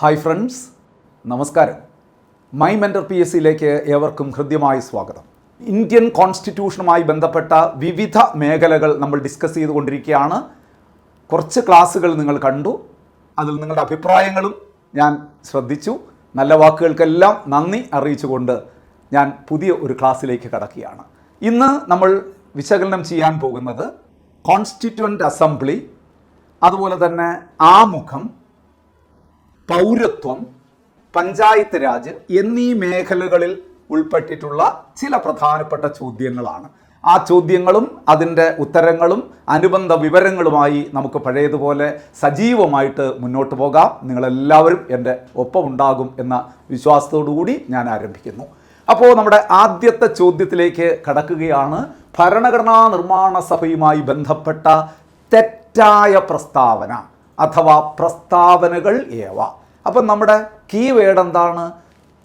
Hi friends, നമസ്കാരം. My mentor PSCയിലേക്ക് ഏവർക്കും ഹൃദ്യമായ സ്വാഗതം. ഇന്ത്യൻ കോൺസ്റ്റിറ്റ്യൂഷനുമായി ബന്ധപ്പെട്ട വിവിധ മേഖലകൾ നമ്മൾ ഡിസ്കസ് ചെയ്തുകൊണ്ടിരിക്കുകയാണ്. കുറച്ച് ക്ലാസ്സുകൾ നിങ്ങൾ കണ്ടു, അതിൽ നിങ്ങളുടെ അഭിപ്രായങ്ങളും ഞാൻ ശ്രദ്ധിച്ചു. നല്ല വാക്കുകൾക്കെല്ലാം നന്ദി അറിയിച്ചുകൊണ്ട് ഞാൻ പുതിയ ഒരു ക്ലാസ്സിലേക്ക് കടക്കുകയാണ്. ഇന്ന് നമ്മൾ വിശകലനം ചെയ്യാൻ പോകുന്നത് കോൺസ്റ്റിറ്റ്യൂവൻ്റ് അസംബ്ലി, അതുപോലെ തന്നെ ആമുഖം, പൗരത്വം, പഞ്ചായത്ത് രാജ് എന്നീ മേഖലകളിൽ ഉൾപ്പെട്ടിട്ടുള്ള ചില പ്രധാനപ്പെട്ട ചോദ്യങ്ങളാണ്. ആ ചോദ്യങ്ങളും അതിൻ്റെ ഉത്തരങ്ങളും അനുബന്ധ വിവരങ്ങളുമായി നമുക്ക് പഴയതുപോലെ സജീവമായിട്ട് മുന്നോട്ട് പോകാം. നിങ്ങളെല്ലാവരും എൻ്റെ ഒപ്പമുണ്ടാകും എന്ന വിശ്വാസത്തോടു കൂടി ഞാൻ ആരംഭിക്കുന്നു. അപ്പോൾ നമ്മുടെ ആദ്യത്തെ ചോദ്യത്തിലേക്ക് കടക്കുകയാണ്. ഭരണഘടനാ നിർമ്മാണ സഭയുമായി ബന്ധപ്പെട്ട തെറ്റായ പ്രസ്താവന അഥവാ പ്രസ്താവനകൾ ഏവ. അപ്പം നമ്മുടെ കീവേഡ് എന്താണ്?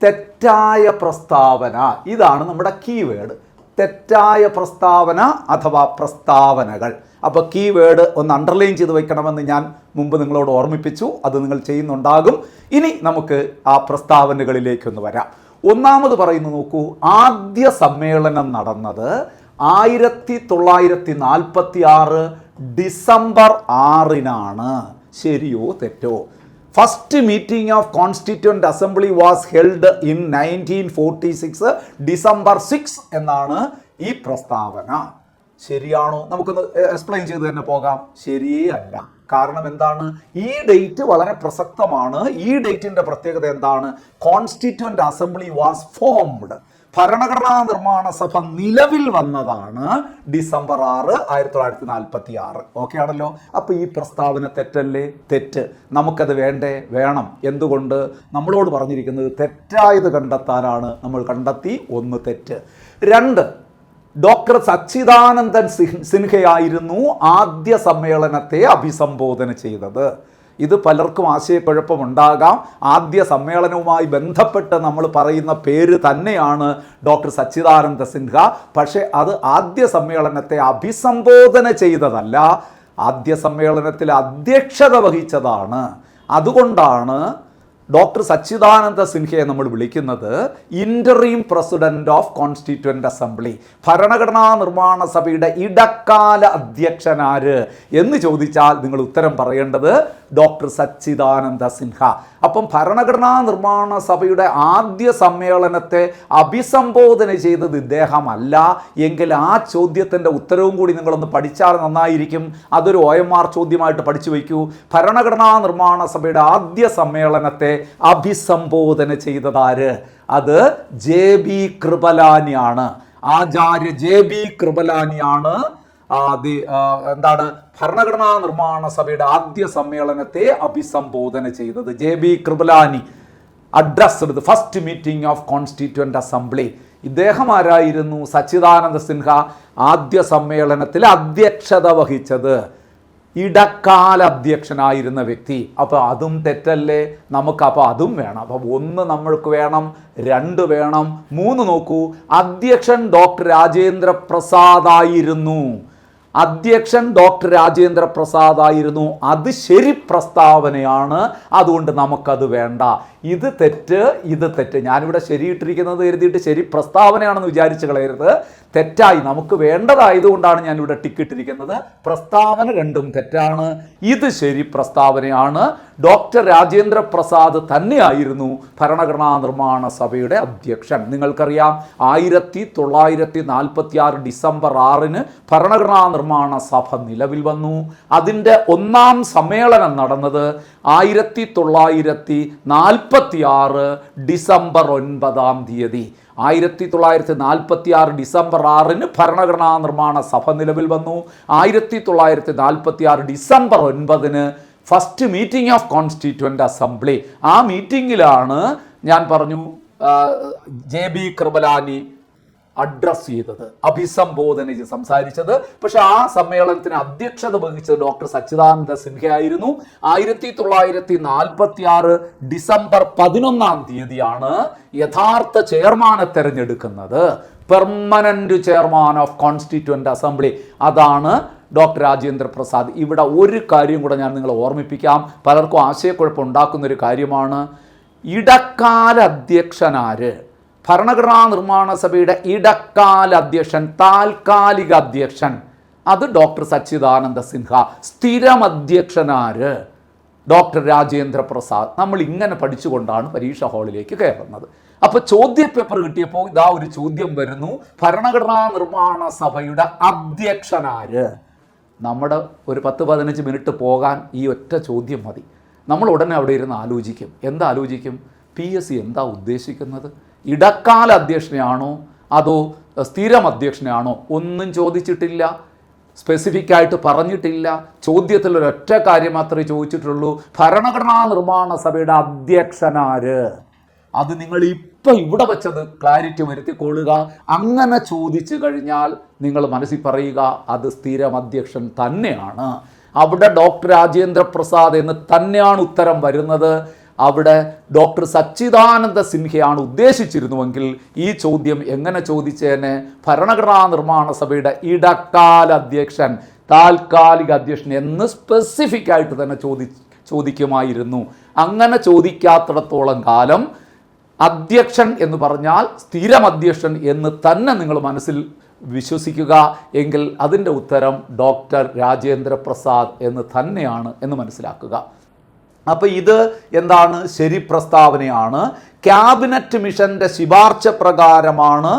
തെറ്റായ പ്രസ്താവന. ഇതാണ് നമ്മുടെ കീവേഡ്. തെറ്റായ പ്രസ്താവന അഥവാ പ്രസ്താവനകൾ. അപ്പോൾ കീവേഡ് ഒന്ന് അണ്ടർലൈൻ ചെയ്ത് വയ്ക്കണമെന്ന് ഞാൻ മുമ്പ് നിങ്ങളോട് ഓർമ്മിപ്പിച്ചു. അത് നിങ്ങൾ ചെയ്യുന്നുണ്ടാകും. ഇനി നമുക്ക് ആ പ്രസ്താവനകളിലേക്കൊന്ന് വരാം. ഒന്നാമത് പറയുന്നു, നോക്കൂ, ആദ്യ സമ്മേളനം നടന്നത് 1946 ഡിസംബർ 6-നാണ്. ശരിയോ തെറ്റോ? First meeting of constituent assembly was held in 1946 December 6 എന്നാണ് ഈ പ്രസ്താവന. ശരിയാണോ? നമുക്കൊന്ന് എക്സ്പ്ലെയിൻ ചെയ്ത് തന്നെ പോകാം. ശരിയേ അല്ല. കാരണം എന്താണ്? ഈ ഡേറ്റ് വളരെ പ്രസക്തമാണ്. ഈ ഡേറ്റിന്റെ പ്രത്യേകത എന്താണ്? Constituent assembly was formed. ഭരണഘടനാ നിർമ്മാണ സഭ നിലവിൽ വന്നതാണ് ഡിസംബർ 6, 1946. ഓക്കെ ആണല്ലോ? അപ്പൊ ഈ പ്രസ്താവന തെറ്റല്ലേ? തെറ്റ്. നമുക്കത് വേണ്ടേ? വേണം. എന്തുകൊണ്ട്? നമ്മളോട് പറഞ്ഞിരിക്കുന്നത് തെറ്റായത് കണ്ടെത്താനാണ്. നമ്മൾ കണ്ടെത്തി. 1 തെറ്റ്. 2, ഡോക്ടർ സച്ചിദാനന്ദൻ സിൻഹയായിരുന്നു ആദ്യ സമ്മേളനത്തെ അഭിസംബോധന ചെയ്തത്. ഇത് പലർക്കും ആശയക്കുഴപ്പമുണ്ടാകാം. ആദ്യ സമ്മേളനവുമായി ബന്ധപ്പെട്ട് നമ്മൾ പറയുന്ന പേര് തന്നെയാണ് ഡോക്ടർ സച്ചിദാനന്ദ സിൻഹ. പക്ഷേ അത് ആദ്യ സമ്മേളനത്തെ അഭിസംബോധന ചെയ്തതല്ല, ആദ്യ സമ്മേളനത്തിൽ അധ്യക്ഷത വഹിച്ചതാണ്. അതുകൊണ്ടാണ് ഡോക്ടർ സച്ചിദാനന്ദ സിൻഹയെ നമ്മൾ വിളിക്കുന്നത് interim president of constituent assembly. ഭരണഘടനാ നിർമ്മാണ സഭയുടെ ഇടക്കാല അധ്യക്ഷനാര് എന്ന് ചോദിച്ചാൽ നിങ്ങൾ ഉത്തരം പറയേണ്ടത് ഡോക്ടർ സച്ചിദാനന്ദ സിൻഹ. അപ്പം ഭരണഘടനാ നിർമ്മാണ സഭയുടെ ആദ്യ സമ്മേളനത്തെ അഭിസംബോധന ചെയ്തത് ഇദ്ദേഹമല്ല എങ്കിൽ ആ ചോദ്യത്തിൻ്റെ ഉത്തരവും കൂടി നിങ്ങളൊന്ന് പഠിച്ചാൽ നന്നായിരിക്കും. അതൊരു OMR ചോദ്യമായിട്ട് പഠിച്ചു വയ്ക്കൂ. ഭരണഘടനാ നിർമ്മാണ സഭയുടെ ആദ്യ സമ്മേളനത്തെ അഭിസംബോധന ചെയ്തതാര്? അത് JB കൃപലാനിയാണ്. ആചാര്യ JB കൃപലാനിയാണ് എന്താണ് ഭരണഘടനാ നിർമ്മാണ സഭയുടെ ആദ്യ സമ്മേളനത്തെ അഭിസംബോധന ചെയ്തത്. JB Kripalani addressed the first meeting of constituent assembly. ഇദ്ദേഹം ആരായിരുന്നു? സച്ചിദാനന്ദ സിൻഹ ആദ്യ സമ്മേളനത്തിൽ അധ്യക്ഷത വഹിച്ചത്, ഇടക്കാല അധ്യക്ഷനായിരുന്ന വ്യക്തി. അപ്പോൾ അതും തെറ്റല്ലേ? അപ്പോൾ അതും വേണം. അപ്പോൾ 1 നമ്മൾക്ക് വേണം, 2 വേണം, 3 നോക്കൂ. അധ്യക്ഷൻ ഡോക്ടർ രാജേന്ദ്ര പ്രസാദ് ആയിരുന്നു. അധ്യക്ഷൻ ഡോക്ടർ രാജേന്ദ്ര പ്രസാദ് ആയിരുന്നു. അത് ശരി പ്രസ്താവനയാണ്. അതുകൊണ്ട് നമുക്കത് വേണ്ട. ഇത് തെറ്റ്, ഇത് തെറ്റ്. ഞാനിവിടെ ശരിയിട്ടിരിക്കുന്നത് എഴുതിയിട്ട് ശരി പ്രസ്താവനയാണെന്ന് വിചാരിച്ച് കളയരുത്. തെറ്റായി. നമുക്ക് വേണ്ടതായതുകൊണ്ടാണ് ഞാനിവിടെ ടിക്കിട്ടിരിക്കുന്നത്. പ്രസ്താവന രണ്ടും തെറ്റാണ്. ഇത് ശരി പ്രസ്താവനയാണ്. ഡോക്ടർ രാജേന്ദ്ര പ്രസാദ് തന്നെയായിരുന്നു ഭരണഘടനാ നിർമ്മാണ സഭയുടെ അധ്യക്ഷൻ. നിങ്ങൾക്കറിയാം, 1946 ഡിസംബർ 6-ന് ഭരണഘടനാ നിർമ്മാണ സഭ നിലവിൽ വന്നു. അതിൻ്റെ 1-ാം സമ്മേളനം നടന്നത് 1946 ഡിസംബർ 9-ാം തീയതി. 1946 ഡിസംബർ 6-ന് ഭരണഘടനാ നിർമ്മാണ സഭ നിലവിൽ വന്നു. 1946 ഡിസംബർ 9-ന് first meeting of constituent assembly. ആ മീറ്റിങ്ങിലാണ് ഞാൻ പറഞ്ഞു JB കൃപലാനി അഡ്രസ് ചെയ്തത്, അഭിസംബോധന ചെയ്ത് സംസാരിച്ചത്. പക്ഷെ ആ സമ്മേളനത്തിന് അധ്യക്ഷത വഹിച്ചത് ഡോക്ടർ സച്ചിദാനന്ദ സിൻഹയായിരുന്നു. 1946 ഡിസംബർ 11-ാം തീയതിയാണ് യഥാർത്ഥ ചെയർമാനെ തെരഞ്ഞെടുക്കുന്നത്. Permanent chairman of constituent assembly. അതാണ് ഡോക്ടർ രാജേന്ദ്ര പ്രസാദ്. ഇവിടെ ഒരു കാര്യം കൂടെ ഞാൻ നിങ്ങളെ ഓർമ്മിപ്പിക്കാം, പലർക്കും ആശയക്കുഴപ്പം ഉണ്ടാക്കുന്നൊരു കാര്യമാണ്. ഇടക്കാല അധ്യക്ഷനാര്? ഭരണഘടനാ നിർമ്മാണ സഭയുടെ ഇടക്കാല അധ്യക്ഷൻ, താൽക്കാലിക അധ്യക്ഷൻ, അത് ഡോക്ടർ സച്ചിദാനന്ദ സിൻഹ. സ്ഥിരം അധ്യക്ഷനാര്? ഡോക്ടർ രാജേന്ദ്ര പ്രസാദ്. നമ്മൾ ഇങ്ങനെ പഠിച്ചുകൊണ്ടാണ് പരീക്ഷാ ഹാളിലേക്ക് കയറുന്നത്. അപ്പോൾ ചോദ്യപേപ്പർ കിട്ടിയപ്പോൾ ഇതാ ഒരു ചോദ്യം വരുന്നു, ഭരണഘടനാ നിർമ്മാണ സഭയുടെ അധ്യക്ഷനാര്? നമ്മുടെ ഒരു 10-15 മിനിറ്റ് പോകാൻ ഈ ഒറ്റ ചോദ്യം മതി. നമ്മൾ ഉടനെ അവിടെ ഇരുന്ന് ആലോചിക്കും. എന്താ ആലോചിക്കും? PSC എന്താ ഉദ്ദേശിക്കുന്നത്? ഇടക്കാല അധ്യക്ഷനെയാണോ അതോ സ്ഥിരം അധ്യക്ഷനെയാണോ? ഒന്നും ചോദിച്ചിട്ടില്ല, സ്പെസിഫിക് ആയിട്ട് പറഞ്ഞിട്ടില്ല. ചോദ്യത്തിൽ ഒരൊറ്റ കാര്യം മാത്രമേ ചോദിച്ചിട്ടുള്ളൂ, ഭരണഘടനാ നിർമ്മാണ സഭയുടെ അധ്യക്ഷനാര്? അത് നിങ്ങൾ ഇപ്പം ഇവിടെ വെച്ചത് ക്ലാരിറ്റി വരുത്തിക്കൊള്ളുക. അങ്ങനെ ചോദിച്ചു കഴിഞ്ഞാൽ നിങ്ങൾ മനസ്സിൽ പറയുക, അത് സ്ഥിരം അധ്യക്ഷൻ തന്നെയാണ്. അവിടെ ഡോക്ടർ രാജേന്ദ്ര പ്രസാദ് എന്ന് തന്നെയാണ് ഉത്തരം വരുന്നത്. അവിടെ ഡോക്ടർ സച്ചിദാനന്ദ സിൻഹയാണ് ഉദ്ദേശിച്ചിരുന്നുവെങ്കിൽ ഈ ചോദ്യം എങ്ങനെ ചോദിച്ചേനെ? ഭരണഘടനാ നിർമ്മാണ സഭയുടെ ഇടക്കാല അധ്യക്ഷൻ, താൽക്കാലിക അധ്യക്ഷൻ എന്ന് സ്പെസിഫിക് ആയിട്ട് തന്നെ ചോദിക്കുമായിരുന്നു. അങ്ങനെ ചോദിക്കാത്തിടത്തോളം കാലം അധ്യക്ഷൻ എന്ന് പറഞ്ഞാൽ സ്ഥിരം അധ്യക്ഷൻ എന്ന് തന്നെ നിങ്ങൾ മനസ്സിൽ വിശ്വസിക്കുക. എങ്കിൽ അതിൻ്റെ ഉത്തരം ഡോക്ടർ രാജേന്ദ്ര പ്രസാദ് എന്ന് തന്നെയാണ് എന്ന് മനസ്സിലാക്കുക. അപ്പോൾ ഇത് എന്താണ്? ശരി പ്രസ്താവനയാണ്. ക്യാബിനറ്റ് മിഷൻ്റെ ശുപാർശ പ്രകാരമാണ്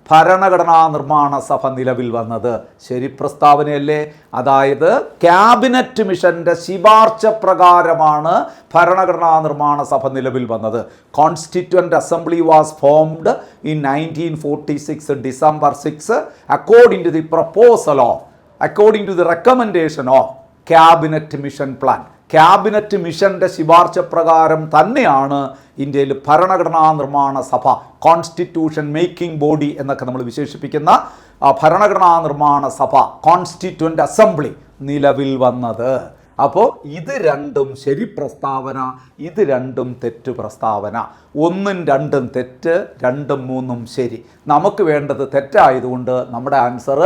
ഭരണഘടനാ നിർമ്മാണ സഭ നിലവിൽ വന്നത്. ശരി പ്രസ്താവനയല്ലേ? അതായത് ക്യാബിനറ്റ് മിഷൻ്റെ ശുപാർശ പ്രകാരമാണ് ഭരണഘടനാ നിർമ്മാണ സഭ നിലവിൽ വന്നത്. Constituent assembly was formed in 1946 December 6 according to the proposal of, according to the recommendation of cabinet mission plan. Cabinet മിഷൻ്റെ ശുപാർശ പ്രകാരം തന്നെയാണ് ഇന്ത്യയിൽ ഭരണഘടനാ നിർമ്മാണ സഭ, കോൺസ്റ്റിറ്റ്യൂഷൻ മേക്കിംഗ് ബോഡി എന്നൊക്കെ നമ്മൾ വിശേഷിപ്പിക്കുന്ന ഭരണഘടനാ നിർമ്മാണ സഭ, കോൺസ്റ്റിറ്റ്യൂവൻ്റ് അസംബ്ലി നിലവിൽ വന്നത്. അപ്പോൾ ഇത് രണ്ടും ശരി പ്രസ്താവന, ഇത് രണ്ടും തെറ്റ് പ്രസ്താവന. 1ഉം 2ഉം തെറ്റ്, 2ഉം 3ഉം ശരി. നമുക്ക് വേണ്ടത് തെറ്റായതുകൊണ്ട് നമ്മുടെ ആൻസർ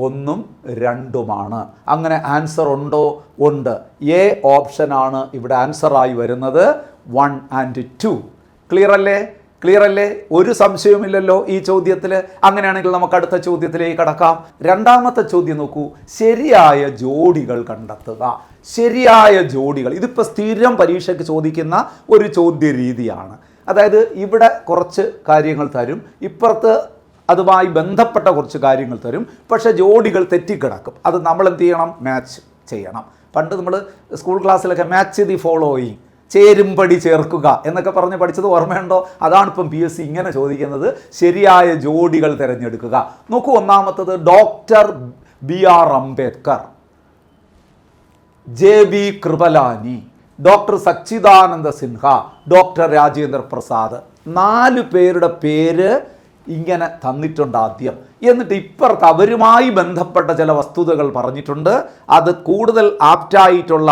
1ഉം 2ഉമാണ്. അങ്ങനെ ആൻസർ ഉണ്ടോ? ഉണ്ട്. എ ഓപ്ഷനാണ് ഇവിടെ ആൻസറായി വരുന്നത്. 1 and 2. ക്ലിയർ അല്ലേ? ക്ലിയർ അല്ലേ? ഒരു സംശയവുമില്ലല്ലോ ഈ ചോദ്യത്തിൽ. അങ്ങനെയാണെങ്കിൽ നമുക്ക് അടുത്ത ചോദ്യത്തിലേക്ക് കടക്കാം. രണ്ടാമത്തെ ചോദ്യം നോക്കൂ, ശരിയായ ജോഡികൾ കണ്ടെത്തുക. ശരിയായ ജോഡികൾ, ഇതിപ്പോൾ സ്ഥിരം പരീക്ഷയ്ക്ക് ചോദിക്കുന്ന ഒരു ചോദ്യ രീതിയാണ്. അതായത് ഇവിടെ കുറച്ച് കാര്യങ്ങൾ തരും, ഇപ്പുറത്ത് അതുമായി ബന്ധപ്പെട്ട കുറച്ച് കാര്യങ്ങൾ തരും, പക്ഷേ ജോഡികൾ തെറ്റിക്കിടക്കും. അത് നമ്മൾ എന്ത് ചെയ്യണം? മാച്ച് ചെയ്യണം. പണ്ട് നമ്മൾ സ്കൂൾ ക്ലാസ്സിലൊക്കെ മാച്ച് ദി ഫോളോയിങ്, ചേരുംപടി ചേർക്കുക എന്നൊക്കെ പറഞ്ഞ് പഠിച്ചത് ഓർമ്മയുണ്ടോ? അതാണ് ഇപ്പം PSC ഇങ്ങനെ ചോദിക്കുന്നത്, ശരിയായ ജോഡികൾ തിരഞ്ഞെടുക്കുക. നോക്കൂ, ഒന്നാമത്തത് doctor BR Ambedkar, JB Kripalani, doctor Sachchidananda Sinha, doctor Rajendra Prasad. 4 പേരുടെ പേര് ഇങ്ങനെ തന്നിട്ടുണ്ട് ആദ്യം. എന്നിട്ട് ഇപ്പുറത്ത് അവരുമായി ബന്ധപ്പെട്ട ചില വസ്തുതകൾ പറഞ്ഞിട്ടുണ്ട്. അത് കൂടുതൽ ആപ്റ്റായിട്ടുള്ള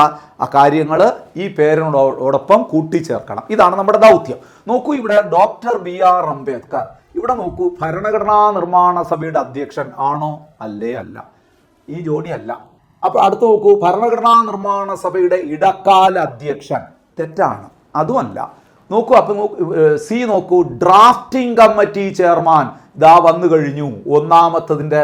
കാര്യങ്ങൾ ഈ പേരിനോടൊപ്പം കൂട്ടിച്ചേർക്കണം. ഇതാണ് നമ്മുടെ ദൗത്യം. നോക്കൂ, ഇവിടെ ഡോക്ടർ BR അംബേദ്കർ, ഇവിടെ നോക്കൂ, ഭരണഘടനാ നിർമ്മാണ സഭയുടെ അധ്യക്ഷൻ ആണോ? അല്ലേ? അല്ല. ഈ ജോഡി അല്ല. അപ്പോൾ അടുത്ത് നോക്കൂ, ഭരണഘടനാ നിർമ്മാണ സഭയുടെ ഇടക്കാല അധ്യക്ഷൻ, തെറ്റാണ്, അതുമല്ല. നോക്കൂ, അപ്പം സി നോക്കൂ, ഡ്രാഫ്റ്റിംഗ് കമ്മിറ്റി ചെയർമാൻ ഇതാ വന്നു കഴിഞ്ഞു. ഒന്നാമത്തതിൻ്റെ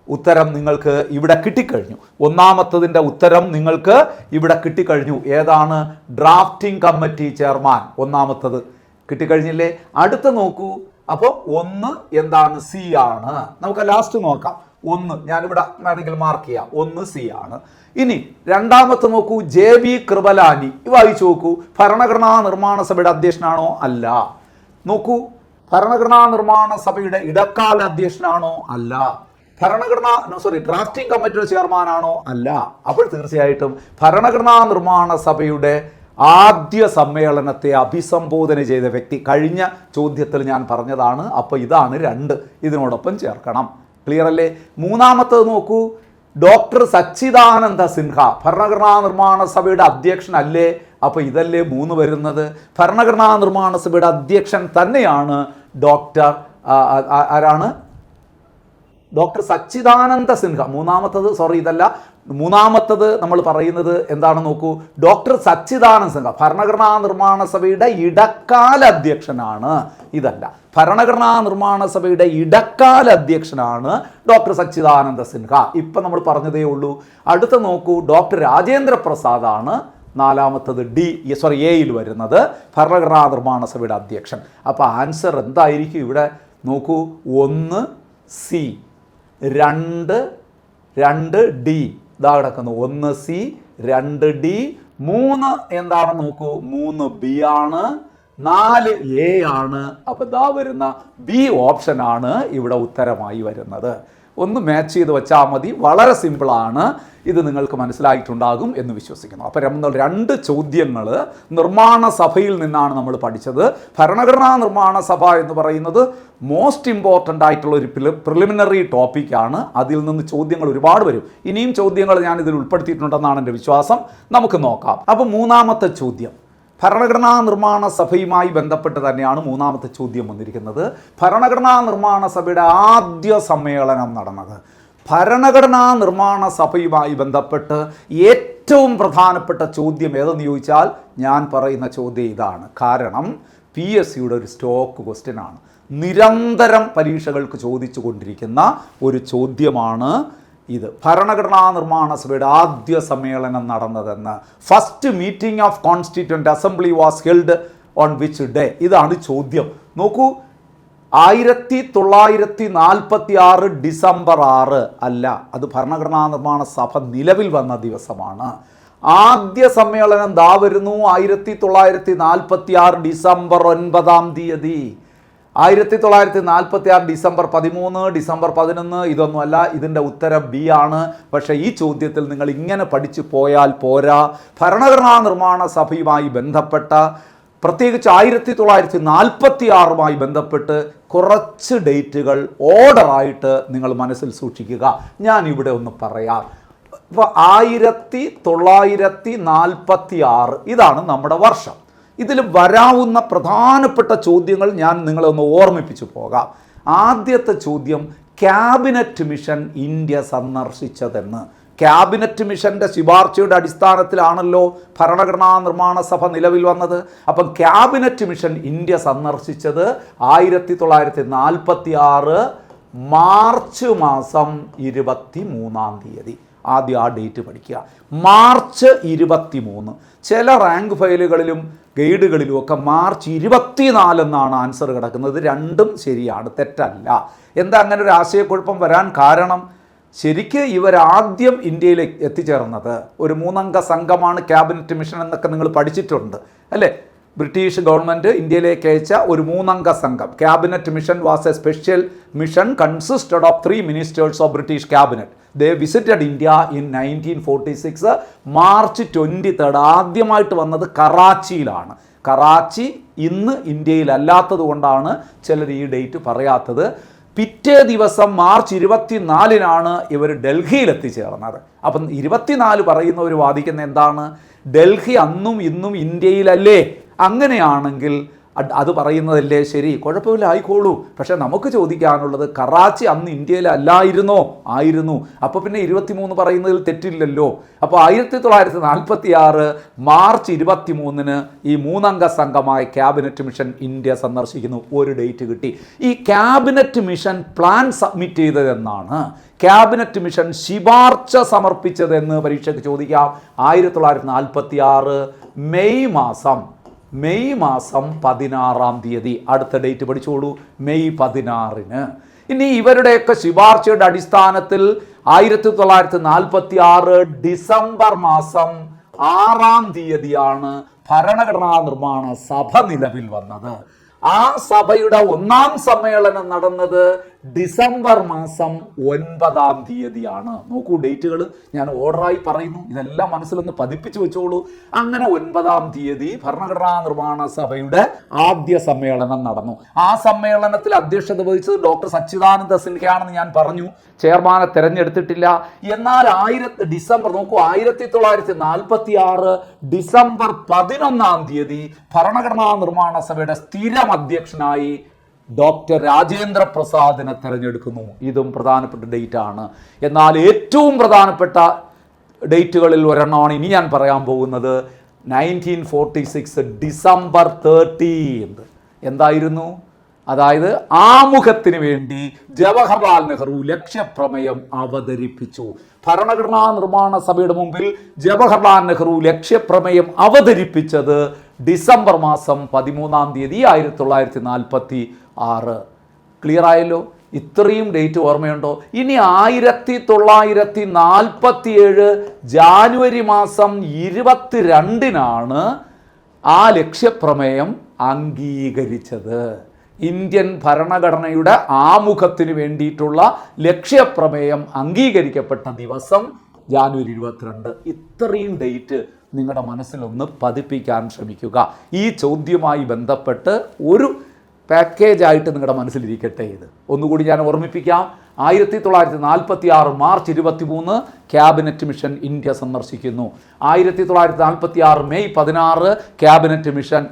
ഉത്തരം നിങ്ങൾക്ക് ഇവിടെ കിട്ടിക്കഴിഞ്ഞു. ഒന്നാമത്തതിൻ്റെ ഉത്തരം നിങ്ങൾക്ക് ഇവിടെ കിട്ടിക്കഴിഞ്ഞു. ഏതാണ്? ഡ്രാഫ്റ്റിംഗ് കമ്മിറ്റി ചെയർമാൻ, ഒന്നാമത്തത് കിട്ടിക്കഴിഞ്ഞില്ലേ? അടുത്ത നോക്കൂ, അപ്പോൾ 1 എന്താണ്? സി ആണ്. നമുക്ക് ലാസ്റ്റ് നോക്കാം. 1 ഞാനിവിടെ വേണമെങ്കിൽ മാർക്ക് ചെയ്യാം. 1 സി ആണ്. ഇനി രണ്ടാമത്തെ നോക്കൂ, JB കൃപലാനി. വായിച്ചു നോക്കൂ, ഭരണഘടനാ നിർമ്മാണ സഭയുടെ അധ്യക്ഷനാണോ? അല്ല. നോക്കൂ, ഭരണഘടനാ നിർമ്മാണ സഭയുടെ ഇടക്കാല അധ്യക്ഷനാണോ? അല്ല. ഡ്രാഫ്റ്റിംഗ് കമ്മിറ്റിയുടെ ചെയർമാനാണോ? അല്ല. അപ്പോൾ തീർച്ചയായിട്ടും ഭരണഘടനാ നിർമ്മാണ സഭയുടെ ആദ്യ സമ്മേളനത്തെ അഭിസംബോധന ചെയ്ത വ്യക്തി കഴിഞ്ഞ ചോദ്യത്തിൽ ഞാൻ പറഞ്ഞതാണ്. അപ്പോൾ ഇതാണ് 2, ഇതിനോടൊപ്പം ചേർക്കണം. ക്ലിയർ അല്ലേ? മൂന്നാമത്തത് നോക്കൂ, ഡോക്ടർ സച്ചിദാനന്ദ സിൻഹ ഭരണഘടനാ നിർമ്മാണ സഭയുടെ അധ്യക്ഷനല്ലേ? അപ്പോൾ ഇതല്ലേ 3 വരുന്നത്? ഭരണഘടനാ നിർമ്മാണ സഭയുടെ അധ്യക്ഷൻ തന്നെയാണ് ഡോക്ടർ ആരാണ്? ഡോക്ടർ സച്ചിദാനന്ദ സിൻഹ. മൂന്നാമത്തത് നമ്മൾ പറയുന്നത് എന്താണെന്ന് നോക്കൂ. ഡോക്ടർ സച്ചിദാനന്ദ സിൻഹ ഭരണഘടനാ നിർമ്മാണ സഭയുടെ ഇടക്കാല അധ്യക്ഷനാണ്. ഇതല്ല, ഭരണഘടനാ നിർമ്മാണ സഭയുടെ ഇടക്കാല അധ്യക്ഷനാണ് ഡോക്ടർ സച്ചിദാനന്ദ സിൻഹ. ഇപ്പം നമ്മൾ പറഞ്ഞതേ ഉള്ളൂ. അടുത്ത നോക്കൂ, ഡോക്ടർ രാജേന്ദ്ര പ്രസാദാണ് നാലാമത്തത് എയിൽ വരുന്നത്, ഭരണഘടനാ നിർമ്മാണ സഭയുടെ അധ്യക്ഷൻ. അപ്പോൾ ആൻസർ എന്തായിരിക്കും ഇവിടെ നോക്കൂ. 1 C, 2 D, ഇതാ കിടക്കുന്നു. 1 C, 2 D, 3 എന്താണെന്ന് നോക്കൂ. 3 B ആണ്, 4 A ആണ്. അപ്പോൾ ഇതാ വരുന്ന ബി ഓപ്ഷനാണ് ഇവിടെ ഉത്തരമായി വരുന്നത്. ഒന്ന് മാച്ച് ചെയ്ത് വെച്ചാൽ മതി. വളരെ സിമ്പിളാണ്. ഇത് നിങ്ങൾക്ക് മനസ്സിലായിട്ടുണ്ടാകും എന്ന് വിശ്വസിക്കുന്നു. അപ്പോൾ 2 ചോദ്യങ്ങൾ നിർമ്മാണ സഭയിൽ നിന്നാണ് നമ്മൾ പഠിച്ചത്. ഭരണഘടനാ നിർമ്മാണ സഭ എന്ന് പറയുന്നത് മോസ്റ്റ് ഇമ്പോർട്ടൻ്റ് ആയിട്ടുള്ള ഒരു പ്രിലിമിനറി ടോപ്പിക്കാണ്. അതിൽ നിന്ന് ചോദ്യങ്ങൾ ഒരുപാട് വരും. ഇനിയും ചോദ്യങ്ങൾ ഞാൻ ഇതിൽ ഉൾപ്പെടുത്തിയിട്ടുണ്ടെന്നാണ് എൻ്റെ വിശ്വാസം. നമുക്ക് നോക്കാം. അപ്പോൾ മൂന്നാമത്തെ ചോദ്യം ഭരണഘടനാ നിർമ്മാണ സഭയുമായി ബന്ധപ്പെട്ട് തന്നെയാണ് മൂന്നാമത്തെ ചോദ്യം വന്നിരിക്കുന്നത്. ഭരണഘടനാ നിർമ്മാണ സഭയുടെ ആദ്യ സമ്മേളനം നടന്നത്. ഭരണഘടനാ നിർമ്മാണ സഭയുമായി ബന്ധപ്പെട്ട് ഏറ്റവും പ്രധാനപ്പെട്ട ചോദ്യം ഏതെന്ന് ചോദിച്ചാൽ ഞാൻ പറയുന്ന ചോദ്യം ഇതാണ്. കാരണം PSCയുടെ ഒരു സ്റ്റോക്ക് ക്വസ്റ്റ്യനാണ്. നിരന്തരം പരീക്ഷകൾക്ക് ചോദിച്ചു കൊണ്ടിരിക്കുന്ന ഒരു ചോദ്യമാണ് ഇത്. ഭരണഘടനാ നിർമ്മാണ സഭയുടെ ആദ്യ സമ്മേളനം നടന്നതെന്ന്. First meeting of constituent assembly was held on which day? ഇതാണ് ചോദ്യം. നോക്കൂ, 1946 ഡിസംബർ 6 അല്ല, അത് ഭരണഘടനാ നിർമ്മാണ സഭ നിലവിൽ വന്ന ദിവസമാണ്. ആദ്യ സമ്മേളനം ദാ വരുന്നു 1946 ഡിസംബർ 9 1946 ഡിസംബർ 13, ഡിസംബർ 11 ഇതൊന്നുമല്ല. ഇതിൻ്റെ ഉത്തരം B ആണ്. പക്ഷേ ഈ ചോദ്യത്തിൽ നിങ്ങൾ ഇങ്ങനെ പഠിച്ചു പോയാൽ പോരാ. ഭരണഘടനാ നിർമ്മാണ സഭയുമായി ബന്ധപ്പെട്ട പ്രത്യേകിച്ച് 1946മായി ബന്ധപ്പെട്ട് കുറച്ച് ഡേറ്റുകൾ ഓർഡറായിട്ട് നിങ്ങൾ മനസ്സിൽ സൂക്ഷിക്കുക. ഞാൻ ഇവിടെ ഒന്ന് പറയാം. ഇപ്പോൾ 1946 ഇതാണ് നമ്മുടെ വർഷം. ഇതിൽ വരാവുന്ന പ്രധാനപ്പെട്ട ചോദ്യങ്ങൾ ഞാൻ നിങ്ങളെ ഒന്ന് ഓർമ്മിപ്പിച്ചു പോകാം. ആദ്യത്തെ ചോദ്യം, ക്യാബിനറ്റ് മിഷൻ ഇന്ത്യ സന്ദർശിച്ചതെന്ന്. ക്യാബിനറ്റ് മിഷൻ്റെ ശുപാർശയുടെ അടിസ്ഥാനത്തിലാണല്ലോ ഭരണഘടനാ നിർമ്മാണ സഭ നിലവിൽ വന്നത്. അപ്പം ക്യാബിനറ്റ് മിഷൻ ഇന്ത്യ സന്ദർശിച്ചത് 1946 മാർച്ച് മാസം 23. ആദ്യം ആ ഡേറ്റ് പഠിക്കുക. മാർച്ച് 23. ചില റാങ്ക് ഫയലുകളിലും ഗൈഡുകളിലും ഒക്കെ മാർച്ച് 24 എന്നാണ് ആൻസർ കിടക്കുന്നത്. രണ്ടും ശരിയാണ്, തെറ്റല്ല. എന്താ അങ്ങനെ ഒരു ആശയക്കുഴപ്പം വരാൻ കാരണം? ശരിക്ക് ഇവരാദ്യം ഇന്ത്യയിൽ എത്തിച്ചേർന്നത് ഒരു 3 അംഗ സംഘമാണ് ക്യാബിനറ്റ് മിഷൻ എന്നൊക്കെ നിങ്ങൾ പഠിച്ചിട്ടുണ്ട് അല്ലേ? ബ്രിട്ടീഷ് ഗവൺമെൻറ് ഇന്ത്യയിലേക്ക് അയച്ച ഒരു 3 അംഗ സംഘം. Cabinet mission was A special mission consisted of 3 ministers of British cabinet. They visited India in 1946 March 23. ആദ്യമായിട്ട് വന്നത് കറാച്ചിയിലാണ്. കറാച്ചി ഇന്ന് ഇന്ത്യയിലല്ലാത്തത് കൊണ്ടാണ് ചിലർ ഈ ഡേറ്റ് പറയാത്തത്. പിറ്റേ ദിവസം മാർച്ച് 24 ഇവർ ഡൽഹിയിൽ എത്തിച്ചേർന്നത്. അപ്പം 24 പറയുന്നവർ വാദിക്കുന്ന എന്താണ്? ഡൽഹി അന്നും ഇന്നും ഇന്ത്യയിലല്ലേ? അങ്ങനെയാണെങ്കിൽ അത് പറയുന്നതല്ലേ ശരി, കുഴപ്പമില്ല, ആയിക്കോളൂ. പക്ഷേ നമുക്ക് ചോദിക്കാനുള്ളത് കറാച്ചി അന്ന് ഇന്ത്യയിലല്ലായിരുന്നോ? ആയിരുന്നു. അപ്പോൾ പിന്നെ 23 പറയുന്നതിൽ തെറ്റില്ലല്ലോ. അപ്പോൾ 1946 മാർച്ച് 23 ഈ 3 അംഗ സംഘമായ ക്യാബിനറ്റ് മിഷൻ ഇന്ത്യ സന്ദർശിക്കുന്നു. ഒരു ഡേറ്റ് കിട്ടി. ഈ ക്യാബിനറ്റ് മിഷൻ പ്ലാൻ സബ്മിറ്റ് ചെയ്തതെന്നാണ്, ക്യാബിനറ്റ് മിഷൻ ശുപാർശ സമർപ്പിച്ചതെന്ന് പരീക്ഷയ്ക്ക് ചോദിക്കാം. 1946 മെയ് മാസം 16. അടുത്ത ഡേറ്റ് പഠിച്ചോളൂ, മെയ് 16. ഇനി ഇവരുടെയൊക്കെ ശുപാർശയുടെ അടിസ്ഥാനത്തിൽ 1946 ഡിസംബർ മാസം 6 ഭരണഘടനാ നിർമ്മാണ സഭ നിലവിൽ വന്നത്. ആ സഭയുടെ 1ാം സമ്മേളനം നടന്നത് ഡിസംബർ മാസം 9 നോക്കൂ, ഡേറ്റുകൾ ഞാൻ ഓർഡറായി പറയുന്നു, ഇതെല്ലാം മനസ്സിലൊന്ന് പതിപ്പിച്ചു വെച്ചോളൂ. അങ്ങനെ 9 ഭരണഘടനാ നിർമ്മാണ സഭയുടെ ആദ്യ സമ്മേളനം നടന്നു. ആ സമ്മേളനത്തിൽ അധ്യക്ഷത വഹിച്ചത് ഡോക്ടർ സച്ചിദാനന്ദ സിൻഹയാണെന്ന് ഞാൻ പറഞ്ഞു. ചെയർമാനെ തെരഞ്ഞെടുത്തിട്ടില്ല. എന്നാൽ ഡിസംബർ നോക്കൂ, 1946 ഡിസംബർ 11 ഭരണഘടനാ നിർമ്മാണ സഭയുടെ സ്ഥിരം അധ്യക്ഷനായി ഡോക്ടർ രാജേന്ദ്ര പ്രസാദിനെ തെരഞ്ഞെടുക്കുന്നു. ഇതും പ്രധാനപ്പെട്ട ഡേറ്റ് ആണ്. എന്നാൽ ഏറ്റവും പ്രധാനപ്പെട്ട ഡേറ്റുകളിൽ ഒരെണ്ണമാണ് ഇനി ഞാൻ പറയാൻ പോകുന്നത്. 1946 ഡിസംബർ 13 എന്തായിരുന്നു? അതായത് ആമുഖത്തിന് വേണ്ടി ജവഹർലാൽ നെഹ്റു ലക്ഷ്യപ്രമേയം അവതരിപ്പിച്ചു. ഭരണഘടനാ നിർമ്മാണ സഭയുടെ മുമ്പിൽ ജവഹർലാൽ നെഹ്റു ലക്ഷ്യപ്രമേയം അവതരിപ്പിച്ചത് ഡിസംബർ മാസം 13 1946. ക്ലിയർ ആയല്ലോ? ഇത്രയും ഡേറ്റ് ഓർമ്മയുണ്ടോ? ഇനി 1947 ജാനുവരി മാസം 22 ആ ലക്ഷ്യപ്രമേയം അംഗീകരിച്ചത്. ഇന്ത്യൻ ഭരണഘടനയുടെ ആമുഖത്തിന് വേണ്ടിയിട്ടുള്ള ലക്ഷ്യപ്രമേയം അംഗീകരിക്കപ്പെട്ട ദിവസം ജാനുവരി 22. ഇത്രയും ഡേറ്റ് നിങ്ങളുടെ മനസ്സിലൊന്ന് പതിപ്പിക്കാൻ ശ്രമിക്കുക. ഈ ചോദ്യവുമായി ബന്ധപ്പെട്ട് ഒരു പാക്കേജായിട്ട് നിങ്ങളുടെ മനസ്സിലിരിക്കട്ടെ. ഇത് ഒന്നുകൂടി ഞാൻ ഓർമ്മിപ്പിക്കാം. 1946 മാർച്ച് 23 ക്യാബിനറ്റ് മിഷൻ ഇന്ത്യ സന്ദർശിക്കുന്നു. 1946 മെയ് 16 ക്യാബിനറ്റ് മിഷൻ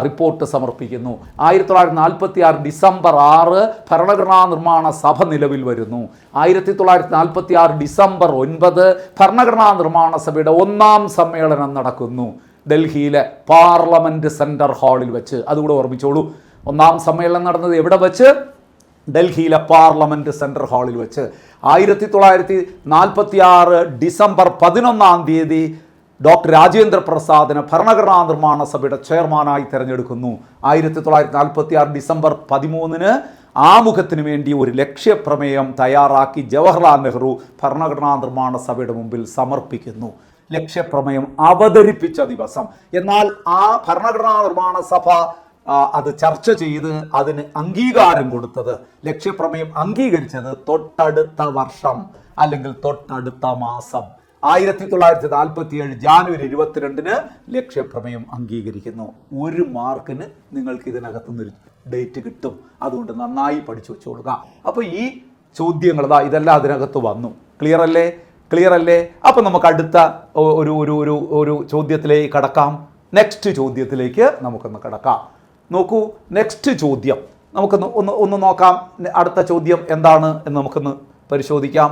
റിപ്പോർട്ട് സമർപ്പിക്കുന്നു. 1946 ഡിസംബർ 6 ഭരണഘടനാ നിർമ്മാണ സഭ നിലവിൽ വരുന്നു. 1946 ഡിസംബർ 9 ഭരണഘടനാ നിർമ്മാണ സഭയുടെ 1ാം സമ്മേളനം നടക്കുന്നു ഡൽഹിയിലെ പാർലമെന്റ് സെൻട്രൽ ഹാളിൽ വെച്ച്. അതുകൂടെ ഓർമ്മിച്ചോളൂ. 1ാം സമ്മേളനം നടന്നത് എവിടെ വെച്ച്? ഡൽഹിയിലെ പാർലമെന്റ് സെൻട്രൽ ഹാളിൽ വെച്ച്. 1946 ഡിസംബർ 11 ഡോക്ടർ രാജേന്ദ്ര പ്രസാദിനെ ഭരണഘടനാ നിർമ്മാണ സഭയുടെ ചെയർമാനായി തിരഞ്ഞെടുക്കുന്നു. 1946 ഡിസംബർ 13 ആമുഖത്തിന് വേണ്ടി ഒരു ലക്ഷ്യപ്രമേയം തയ്യാറാക്കി ജവഹർലാൽ നെഹ്റു ഭരണഘടനാ നിർമ്മാണ സഭയുടെ മുമ്പിൽ സമർപ്പിക്കുന്നു. ലക്ഷ്യപ്രമേയം അവതരിപ്പിച്ച ദിവസം. എന്നാൽ ആ ഭരണഘടനാ നിർമ്മാണ സഭ അത് ചർച്ച ചെയ്ത് അതിന് അംഗീകാരം കൊടുത്തത്, ലക്ഷ്യപ്രമേയം അംഗീകരിച്ചത് തൊട്ടടുത്ത വർഷം അല്ലെങ്കിൽ തൊട്ടടുത്ത മാസം 1947 ജാനുവരി 22 ലക്ഷ്യപ്രമേയം അംഗീകരിക്കുന്നു. 1 മാർക്കിന് നിങ്ങൾക്ക് ഇതിനകത്തുനിന്നൊരു ഡേറ്റ് കിട്ടും. അതുകൊണ്ട് നന്നായി പഠിച്ചു വെച്ചോളുക. അപ്പോൾ ഈ ചോദ്യങ്ങൾ ഇതെല്ലാം അതിനകത്ത് വന്നു. ക്ലിയർ അല്ലേ? അപ്പോൾ നമുക്ക് അടുത്ത ഒരു ചോദ്യത്തിലേക്ക് കടക്കാം. നെക്സ്റ്റ് ചോദ്യത്തിലേക്ക് നമുക്കൊന്ന് കടക്കാം. നോക്കൂ, നെക്സ്റ്റ് ചോദ്യം നമുക്കൊന്ന് ഒന്ന് നോക്കാം. അടുത്ത ചോദ്യം എന്താണ് എന്ന് നമുക്കൊന്ന് പരിശോധിക്കാം.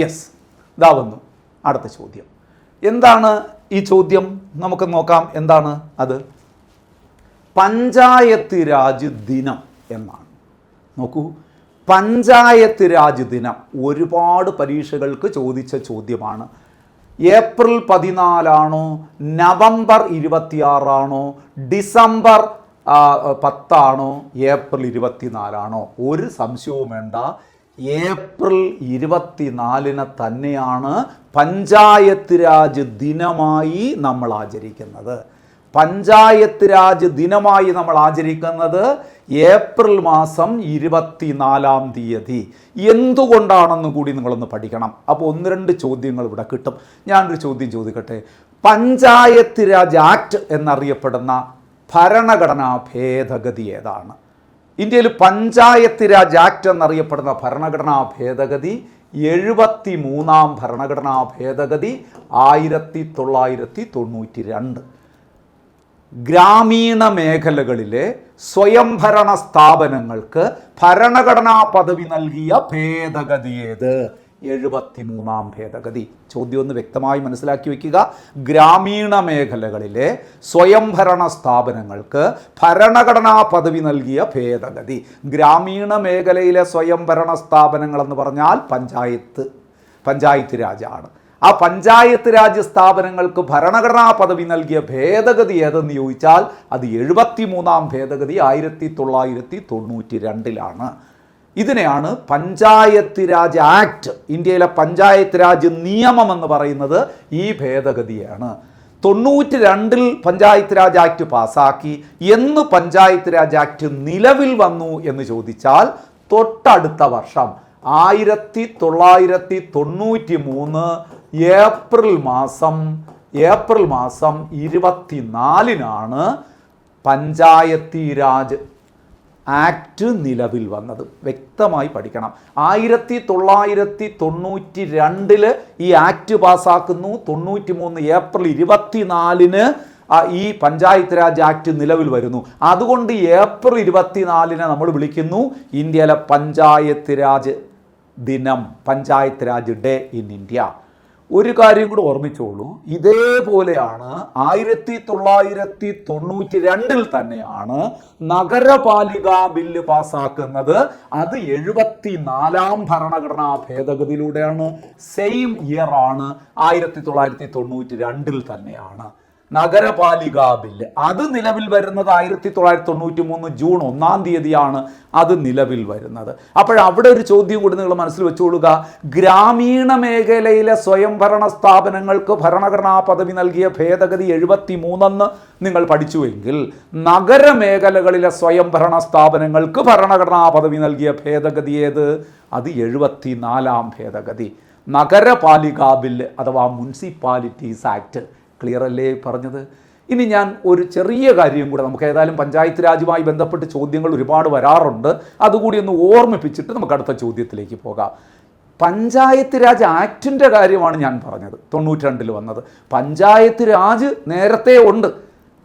യെസ്, ഇതാ വന്നു അടുത്ത ചോദ്യം. എന്താണ് ഈ ചോദ്യം? നമുക്ക് നോക്കാം. എന്താണ് അത്? പഞ്ചായത്ത് രാജ് ദിനം എന്നാണ്. നോക്കൂ, പഞ്ചായത്ത് രാജ് ദിനം ഒരുപാട് പരീക്ഷകൾക്ക് ചോദിച്ച ചോദ്യമാണ്. ഏപ്രിൽ 14 നവംബർ 26 ഡിസംബർ 10 ഏപ്രിൽ 24 ഒരു സംശയവും വേണ്ട. ഏപ്രിൽ 24 തന്നെയാണ് പഞ്ചായത്ത് രാജ് ദിനമായി നമ്മൾ ആചരിക്കുന്നത്. പഞ്ചായത്ത് രാജ് ദിനമായി നമ്മൾ ആചരിക്കുന്നത് ഏപ്രിൽ മാസം 24 എന്തുകൊണ്ടാണെന്ന് കൂടി നിങ്ങളൊന്ന് പഠിക്കണം. അപ്പോൾ 1-2 ചോദ്യങ്ങൾ ഇവിടെ കിട്ടും. ഞാനൊരു ചോദ്യം ചോദിക്കട്ടെ. പഞ്ചായത്ത് രാജ് ആക്ട് എന്നറിയപ്പെടുന്ന ഭരണഘടനാ ഭേദഗതി ഏതാണ്? ഇന്ത്യയിൽ പഞ്ചായത്ത് രാജ് ആക്ട് എന്നറിയപ്പെടുന്ന ഭരണഘടനാ ഭേദഗതി 73ാം ഭരണഘടനാ ഭേദഗതി 1992. ഗ്രാമീണ മേഖലകളിലെ സ്വയംഭരണ സ്ഥാപനങ്ങൾക്ക് ഭരണഘടനാ പദവി നൽകിയ ഭേദഗതി ഏത്? 73ാം ഭേദഗതി. ചോദ്യം ഒന്ന് വ്യക്തമായി മനസ്സിലാക്കി വയ്ക്കുക. ഗ്രാമീണ മേഖലകളിലെ സ്വയംഭരണ സ്ഥാപനങ്ങൾക്ക് ഭരണഘടനാ പദവി നൽകിയ ഭേദഗതി. ഗ്രാമീണ മേഖലയിലെ സ്വയംഭരണ സ്ഥാപനങ്ങൾ എന്ന് പറഞ്ഞാൽ പഞ്ചായത്ത് രാജാണ്. ആ പഞ്ചായത്ത് രാജ് സ്ഥാപനങ്ങൾക്ക് ഭരണഘടനാ പദവി നൽകിയ ഭേദഗതി ഏതെന്ന് ചോദിച്ചാൽ അത് 73ാം ഭേദഗതി 1992. ഇതിനെയാണ് പഞ്ചായത്ത് രാജ് ആക്ട്, ഇന്ത്യയിലെ പഞ്ചായത്ത് രാജ് നിയമം എന്ന് പറയുന്നത് ഈ ഭേദഗതിയാണ്. 92 പഞ്ചായത്ത് രാജ് ആക്ട് പാസ്സാക്കി. എന്ന് പഞ്ചായത്ത് രാജ് ആക്ട് നിലവിൽ വന്നു എന്ന് ചോദിച്ചാൽ തൊട്ടടുത്ത വർഷം 1993 ഏപ്രിൽ മാസം 24 പഞ്ചായത്തി രാജ് ആക്ട് നിലവിൽ വന്നത്. വ്യക്തമായി പഠിക്കണം. 1992 ഈ ആക്ട് പാസ്സാക്കുന്നു. 93 ഏപ്രിൽ 24 ഈ പഞ്ചായത്ത് രാജ് ആക്ട് നിലവിൽ വരുന്നു. അതുകൊണ്ട് ഏപ്രിൽ 24 നമ്മൾ വിളിക്കുന്നു ഇന്ത്യയിലെ പഞ്ചായത്ത് രാജ് ദിനം, panchayat Raj day in India. ഒരു കാര്യം കൂടെ ഓർമ്മിച്ചോളൂ, ഇതേപോലെയാണ് 1992 തന്നെയാണ് നഗരപാലികാ ബില്ല് പാസ്സാക്കുന്നത്. അത് 74 ഭരണഘടനാ ഭേദഗതിയിലൂടെയാണ്. സെയിം ഇയർ ആണ്, 1992 തന്നെയാണ് നഗരപാലികാ ബില്ല്. അത് നിലവിൽ വരുന്നത് 1993 ജൂൺ 1 അത് നിലവിൽ വരുന്നത്. അപ്പോഴവിടെ ഒരു ചോദ്യം കൂടി നിങ്ങൾ മനസ്സിൽ വെച്ചുകൊള്ളുക. ഗ്രാമീണ മേഖലയിലെ സ്വയംഭരണ സ്ഥാപനങ്ങൾക്ക് ഭരണഘടനാ പദവി നൽകിയ ഭേദഗതി 73 നിങ്ങൾ പഠിച്ചുവെങ്കിൽ നഗരമേഖലകളിലെ സ്വയംഭരണ സ്ഥാപനങ്ങൾക്ക് ഭരണഘടനാ പദവി നൽകിയ ഭേദഗതി ഏത്? അത് 74 ഭേദഗതി, നഗരപാലികാ ബില്ല് അഥവാ മുനിസിപ്പാലിറ്റീസ് ആക്ട്. ക്ലിയർ അല്ലേ പറഞ്ഞത്? ഇനി ഞാൻ ഒരു ചെറിയ കാര്യം കൂടെ, നമുക്ക് ഏതായാലും പഞ്ചായത്ത് രാജുമായി ബന്ധപ്പെട്ട് ചോദ്യങ്ങൾ ഒരുപാട് വരാറുണ്ട്, അതുകൂടി ഒന്ന് ഓർമ്മിപ്പിച്ചിട്ട് നമുക്ക് അടുത്ത ചോദ്യത്തിലേക്ക് പോകാം. പഞ്ചായത്ത് രാജ് ആക്ടിൻ്റെ കാര്യമാണ് ഞാൻ പറഞ്ഞത്, 92 വന്നത്. പഞ്ചായത്ത് രാജ് നേരത്തെ ഉണ്ട്,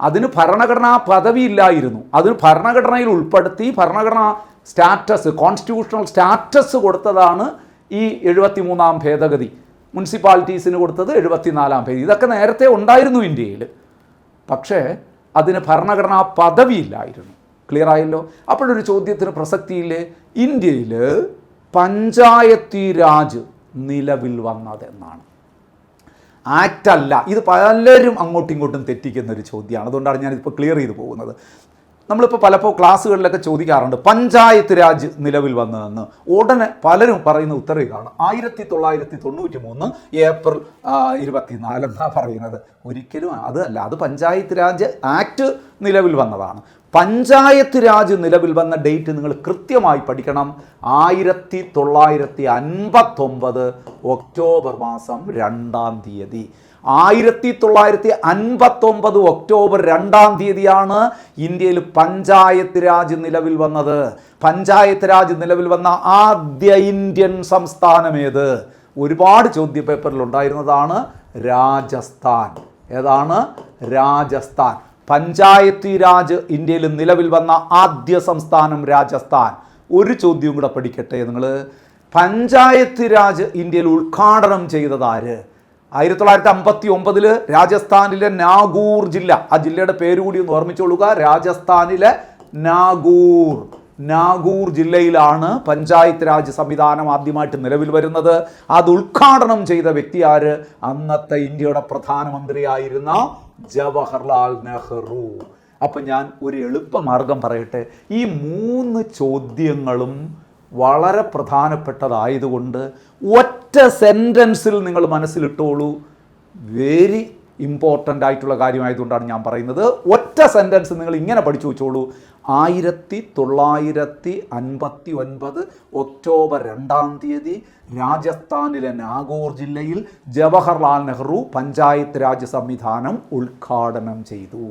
അതിന് ഭരണഘടനാ പദവി ഇല്ലായിരുന്നു. അതിന് ഭരണഘടനയിൽ ഉൾപ്പെടുത്തി ഭരണഘടനാ സ്റ്റാറ്റസ്, കോൺസ്റ്റിറ്റ്യൂഷണൽ സ്റ്റാറ്റസ് കൊടുത്തതാണ് ഈ 73 ഭേദഗതി. മുനിസിപ്പാലിറ്റീസിന് കൊടുത്തത് 74 ഭേദഗതി. ഇതൊക്കെ നേരത്തെ ഉണ്ടായിരുന്നു ഇന്ത്യയിൽ, പക്ഷേ അതിന് ഭരണഘടനാ പദവി ഇല്ലായിരുന്നു. ക്ലിയർ ആയല്ലോ? അപ്പോഴൊരു ചോദ്യത്തിന് പ്രസക്തിയില്ലേ, ഇന്ത്യയിൽ പഞ്ചായത്തി രാജ് നിലവിൽ വന്നതെന്നാണ്, ആക്ട് അല്ല. ഇത് പലരും അങ്ങോട്ടും ഇങ്ങോട്ടും തെറ്റിക്കുന്ന ഒരു ചോദ്യമാണ്, അതുകൊണ്ടാണ് ഞാനിപ്പോൾ ക്ലിയർ ചെയ്ത് പോകുന്നത്. നമ്മളിപ്പോൾ പലപ്പോൾ ക്ലാസ്സുകളിലൊക്കെ ചോദിക്കാറുണ്ട് പഞ്ചായത്ത് രാജ് നിലവിൽ വന്നതെന്ന്. ഉടനെ പലരും പറയുന്ന ഉത്തരം ഇതാണ്, 1993 ഏപ്രിൽ 24 എന്നാണ് പറയുന്നത്. ഒരിക്കലും അതല്ല, അത് പഞ്ചായത്ത് രാജ് ആക്ട് നിലവിൽ വന്നതാണ്. പഞ്ചായത്ത് രാജ് നിലവിൽ വന്ന ഡേറ്റ് നിങ്ങൾ കൃത്യമായി പഠിക്കണം, 1959 ഒക്ടോബർ മാസം 2 1959 ഒക്ടോബർ 2 ഇന്ത്യയിൽ പഞ്ചായത്ത് രാജ് നിലവിൽ വന്നത്. പഞ്ചായത്ത് രാജ് നിലവിൽ വന്ന ആദ്യ ഇന്ത്യൻ സംസ്ഥാനം ഏത്? ഒരുപാട് ചോദ്യ പേപ്പറിൽ ഉണ്ടായിരുന്നതാണ് രാജസ്ഥാൻ. ഏതാണ്? രാജസ്ഥാൻ. പഞ്ചായത്ത് രാജ് ഇന്ത്യയിൽ നിലവിൽ വന്ന ആദ്യ സംസ്ഥാനം രാജസ്ഥാൻ. ഒരു ചോദ്യം കൂടെ പഠിക്കട്ടെ നിങ്ങൾ. പഞ്ചായത്ത് രാജ് ഇന്ത്യയിൽ ഉദ്ഘാടനം ചെയ്തതാര്? 1959 രാജസ്ഥാനിലെ നാഗൂർ ജില്ല, ആ ജില്ലയുടെ പേര് കൂടി ഒന്ന് ഓർമ്മിച്ചോളുക, രാജസ്ഥാനിലെ നാഗൂർ ജില്ലയിലാണ് പഞ്ചായത്ത് രാജ് സംവിധാനം ആദ്യമായിട്ട് നിലവിൽ വരുന്നത്. അത് ഉദ്ഘാടനം ചെയ്ത വ്യക്തി ആര്? അന്നത്തെ ഇന്ത്യയുടെ പ്രധാനമന്ത്രിയായിരുന്ന ജവഹർലാൽ നെഹ്റു. അപ്പം ഞാൻ ഒരു എളുപ്പമാർഗം പറയട്ടെ, ഈ 3 ചോദ്യങ്ങളും വളരെ പ്രധാനപ്പെട്ടതായതുകൊണ്ട് ഒറ്റ സെൻറ്റൻസിൽ നിങ്ങൾ മനസ്സിലിട്ടോളൂ. വെരി ഇമ്പോർട്ടൻ്റ് ആയിട്ടുള്ള കാര്യമായതുകൊണ്ടാണ് ഞാൻ പറയുന്നത്. ഒറ്റ സെൻറ്റൻസ് നിങ്ങൾ ഇങ്ങനെ പഠിച്ചു വെച്ചോളൂ, 1959 ഒക്ടോബർ 2 രാജസ്ഥാനിലെ നാഗോർ ജില്ലയിൽ ജവഹർലാൽ നെഹ്റു പഞ്ചായത്ത് രാജ് സംവിധാനം ഉദ്ഘാടനം ചെയ്തു.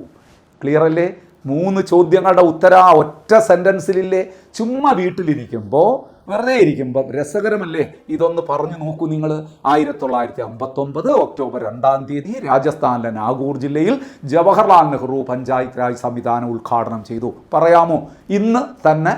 ക്ലിയർ അല്ലേ? 3 ചോദ്യങ്ങളുടെ ഉത്തരം ഒറ്റ സെൻറ്റൻസിലില്ലേ? ചുമ്മാ വീട്ടിലിരിക്കുമ്പോൾ, വെറുതെ ഇരിക്കുമ്പോൾ രസകരമല്ലേ? ഇതൊന്ന് പറഞ്ഞു നോക്കൂ നിങ്ങൾ. 1959 ഒക്ടോബർ 2 രാജസ്ഥാനിലെ നാഗൂർ ജില്ലയിൽ ജവഹർലാൽ നെഹ്റു പഞ്ചായത്ത് രാജ് സംവിധാനം ഉദ്ഘാടനം ചെയ്തു. പറയാമോ? ഇന്ന് തന്നെ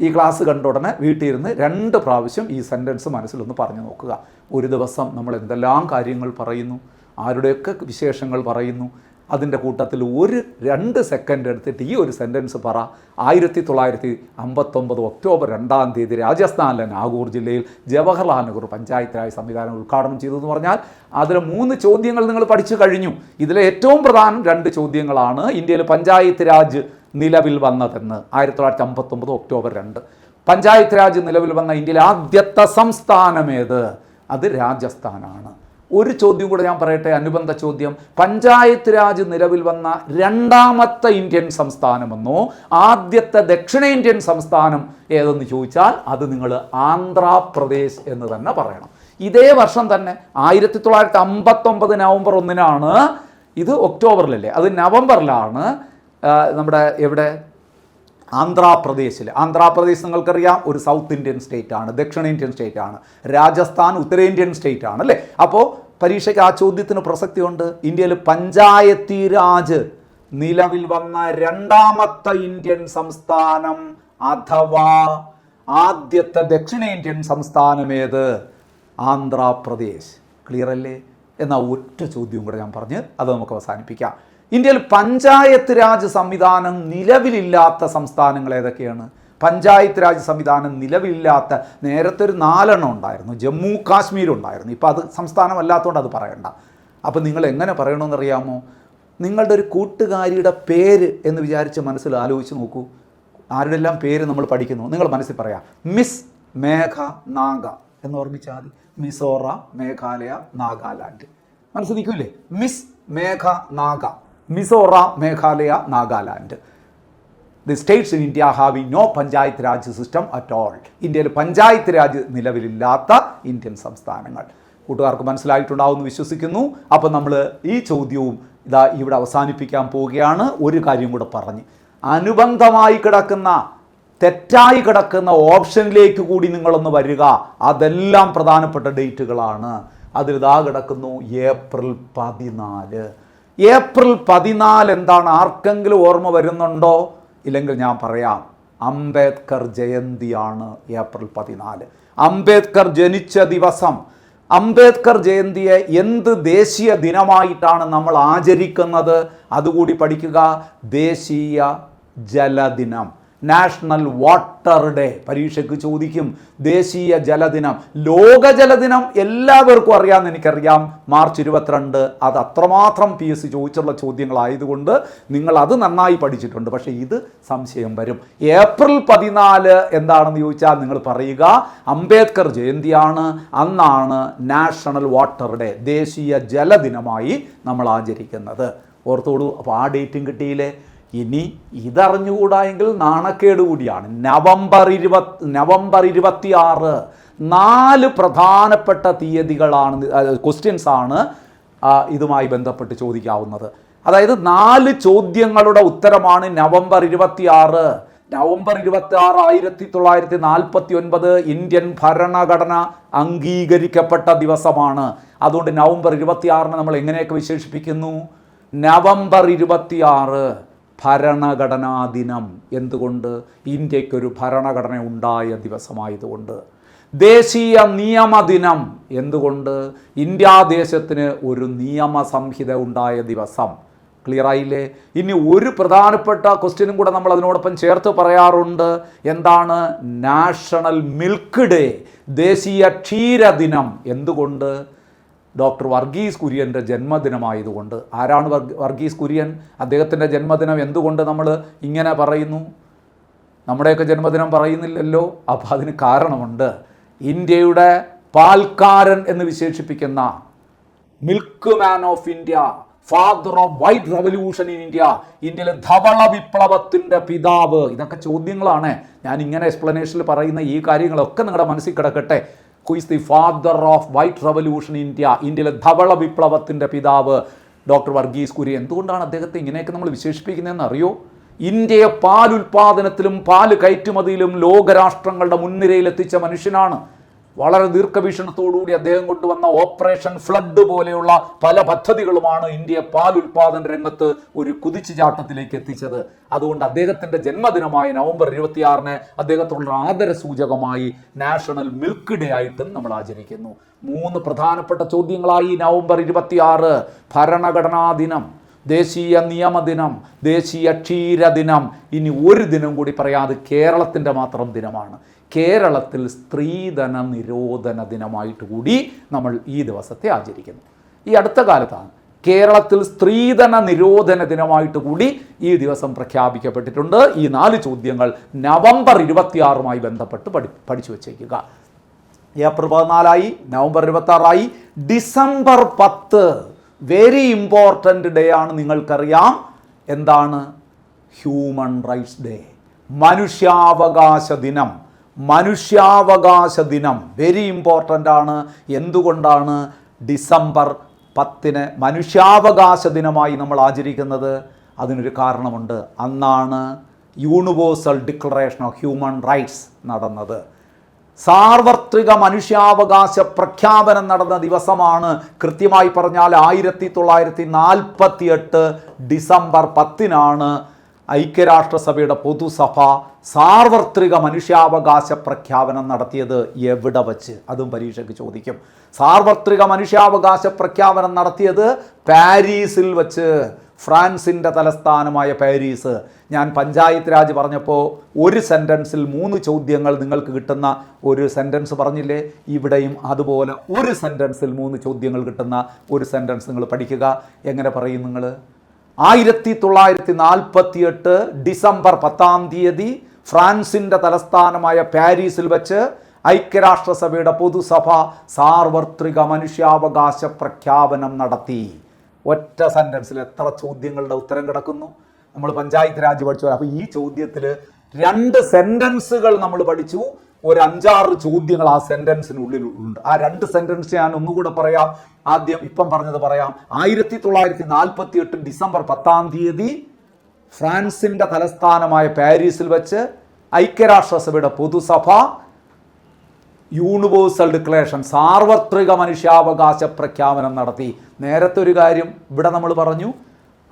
ഈ ക്ലാസ് കണ്ട ഉടനെ വീട്ടിലിരുന്ന് 2 പ്രാവശ്യം ഈ സെൻറ്റൻസ് മനസ്സിലൊന്ന് പറഞ്ഞു നോക്കുക. ഒരു ദിവസം നമ്മൾ എന്തെല്ലാം കാര്യങ്ങൾ പറയുന്നു, ആരുടെയൊക്കെ വിശേഷങ്ങൾ പറയുന്നു, അതിൻ്റെ കൂട്ടത്തിൽ 1-2 സെക്കൻഡ് എടുത്തിട്ട് ഈ ഒരു സെൻറ്റൻസ് പറ. 1959 ഒക്ടോബർ 2 രാജസ്ഥാനിലെ നാഗൂർ ജില്ലയിൽ ജവഹർലാൽ നെഹ്റു പഞ്ചായത്ത് രാജ് സംവിധാനം ഉദ്ഘാടനം ചെയ്തു എന്ന് പറഞ്ഞാൽ അതിൽ 3 ചോദ്യങ്ങൾ നിങ്ങൾ പഠിച്ചു കഴിഞ്ഞു. ഇതിലെ ഏറ്റവും പ്രധാനം 2 ചോദ്യങ്ങളാണ്. ഇന്ത്യയിൽ പഞ്ചായത്ത് രാജ് നിലവിൽ വന്നതെന്ന് 1959 ഒക്ടോബർ 2. പഞ്ചായത്ത് രാജ് നിലവിൽ വന്ന ഇന്ത്യയിലെ ആദ്യത്തെ സംസ്ഥാനമേത്? അത് രാജസ്ഥാനാണ്. ഒരു ചോദ്യം കൂടെ ഞാൻ പറയട്ടെ, അനുബന്ധ ചോദ്യം. പഞ്ചായത്ത് രാജ് നിലവിൽ വന്ന 2ാമത്തെ ഇന്ത്യൻ സംസ്ഥാനമെന്നോ ആദ്യത്തെ ദക്ഷിണേന്ത്യൻ സംസ്ഥാനം ഏതെന്ന് ചോദിച്ചാൽ അത് നിങ്ങൾ ആന്ധ്രാപ്രദേശ് എന്ന് തന്നെ പറയണം. ഇതേ വർഷം തന്നെ 1959 നവംബർ 1 ഇത് ഒക്ടോബറിലല്ലേ, അത് നവംബറിലാണ് നമ്മുടെ എവിടെ? ആന്ധ്രാപ്രദേശ് നിങ്ങൾക്കറിയാം, ഒരു സൗത്ത് ഇന്ത്യൻ സ്റ്റേറ്റ് ആണ്, ദക്ഷിണേന്ത്യൻ സ്റ്റേറ്റ് ആണ്. രാജസ്ഥാൻ ഉത്തരേന്ത്യൻ സ്റ്റേറ്റ് ആണ് അല്ലേ? അപ്പോൾ പരീക്ഷയ്ക്ക് ആ ചോദ്യത്തിന് പ്രസക്തിയുണ്ട്. ഇന്ത്യയിൽ പഞ്ചായത്തി രാജ് നിലവിൽ വന്ന രണ്ടാമത്തെ ഇന്ത്യൻ സംസ്ഥാനം അഥവാ ആദ്യത്തെ ദക്ഷിണേന്ത്യൻ സംസ്ഥാനം ഏത്? ആന്ധ്രാപ്രദേശ്. ക്ലിയർ അല്ലേ? എന്നാൽ ഒറ്റ ചോദ്യവും കൂടെ ഞാൻ പറഞ്ഞ് അത് നമുക്ക് അവസാനിപ്പിക്കാം. ഇന്ത്യയിൽ പഞ്ചായത്ത് രാജ് സംവിധാനം നിലവിലില്ലാത്ത സംസ്ഥാനങ്ങൾ ഏതൊക്കെയാണ്? പഞ്ചായത്ത് രാജ് സംവിധാനം നിലവിലില്ലാത്ത നേരത്തെ ഒരു 4 ഉണ്ടായിരുന്നു. ജമ്മു കാശ്മീർ ഉണ്ടായിരുന്നു. ഇപ്പോൾ അത് സംസ്ഥാനമല്ലാത്തതുകൊണ്ട് അത് പറയണ്ട. അപ്പോൾ നിങ്ങൾ എങ്ങനെ പറയണമെന്നറിയാമോ? നിങ്ങളുടെ ഒരു കൂട്ടുകാരിയുടെ പേര് എന്ന് വിചാരിച്ച് മനസ്സിൽ ആലോചിച്ച് നോക്കൂ. ആരുടെ എല്ലാം പേര് നമ്മൾ പഠിക്കുന്നു, നിങ്ങൾ മനസ്സിൽ പറയാം. മിസ് മേഘ നാഗ എന്ന് ഓർമ്മിച്ചാൽ മതി. മിസോറാം, മേഘാലയ, നാഗാലാൻഡ്. മനസ്സിൽ നിൽക്കൂലേ? Miz Megha Naga, Mizoram, Meghalaya, Nagaland. The states in India having no panchayat raj system at all. ഇന്ത്യയിൽ പഞ്ചായത്ത് രാജ് നിലവിലില്ലാത്ത ഇന്ത്യൻ സംസ്ഥാനങ്ങൾ. കൂട്ടുകാർക്ക് മനസ്സിലായിട്ടുണ്ടാവുമെന്ന് വിശ്വസിക്കുന്നു. അപ്പോൾ നമ്മൾ ഈ ചോദ്യവും ഇതാ ഇവിടെ അവസാനിപ്പിക്കാൻ പോവുകയാണ്. ഒരു കാര്യം കൂടെ പറഞ്ഞ്, അനുബന്ധമായി കിടക്കുന്ന തെറ്റായി കിടക്കുന്ന ഓപ്ഷനിലേക്ക് കൂടി നിങ്ങളൊന്ന് വരിക. അതെല്ലാം പ്രധാനപ്പെട്ട ഡേറ്റുകളാണ്. അതിലിതാ കിടക്കുന്നു ഏപ്രിൽ 14. ഏപ്രിൽ 14 എന്താണ്? ആർക്കെങ്കിലും ഓർമ്മ വരുന്നുണ്ടോ? ഇല്ലെങ്കിൽ ഞാൻ പറയാം. അംബേദ്കർ ജയന്തിയാണ് ഏപ്രിൽ 14. അംബേദ്കർ ജനിച്ച ദിവസം. അംബേദ്കർ ജയന്തിയെ എന്ത് ദേശീയ ദിനമായിട്ടാണ് നമ്മൾ ആചരിക്കുന്നത്? അതുകൂടി പഠിക്കുക. ദേശീയ ജലദിനം, നാഷണൽ വാട്ടർ ഡേ. പരീക്ഷയ്ക്ക് ചോദിക്കും ദേശീയ ജലദിനം. ലോക ജലദിനം എല്ലാവർക്കും അറിയാമെന്ന് എനിക്കറിയാം, മാർച്ച് 22. അത് അത്രമാത്രം PSC ചോദിച്ചുള്ള ചോദ്യങ്ങളായതുകൊണ്ട് നിങ്ങൾ അത് നന്നായി പഠിച്ചിട്ടുണ്ട്. പക്ഷേ ഇത് സംശയം വരും. ഏപ്രിൽ 14 എന്താണെന്ന് ചോദിച്ചാൽ നിങ്ങൾ പറയുക അംബേദ്കർ ജയന്തിയാണ്. അന്നാണ് നാഷണൽ വാട്ടർ ഡേ, ദേശീയ ജലദിനമായി നമ്മൾ ആചരിക്കുന്നത്. ഓർത്തോളൂ. അപ്പോൾ ആ ഡേറ്റും കിട്ടിയില്ലേ? ഇനി ഇതറിഞ്ഞുകൂടായെങ്കിൽ നാണക്കേട് കൂടിയാണ്. നവംബർ 26. 4 പ്രധാനപ്പെട്ട തീയതികളാണ്, ക്വസ്റ്റ്യൻസ് ആണ് ഇതുമായി ബന്ധപ്പെട്ട് ചോദിക്കാവുന്നത്. അതായത് 4 ചോദ്യങ്ങളുടെ ഉത്തരമാണ് നവംബർ 26. നവംബർ 26 1949 ഇന്ത്യൻ ഭരണഘടന അംഗീകരിക്കപ്പെട്ട ദിവസമാണ്. അതുകൊണ്ട് നവംബർ 26 നമ്മൾ എങ്ങനെയൊക്കെ വിശേഷിപ്പിക്കുന്നു? നവംബർ 26 ഭരണഘടനാ ദിനം. എന്തുകൊണ്ട്? ഇന്ത്യക്കൊരു ഭരണഘടന ഉണ്ടായ ദിവസമായതുകൊണ്ട്. ദേശീയ നിയമദിനം. എന്തുകൊണ്ട്? ഇന്ത്യാദേശത്തിന് ഒരു നിയമസംഹിത ഉണ്ടായ ദിവസം. ക്ലിയർ ആയില്ലേ? ഇനി ഒരു പ്രധാനപ്പെട്ട ക്വസ്റ്റ്യനും കൂടെ നമ്മൾ അതിനോടൊപ്പം ചേർത്ത് പറയാറുണ്ട്. എന്താണ്? നാഷണൽ മിൽക്ക് ഡേ, ദേശീയ ക്ഷീരദിനം. എന്തുകൊണ്ട്? ഡോക്ടർ വർഗീസ് കുര്യൻ്റെ ജന്മദിനമായതുകൊണ്ട്. ആരാണ് വർഗീസ് കുര്യൻ? അദ്ദേഹത്തിൻ്റെ ജന്മദിനം എന്തുകൊണ്ട് നമ്മൾ ഇങ്ങനെ പറയുന്നു? നമ്മുടെയൊക്കെ ജന്മദിനം പറയുന്നില്ലല്ലോ. അപ്പോൾ അതിന് കാരണമുണ്ട്. ഇന്ത്യയുടെ പാൽക്കാരൻ എന്ന് വിശേഷിപ്പിക്കുന്ന, milk man of India, father of white revolution in India, ഇന്ത്യയിലെ ധവള വിപ്ലവത്തിൻ്റെ പിതാവ്. ഇതൊക്കെ ചോദ്യങ്ങളാണ്. ഞാൻ ഇങ്ങനെ എക്സ്പ്ലനേഷനിൽ പറയുന്ന ഈ കാര്യങ്ങളൊക്കെ നിങ്ങളുടെ മനസ്സിൽ കിടക്കട്ടെ. Who is the father of white revolution in India? ഇന്ത്യയിലെ ധവള വിപ്ലവത്തിൻ്റെ പിതാവ് ഡോക്ടർ വർഗീസ് കുര്യൻ. എന്തുകൊണ്ടാണ് അദ്ദേഹത്തെ ഇങ്ങനെയൊക്കെ നമ്മൾ വിശേഷിപ്പിക്കുന്നതെന്ന് അറിയോ? ഇന്ത്യയെ പാൽ ഉൽപ്പാദനത്തിലും പാല് കയറ്റുമതിയിലും ലോകരാഷ്ട്രങ്ങളുടെ മുൻനിരയിലെത്തിച്ച മനുഷ്യനാണ്. വളരെ ദീർഘവീക്ഷണത്തോടുകൂടി അദ്ദേഹം കൊണ്ടുവന്ന ഓപ്പറേഷൻ ഫ്ലഡ് പോലെയുള്ള പല പദ്ധതികളുമാണ് ഇന്ത്യയെ പാൽ ഉൽപാദന രംഗത്ത് ഒരു കുതിച്ചുചാട്ടത്തിലേക്ക് എത്തിച്ചത്. അതുകൊണ്ട് അദ്ദേഹത്തിന്റെ ജന്മദിനമായ നവംബർ 26 അദ്ദേഹത്തോടുള്ള ആദര സൂചകമായി നാഷണൽ മിൽക്ക് ഡേ ആയിട്ടും നമ്മൾ ആചരിക്കുന്നു. 3 പ്രധാനപ്പെട്ട ചോദ്യങ്ങളായി നവംബർ 26 ഭരണഘടനാ ദിനം, ദേശീയ നിയമദിനം, ദേശീയ ക്ഷീരദിനം. ഇനി ഒരു ദിനം കൂടി പറയാതെ കേരളത്തിൻ്റെ മാത്രം ദിനമാണ്. കേരളത്തിൽ സ്ത്രീധന നിരോധന ദിനമായിട്ട് കൂടി നമ്മൾ ഈ ദിവസത്തെ ആചരിക്കുന്നു. ഈ അടുത്ത കാലത്താണ് കേരളത്തിൽ സ്ത്രീധന നിരോധന ദിനമായിട്ട് കൂടി ഈ ദിവസം പ്രഖ്യാപിക്കപ്പെട്ടിട്ടുണ്ട്. ഈ 4 ചോദ്യങ്ങൾ നവംബർ 26 ബന്ധപ്പെട്ട് പഠിച്ചു വച്ചേക്കുക. April 14 November 26 December 10 very important day ആണ്. നിങ്ങൾക്കറിയാം എന്താണ്? ഹ്യൂമൻ റൈറ്റ്സ് ഡേ, മനുഷ്യാവകാശ ദിനം. മനുഷ്യാവകാശ ദിനം വെരി ഇമ്പോർട്ടൻ്റ് ആണ്. എന്തുകൊണ്ടാണ് ഡിസംബർ 10 മനുഷ്യാവകാശ ദിനമായി നമ്മൾ ആചരിക്കുന്നത്? അതിനൊരു കാരണമുണ്ട്. അന്നാണ് universal declaration of human rights നടന്നത്. സാർവത്രിക മനുഷ്യാവകാശ പ്രഖ്യാപനം നടന്ന ദിവസമാണ്. കൃത്യമായി പറഞ്ഞാൽ 1948 ഡിസംബർ 10 ഐക്യരാഷ്ട്രസഭയുടെ പൊതുസഭ സാർവത്രിക മനുഷ്യാവകാശ പ്രഖ്യാപനം നടത്തിയത്. എവിടെ വച്ച്? അതും പരീക്ഷയ്ക്ക് ചോദിക്കും. സാർവത്രിക മനുഷ്യാവകാശ പ്രഖ്യാപനം നടത്തിയത് പാരീസിൽ വച്ച്, ഫ്രാൻസിൻ്റെ തലസ്ഥാനമായ പാരീസ്. ഞാൻ പഞ്ചായത്ത് രാജ് പറഞ്ഞപ്പോൾ ഒരു സെൻറ്റൻസിൽ 3 ചോദ്യങ്ങൾ നിങ്ങൾക്ക് കിട്ടുന്ന ഒരു സെൻറ്റൻസ് പറഞ്ഞില്ലേ? ഇവിടെയും അതുപോലെ ഒരു സെൻറ്റൻസിൽ 3 ചോദ്യങ്ങൾ കിട്ടുന്ന ഒരു സെൻറ്റൻസ് നിങ്ങൾ പഠിക്കുക. എങ്ങനെ പറയും നിങ്ങൾ? 1948 ഡിസംബർ 10 ഫ്രാൻസിൻ്റെ തലസ്ഥാനമായ പാരീസിൽ വച്ച് ഐക്യരാഷ്ട്രസഭയുടെ പൊതുസഭ സാർവത്രിക മനുഷ്യാവകാശ പ്രഖ്യാപനം നടത്തി. ഒറ്റ സെൻറ്റൻസിൽ എത്ര ചോദ്യങ്ങളുടെ ഉത്തരം കിടക്കുന്നു? നമ്മൾ പഞ്ചായത്ത് രാജ് പഠിച്ചു. അപ്പോൾ ഈ ചോദ്യത്തിൽ 2 സെൻറ്റൻസുകൾ നമ്മൾ പഠിച്ചു. ഒരു 5-6 ചോദ്യങ്ങൾ ആ സെൻറ്റൻസിനുള്ളിൽ ഉണ്ട്. ആ 2 സെൻറ്റൻസ് ഞാൻ ഒന്നുകൂടെ പറയാം. ആദ്യം ഇപ്പം പറഞ്ഞത് പറയാം. 1948 ഡിസംബർ 10 ഫ്രാൻസിൻ്റെ തലസ്ഥാനമായ പാരീസിൽ വെച്ച് ഐക്യരാഷ്ട്രസഭയുടെ പൊതുസഭ യൂണിവേഴ്സൽ ഡിക്ലറേഷൻ സാർവത്രിക മനുഷ്യാവകാശ പ്രഖ്യാപനം നടത്തി. നേരത്തെ ഒരു കാര്യം ഇവിടെ നമ്മൾ പറഞ്ഞു.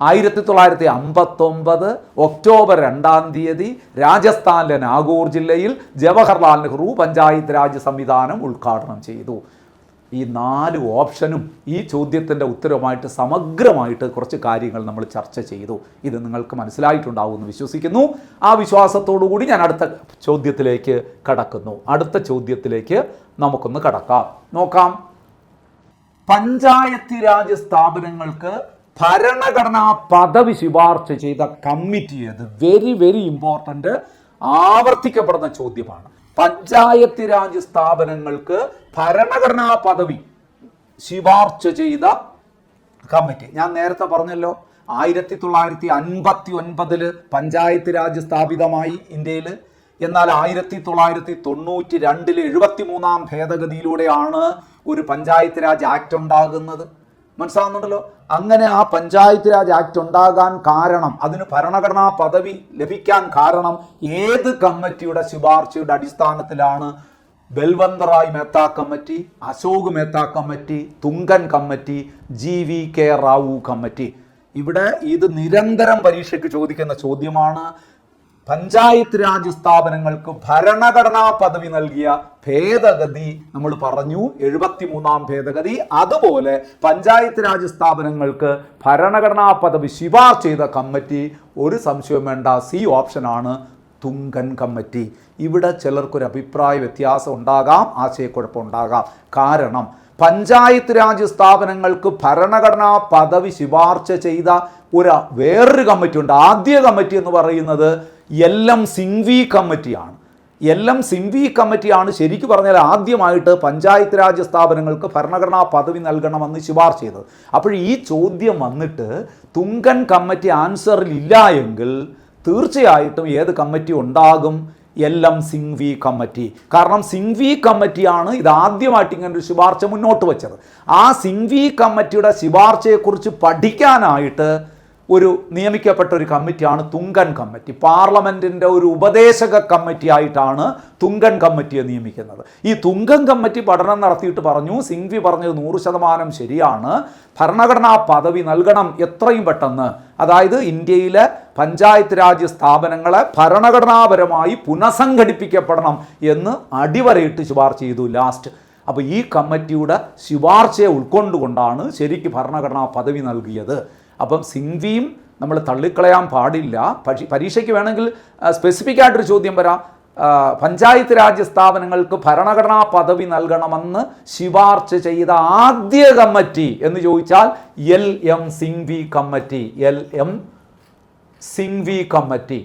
1959 ഒക്ടോബർ 2 രാജസ്ഥാനിലെ നാഗൂർ ജില്ലയിൽ ജവഹർലാൽ നെഹ്റു പഞ്ചായത്ത് രാജ് സംവിധാനം ഉദ്ഘാടനം ചെയ്തു. ഈ 4 ഓപ്ഷനും ഈ ചോദ്യത്തിൻ്റെ ഉത്തരവുമായിട്ട് സമഗ്രമായിട്ട് കുറച്ച് കാര്യങ്ങൾ നമ്മൾ ചർച്ച ചെയ്തു. ഇത് നിങ്ങൾക്ക് മനസ്സിലായിട്ടുണ്ടാവുമെന്ന് വിശ്വസിക്കുന്നു. ആ വിശ്വാസത്തോടു കൂടി ഞാൻ അടുത്ത ചോദ്യത്തിലേക്ക് കടക്കുന്നു. അടുത്ത ചോദ്യത്തിലേക്ക് നമുക്കൊന്ന് കടക്കാം. നോക്കാം. പഞ്ചായത്ത് രാജ് സ്ഥാപനങ്ങൾക്ക് ഭരണഘടനാ പദവി ശുപാർശ ചെയ്ത കമ്മിറ്റി ഏത്? വെരി വെരി ഇമ്പോർട്ടൻ്റ്, ആവർത്തിക്കപ്പെടുന്ന ചോദ്യമാണ്. പഞ്ചായത്ത് രാജ് സ്ഥാപനങ്ങൾക്ക് ഭരണഘടനാ പദവി ശുപാർശ ചെയ്ത കമ്മിറ്റി. ഞാൻ നേരത്തെ പറഞ്ഞല്ലോ, 1959 പഞ്ചായത്ത് രാജ് സ്ഥാപിതമായി ഇന്ത്യയിൽ. എന്നാൽ 1992 73-ാം ഭേദഗതിയിലൂടെയാണ് ഒരു പഞ്ചായത്ത് രാജ് ആക്ട് ഉണ്ടാകുന്നത്. മനസ്സിലാകുന്നുണ്ടല്ലോ? അങ്ങനെ ആ പഞ്ചായത്ത് രാജ് ആക്ട് ഉണ്ടാകാൻ കാരണം, അതിന് ഭരണഘടനാ പദവി ലഭിക്കാൻ കാരണം ഏത് കമ്മിറ്റിയുടെ ശുപാർശയുടെ അടിസ്ഥാനത്തിലാണ്? Balwant Rai Mehta committee, Ashok Mehta committee, Thungon committee, GVK Rao committee. ഇവിടെ ഇത് നിരന്തരം പരീക്ഷയ്ക്ക് ചോദിക്കുന്ന ചോദ്യമാണ്. പഞ്ചായത്ത് രാജ് സ്ഥാപനങ്ങൾക്ക് ഭരണഘടനാ പദവി നൽകിയ ഭേദഗതി നമ്മൾ പറഞ്ഞു, 73-ാം ഭേദഗതി. അതുപോലെ പഞ്ചായത്ത് രാജ് സ്ഥാപനങ്ങൾക്ക് ഭരണഘടനാ പദവി ശുപാർശ ചെയ്ത കമ്മിറ്റി, ഒരു സംശയവും വേണ്ട, സി ഓപ്ഷനാണ്, തുങ്കൻ കമ്മിറ്റി. ഇവിടെ ചിലർക്കൊരു അഭിപ്രായ വ്യത്യാസം ഉണ്ടാകാം, ആശയക്കുഴപ്പം ഉണ്ടാകാം. കാരണം പഞ്ചായത്ത് രാജ് സ്ഥാപനങ്ങൾക്ക് ഭരണഘടനാ പദവി ശുപാർശ ചെയ്ത വേറൊരു കമ്മിറ്റി ഉണ്ട്. ആദ്യ കമ്മിറ്റി എന്ന് പറയുന്നത് LM സിംഗ്വി കമ്മിറ്റിയാണ്. LM സിംഗ്വി കമ്മിറ്റിയാണ് ശരിക്കും പറഞ്ഞാൽ ആദ്യമായിട്ട് പഞ്ചായത്ത് രാജ് സ്ഥാപനങ്ങൾക്ക് ഭരണഘടനാ പദവി നൽകണമെന്ന് ശുപാർശ ചെയ്തത്. അപ്പോൾ ഈ ചോദ്യം വന്നിട്ട് തുങ്കൻ കമ്മിറ്റി ആൻസറിൽ ഇല്ല എങ്കിൽ തീർച്ചയായിട്ടും ഏത് കമ്മിറ്റി ഉണ്ടാകും? LM Singhvi committee. കാരണം സിംഗ്വി കമ്മിറ്റിയാണ് ഇത് ആദ്യമായിട്ട് ഇങ്ങനെ ഒരു ശുപാർശ മുന്നോട്ട് വെച്ചത്. ആ സിംഗ്വി കമ്മിറ്റിയുടെ ശുപാർശയെക്കുറിച്ച് പഠിക്കാനായിട്ട് നിയമിക്കപ്പെട്ട ഒരു കമ്മിറ്റിയാണ് തുങ്കൻ കമ്മിറ്റി. പാർലമെൻറ്റിൻ്റെ ഒരു ഉപദേശക കമ്മിറ്റി ആയിട്ടാണ് തുങ്കൻ കമ്മിറ്റിയെ നിയമിക്കുന്നത്. ഈ തുങ്കൻ കമ്മിറ്റി പഠനം നടത്തിയിട്ട് പറഞ്ഞു, സിംഗ്വി പറഞ്ഞത് 100% ശരിയാണ്, ഭരണഘടനാ പദവി നൽകണം എത്രയും പെട്ടെന്ന്. അതായത് ഇന്ത്യയിലെ പഞ്ചായത്ത് രാജ് സ്ഥാപനങ്ങളെ ഭരണഘടനാപരമായി പുനഃസംഘടിപ്പിക്കപ്പെടണം എന്ന് അടിവരയിട്ട് ശുപാർശ ചെയ്തു ലാസ്റ്റ്. അപ്പോൾ ഈ കമ്മിറ്റിയുടെ ശുപാർശയെ ഉൾക്കൊണ്ടുകൊണ്ടാണ് ശരിക്ക് ഭരണഘടനാ പദവി നൽകിയത്. അപ്പം സിംഗ്വിയും നമ്മൾ തള്ളിക്കളയാൻ പാടില്ല. പരീക്ഷയ്ക്ക് വേണമെങ്കിൽ സ്പെസിഫിക് ആയിട്ടൊരു ചോദ്യം വരാം. പഞ്ചായത്ത് രാജ് സ്ഥാപനങ്ങൾക്ക് ഭരണഘടനാ പദവി നൽകണമെന്ന് ശുപാർശ ചെയ്ത ആദ്യ കമ്മിറ്റി എന്ന് ചോദിച്ചാൽ LM Singhvi committee. LM Singhvi committee,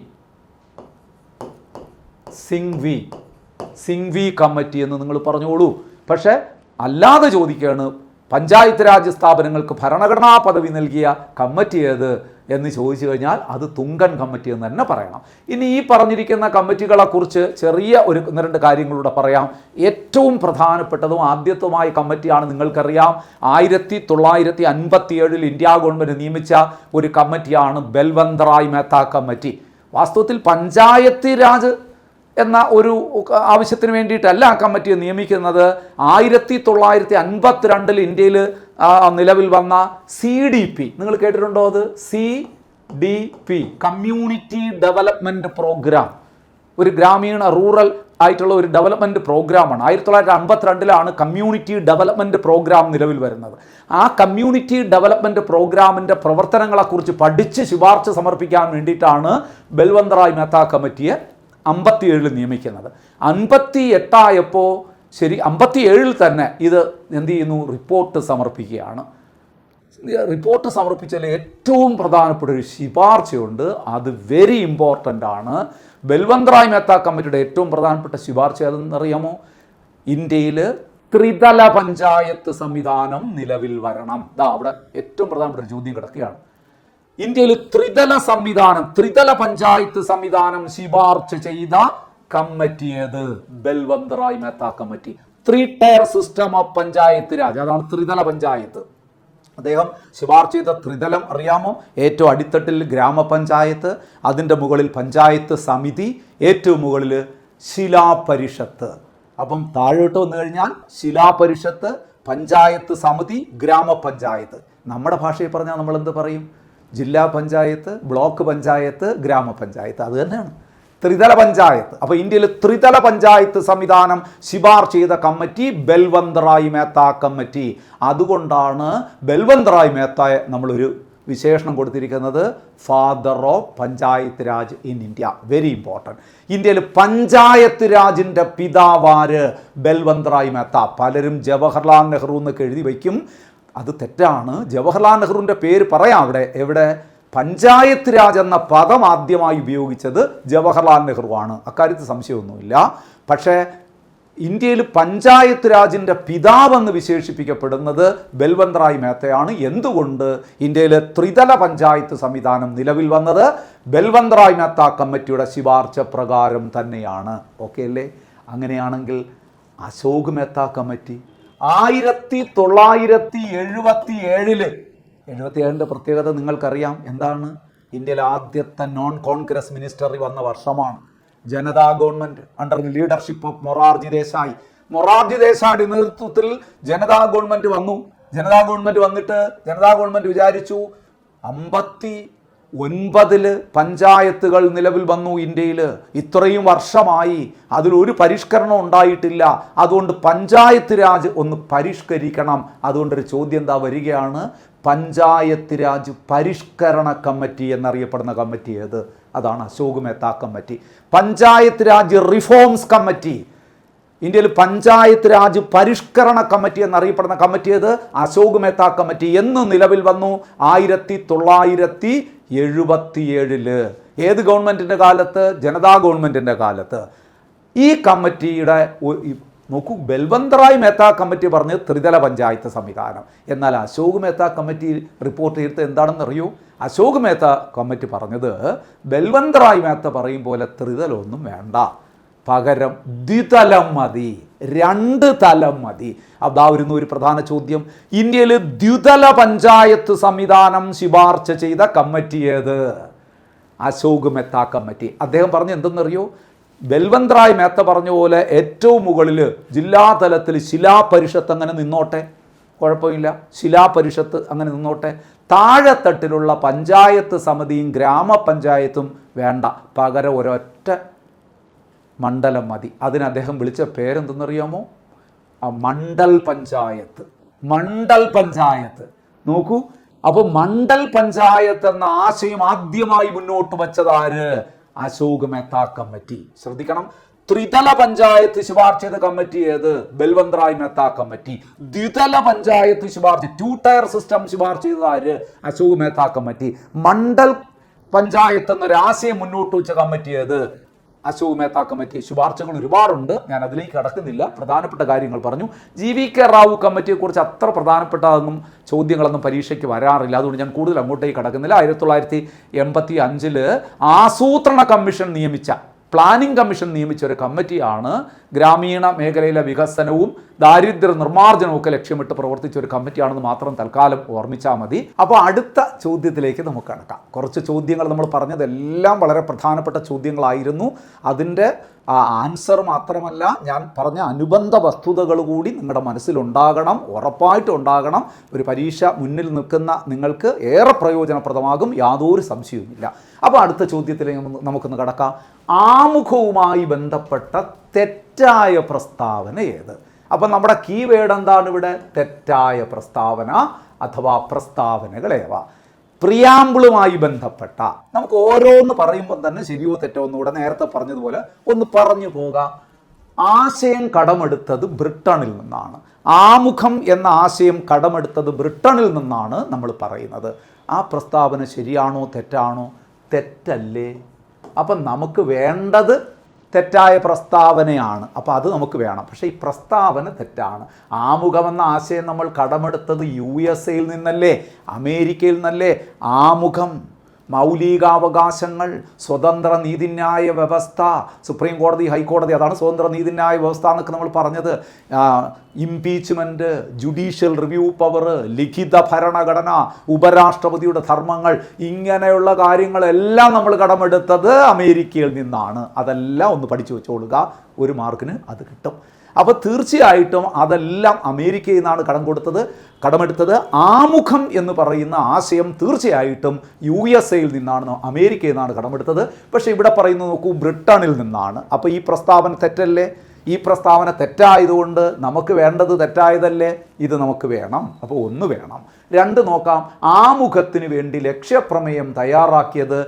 Singhvi committee എന്ന് നിങ്ങൾ പറഞ്ഞോളൂ. പക്ഷേ അല്ലാതെ ചോദിക്കുകയാണ്, പഞ്ചായത്ത് രാജ് സ്ഥാപനങ്ങൾക്ക് ഭരണഘടനാ പദവി നൽകിയ കമ്മിറ്റി ഏത് എന്ന് ചോദിച്ചു കഴിഞ്ഞാൽ അത് തുങ്കൻ കമ്മിറ്റി എന്ന് തന്നെ പറയണം. ഇനി ഈ പറഞ്ഞിരിക്കുന്ന കമ്മിറ്റികളെക്കുറിച്ച് ചെറിയ 1-2 കാര്യങ്ങളൂടെ പറയാം. ഏറ്റവും പ്രധാനപ്പെട്ടതും ആദ്യത്തുമായ കമ്മിറ്റിയാണ് നിങ്ങൾക്കറിയാം, 1957 ഇന്ത്യ ഗവൺമെൻറ് നിയമിച്ച ഒരു കമ്മിറ്റിയാണ് ബൽവന്ത് റായ് മേത്ത കമ്മിറ്റി. വാസ്തവത്തിൽ പഞ്ചായത്ത് രാജ് എന്ന ഒരു ആവശ്യത്തിന് വേണ്ടിയിട്ടല്ല ആ കമ്മിറ്റിയെ നിയമിക്കുന്നത്. 1952 ഇന്ത്യയിൽ നിലവിൽ വന്ന CDP, നിങ്ങൾ കേട്ടിട്ടുണ്ടോ? അത് CDP, കമ്മ്യൂണിറ്റി ഡെവലപ്മെൻറ്റ് പ്രോഗ്രാം, ഒരു ഗ്രാമീണ റൂറൽ ആയിട്ടുള്ള ഒരു ഡെവലപ്മെൻറ്റ് പ്രോഗ്രാമാണ്. 1952 കമ്മ്യൂണിറ്റി ഡെവലപ്മെൻറ്റ് പ്രോഗ്രാം നിലവിൽ വരുന്നത്. ആ കമ്മ്യൂണിറ്റി ഡെവലപ്മെൻറ്റ് പ്രോഗ്രാമിൻ്റെ പ്രവർത്തനങ്ങളെക്കുറിച്ച് പഠിച്ച് ശുപാർശ സമർപ്പിക്കാൻ വേണ്ടിയിട്ടാണ് ബൽവന്ത് റായ് മേത്ത കമ്മിറ്റിയെ 57 നിയമിക്കുന്നത്. 58 ആയപ്പോൾ 57 തന്നെ ഇത് എന്ത് ചെയ്യുന്നു? റിപ്പോർട്ട് സമർപ്പിക്കുകയാണ്. റിപ്പോർട്ട് സമർപ്പിച്ചതിൽ ഏറ്റവും പ്രധാനപ്പെട്ട ഒരു ശുപാർശയുണ്ട്. അത് വെരി ഇമ്പോർട്ടൻ്റ് ആണ്. ബൽവന്ത് റായ് മേത്ത കമ്മിറ്റിയുടെ ഏറ്റവും പ്രധാനപ്പെട്ട ശുപാർശ അതെന്നറിയാമോ? ഇന്ത്യയിൽ ത്രിതല പഞ്ചായത്ത് സംവിധാനം നിലവിൽ വരണം. അവിടെ ഏറ്റവും പ്രധാനപ്പെട്ട ഒരു ചോദ്യം കിടക്കുകയാണ്. ഇന്ത്യയിൽ ത്രിതല പഞ്ചായത്ത് സംവിധാനം ശുപാർശ ചെയ്ത കമ്മിറ്റി ഏത്? Balwant Rai Mehta committee. 3 tyre system of panchayat Raj, അതാണ് ത്രിതല പഞ്ചായത്ത്. അദ്ദേഹം ശുപാർശ ചെയ്ത ത്രിതലം അറിയാമോ? ഏറ്റവും അടിത്തട്ടിൽ ഗ്രാമപഞ്ചായത്ത്, അതിൻ്റെ മുകളിൽ പഞ്ചായത്ത് സമിതി, ഏറ്റവും മുകളിൽ ശിലാപരിഷത്ത്. അപ്പം താഴോട്ട് വന്നു കഴിഞ്ഞാൽ ശിലാപരിഷത്ത്, പഞ്ചായത്ത് സമിതി, ഗ്രാമപഞ്ചായത്ത്. നമ്മുടെ ഭാഷയിൽ പറഞ്ഞാൽ നമ്മൾ എന്ത് പറയും? ജില്ലാ പഞ്ചായത്ത്, ബ്ലോക്ക് പഞ്ചായത്ത്, ഗ്രാമപഞ്ചായത്ത്. അത് തന്നെയാണ് ത്രിതല പഞ്ചായത്ത്. അപ്പോൾ ഇന്ത്യയിൽ ത്രിതല പഞ്ചായത്ത് സംവിധാനം ശുപാർശ ചെയ്ത കമ്മിറ്റി ബൽവന്ത് റായ് മേത്ത കമ്മിറ്റി. അതുകൊണ്ടാണ് ബൽവന്ത് റായ് മേത്തയെ നമ്മളൊരു വിശേഷണം കൊടുത്തിരിക്കുന്നത് father of panchayat Raj in India. Very important. ഇന്ത്യയിൽ പഞ്ചായത്ത് രാജിൻ്റെ പിതാവാര്? ബൽവന്ത് റായ് മേത്ത. പലരും ജവഹർലാൽ നെഹ്റു എന്നൊക്കെ എഴുതി വയ്ക്കും. അത് തെറ്റാണ്. ജവഹർലാൽ നെഹ്റുവിൻ്റെ പേര് പറയാം അവിടെ. എവിടെ? പഞ്ചായത്ത് രാജ് എന്ന പദം ആദ്യമായി ഉപയോഗിച്ചത് ജവഹർലാൽ നെഹ്റു ആണ്. അക്കാര്യത്തിൽ സംശയമൊന്നുമില്ല. പക്ഷേ ഇന്ത്യയിൽ പഞ്ചായത്ത് രാജിൻ്റെ പിതാവെന്ന് വിശേഷിപ്പിക്കപ്പെടുന്നത് ബൽവന്ത് റായ് മേത്തയാണ്. എന്തുകൊണ്ട്? ഇന്ത്യയിലെ ത്രിതല പഞ്ചായത്ത് സംവിധാനം നിലവിൽ വന്നത് ബൽവന്ത് റായ് മേത്ത കമ്മിറ്റിയുടെ ശുപാർശ പ്രകാരം തന്നെയാണ്. ഓക്കെ അല്ലേ? അങ്ങനെയാണെങ്കിൽ അശോക് മേത്ത കമ്മിറ്റി 1977 പ്രത്യേകത നിങ്ങൾക്കറിയാം. എന്താണ്? ഇന്ത്യയിലെ ആദ്യത്തെ നോൺ കോൺഗ്രസ് മിനിസ്റ്ററി വന്ന വർഷമാണ്. Janata government under leadership of Morarji ദേശായിയുടെ നേതൃത്വത്തിൽ ജനതാ ഗവൺമെൻറ് വന്നു. ജനതാ ഗവൺമെൻറ് വിചാരിച്ചു 59 പഞ്ചായത്തുകൾ നിലവിൽ വന്നു ഇന്ത്യയിൽ. ഇത്രയും വർഷമായി അതിലൊരു പരിഷ്കരണം ഉണ്ടായിട്ടില്ല. അതുകൊണ്ട് പഞ്ചായത്ത് രാജ് ഒന്ന് പരിഷ്കരിക്കണം. അതുകൊണ്ടൊരു ചോദ്യം എന്താ വരികയാണ്? പഞ്ചായത്ത് രാജ് പരിഷ്കരണ കമ്മിറ്റി എന്നറിയപ്പെടുന്ന കമ്മിറ്റി ഏത്? അതാണ് Ashok Mehta committee. Panchayat Raj reforms committee. ഇന്ത്യയിൽ പഞ്ചായത്ത് രാജ് പരിഷ്കരണ കമ്മിറ്റി എന്നറിയപ്പെടുന്ന കമ്മിറ്റി ഏത്? അശോക് മേത്ത കമ്മിറ്റി എന്ന് നിലവിൽ വന്നു 1977. ഏത് ഗവൺമെൻറ്റിൻ്റെ കാലത്ത്? ജനതാ ഗവൺമെൻറ്റിൻ്റെ കാലത്ത്. ഈ കമ്മിറ്റിയുടെ നോക്കൂ, ബൽവന്ത് റായ് മേത്ത കമ്മിറ്റി പറഞ്ഞ് ത്രിതല പഞ്ചായത്ത് സംവിധാനം. എന്നാൽ അശോക് മേത്ത കമ്മിറ്റി റിപ്പോർട്ട് ചെയ്തത് എന്താണെന്ന് അറിയൂ? അശോക് മേത്ത കമ്മിറ്റി പറഞ്ഞത് ബൽവന്ത് റായ് മേത്ത പറയും പോലെ ത്രിതലമൊന്നും വേണ്ട, പകരം ദ്വിതലം മതി, 2 തലം മതി. അതായിരുന്നു ഒരു പ്രധാന ചോദ്യം. ഇന്ത്യയിൽ ദ്വിതല പഞ്ചായത്ത് സംവിധാനം ശുപാർശ ചെയ്ത കമ്മിറ്റി ഏത്? അശോക് മേത്ത കമ്മിറ്റി. അദ്ദേഹം പറഞ്ഞ് എന്തെന്നറിയോ? ബൽവന്ത് റായ് മേത്ത പറഞ്ഞ പോലെ ഏറ്റവും മുകളിൽ ജില്ലാതലത്തിൽ ശിലാപരിഷത്ത് അങ്ങനെ നിന്നോട്ടെ, കുഴപ്പമില്ല, ശിലാപരിഷത്ത് അങ്ങനെ നിന്നോട്ടെ. താഴെത്തട്ടിലുള്ള പഞ്ചായത്ത് സമിതിയും ഗ്രാമപഞ്ചായത്തും വേണ്ട, പകരം ഒരൊറ്റ മണ്ഡലം മതി. അതിന് അദ്ദേഹം വിളിച്ച പേരെന്തെന്നറിയാമോ? മണ്ഡൽ പഞ്ചായത്ത്. നോക്കൂ, അപ്പോൾ മണ്ഡൽ പഞ്ചായത്ത് എന്ന ആശയം ആദ്യമായി മുന്നോട്ട് വച്ചതാര്? അശോക് മേത്ത കമ്മിറ്റി. ശ്രദ്ധിക്കണം, ത്രിതല പഞ്ചായത്ത് ശുപാർശ ചെയ്ത കമ്മിറ്റി ഏത്? ബൽവന്ത് റായ് മേത്ത കമ്മിറ്റി. ദ്വിതല പഞ്ചായത്ത് ശുപാർശ 2 ടയർ സിസ്റ്റം ശുപാർശ ചെയ്തത് ആര്? അശോക് മേത്ത കമ്മിറ്റി. മണ്ഡൽ പഞ്ചായത്ത് എന്നൊരു ആശയം മുന്നോട്ട് വെച്ച കമ്മിറ്റി ഏത്? അശോക് മേത്ത കമ്മിറ്റി. ശുപാർശകൾ ഒരുപാടുണ്ട്, ഞാൻ അതിലേക്ക് കടക്കുന്നില്ല, പ്രധാനപ്പെട്ട കാര്യങ്ങൾ പറഞ്ഞു. GVK റാവു കമ്മിറ്റിയെക്കുറിച്ച് അത്ര പ്രധാനപ്പെട്ടതൊന്നും ചോദ്യങ്ങളൊന്നും പരീക്ഷയ്ക്ക് വരാറില്ല, അതുകൊണ്ട് ഞാൻ കൂടുതൽ അങ്ങോട്ടേക്ക് കടക്കുന്നില്ല. 1985 ആസൂത്രണ കമ്മീഷൻ നിയമിച്ച, പ്ലാനിംഗ് കമ്മീഷൻ നിയമിച്ച ഒരു കമ്മിറ്റിയാണ്. ഗ്രാമീണ മേഖലയിലെ വികസനവും ദാരിദ്ര്യ നിർമ്മാർജ്ജനവും ഒക്കെ ലക്ഷ്യമിട്ട് പ്രവർത്തിച്ച ഒരു കമ്മിറ്റിയാണെന്ന് മാത്രം തൽക്കാലം ഓർമ്മിച്ചാൽ മതി. അപ്പോൾ അടുത്ത ചോദ്യത്തിലേക്ക് നമുക്ക് കടക്കാം. കുറച്ച് ചോദ്യങ്ങൾ നമ്മൾ പറഞ്ഞതെല്ലാം വളരെ പ്രധാനപ്പെട്ട ചോദ്യങ്ങളായിരുന്നു. അതിൻ്റെ ആ ആൻസർ മാത്രമല്ല, ഞാൻ പറഞ്ഞ അനുബന്ധ വസ്തുതകൾ കൂടി നിങ്ങളുടെ മനസ്സിലുണ്ടാകണം, ഉറപ്പായിട്ടും ഉണ്ടാകണം. ഒരു പരീക്ഷ മുന്നിൽ നിൽക്കുന്ന നിങ്ങൾക്ക് ഏറെ പ്രയോജനപ്രദമാകും, യാതൊരു സംശയവുമില്ല. അപ്പോൾ അടുത്ത ചോദ്യത്തിലേക്ക് നമുക്കൊന്ന് കടക്കാം. ആമുഖവുമായി ബന്ധപ്പെട്ട തെറ്റായ പ്രസ്താവന ഏത്? അപ്പം നമ്മുടെ കീവേഡ് എന്താണ് ഇവിടെ? തെറ്റായ പ്രസ്താവന അഥവാ പ്രസ്താവനകളേവ. പ്രിയാമ്പിളുമായി ബന്ധപ്പെട്ട നമുക്ക് ഓരോന്ന് പറയുമ്പോൾ തന്നെ ശരിയോ തെറ്റോ ഒന്നുകൂടെ നേരത്തെ പറഞ്ഞതുപോലെ ഒന്ന് പറഞ്ഞു പോകാം. ആശയം കടമെടുത്തത് ബ്രിട്ടനിൽ നിന്നാണ്. ആമുഖം എന്ന ആശയം കടമെടുത്തത് ബ്രിട്ടനിൽ നിന്നാണ് നമ്മൾ പറയുന്നത്. ആ പ്രസ്താവന ശരിയാണോ തെറ്റാണോ? തെറ്റല്ലേ? അപ്പം നമുക്ക് വേണ്ടത് തെറ്റായ പ്രസ്താവനയാണ്. അപ്പോൾ അത് നമുക്ക് വേണം. പക്ഷേ ഈ പ്രസ്താവന തെറ്റാണ്. ആമുഖമെന്ന ആശയം നമ്മൾ കടമെടുത്തത് USA നിന്നല്ലേ, അമേരിക്കയിൽ നിന്നല്ലേ? ആമുഖം, മൗലികാവകാശങ്ങൾ, സ്വതന്ത്ര നീതിന്യായ വ്യവസ്ഥ, സുപ്രീം കോടതി, ഹൈക്കോടതി, അതാണ് സ്വതന്ത്ര നീതിന്യായ വ്യവസ്ഥ എന്നൊക്കെ നമ്മൾ പറഞ്ഞത്. ഇംപീച്ച്മെൻറ്റ്, ജുഡീഷ്യൽ റിവ്യൂ പവർ, ലിഖിത ഭരണഘടന, ഉപരാഷ്ട്രപതിയുടെ ധർമ്മങ്ങൾ, ഇങ്ങനെയുള്ള കാര്യങ്ങളെല്ലാം നമ്മൾ കടമെടുത്തത് അമേരിക്കയിൽ നിന്നാണ്. അതെല്ലാം ഒന്ന് പഠിച്ചു വെച്ചോളുക, 1 മാർക്കിന് അത് കിട്ടും. അപ്പോൾ തീർച്ചയായിട്ടും അതെല്ലാം അമേരിക്കയിൽ നിന്നാണ് കടമെടുത്തത്. ആമുഖം എന്ന് പറയുന്ന ആശയം തീർച്ചയായിട്ടും USA നിന്നാണ്, അമേരിക്കയിൽ നിന്നാണ് കടമെടുത്തത്. പക്ഷേ ഇവിടെ പറയുന്നത് നോക്കൂ, ബ്രിട്ടനിൽ നിന്നാണ്. അപ്പോൾ ഈ പ്രസ്താവന തെറ്റല്ലേ? ഈ പ്രസ്താവന തെറ്റായതുകൊണ്ട് നമുക്ക് വേണ്ടത് തെറ്റായതല്ലേ? ഇത് നമുക്ക് വേണം. അപ്പോൾ 1 വേണം. 2 നോക്കാം. ആമുഖത്തിന് വേണ്ടി ലക്ഷ്യപ്രമേയം തയ്യാറാക്കിയത്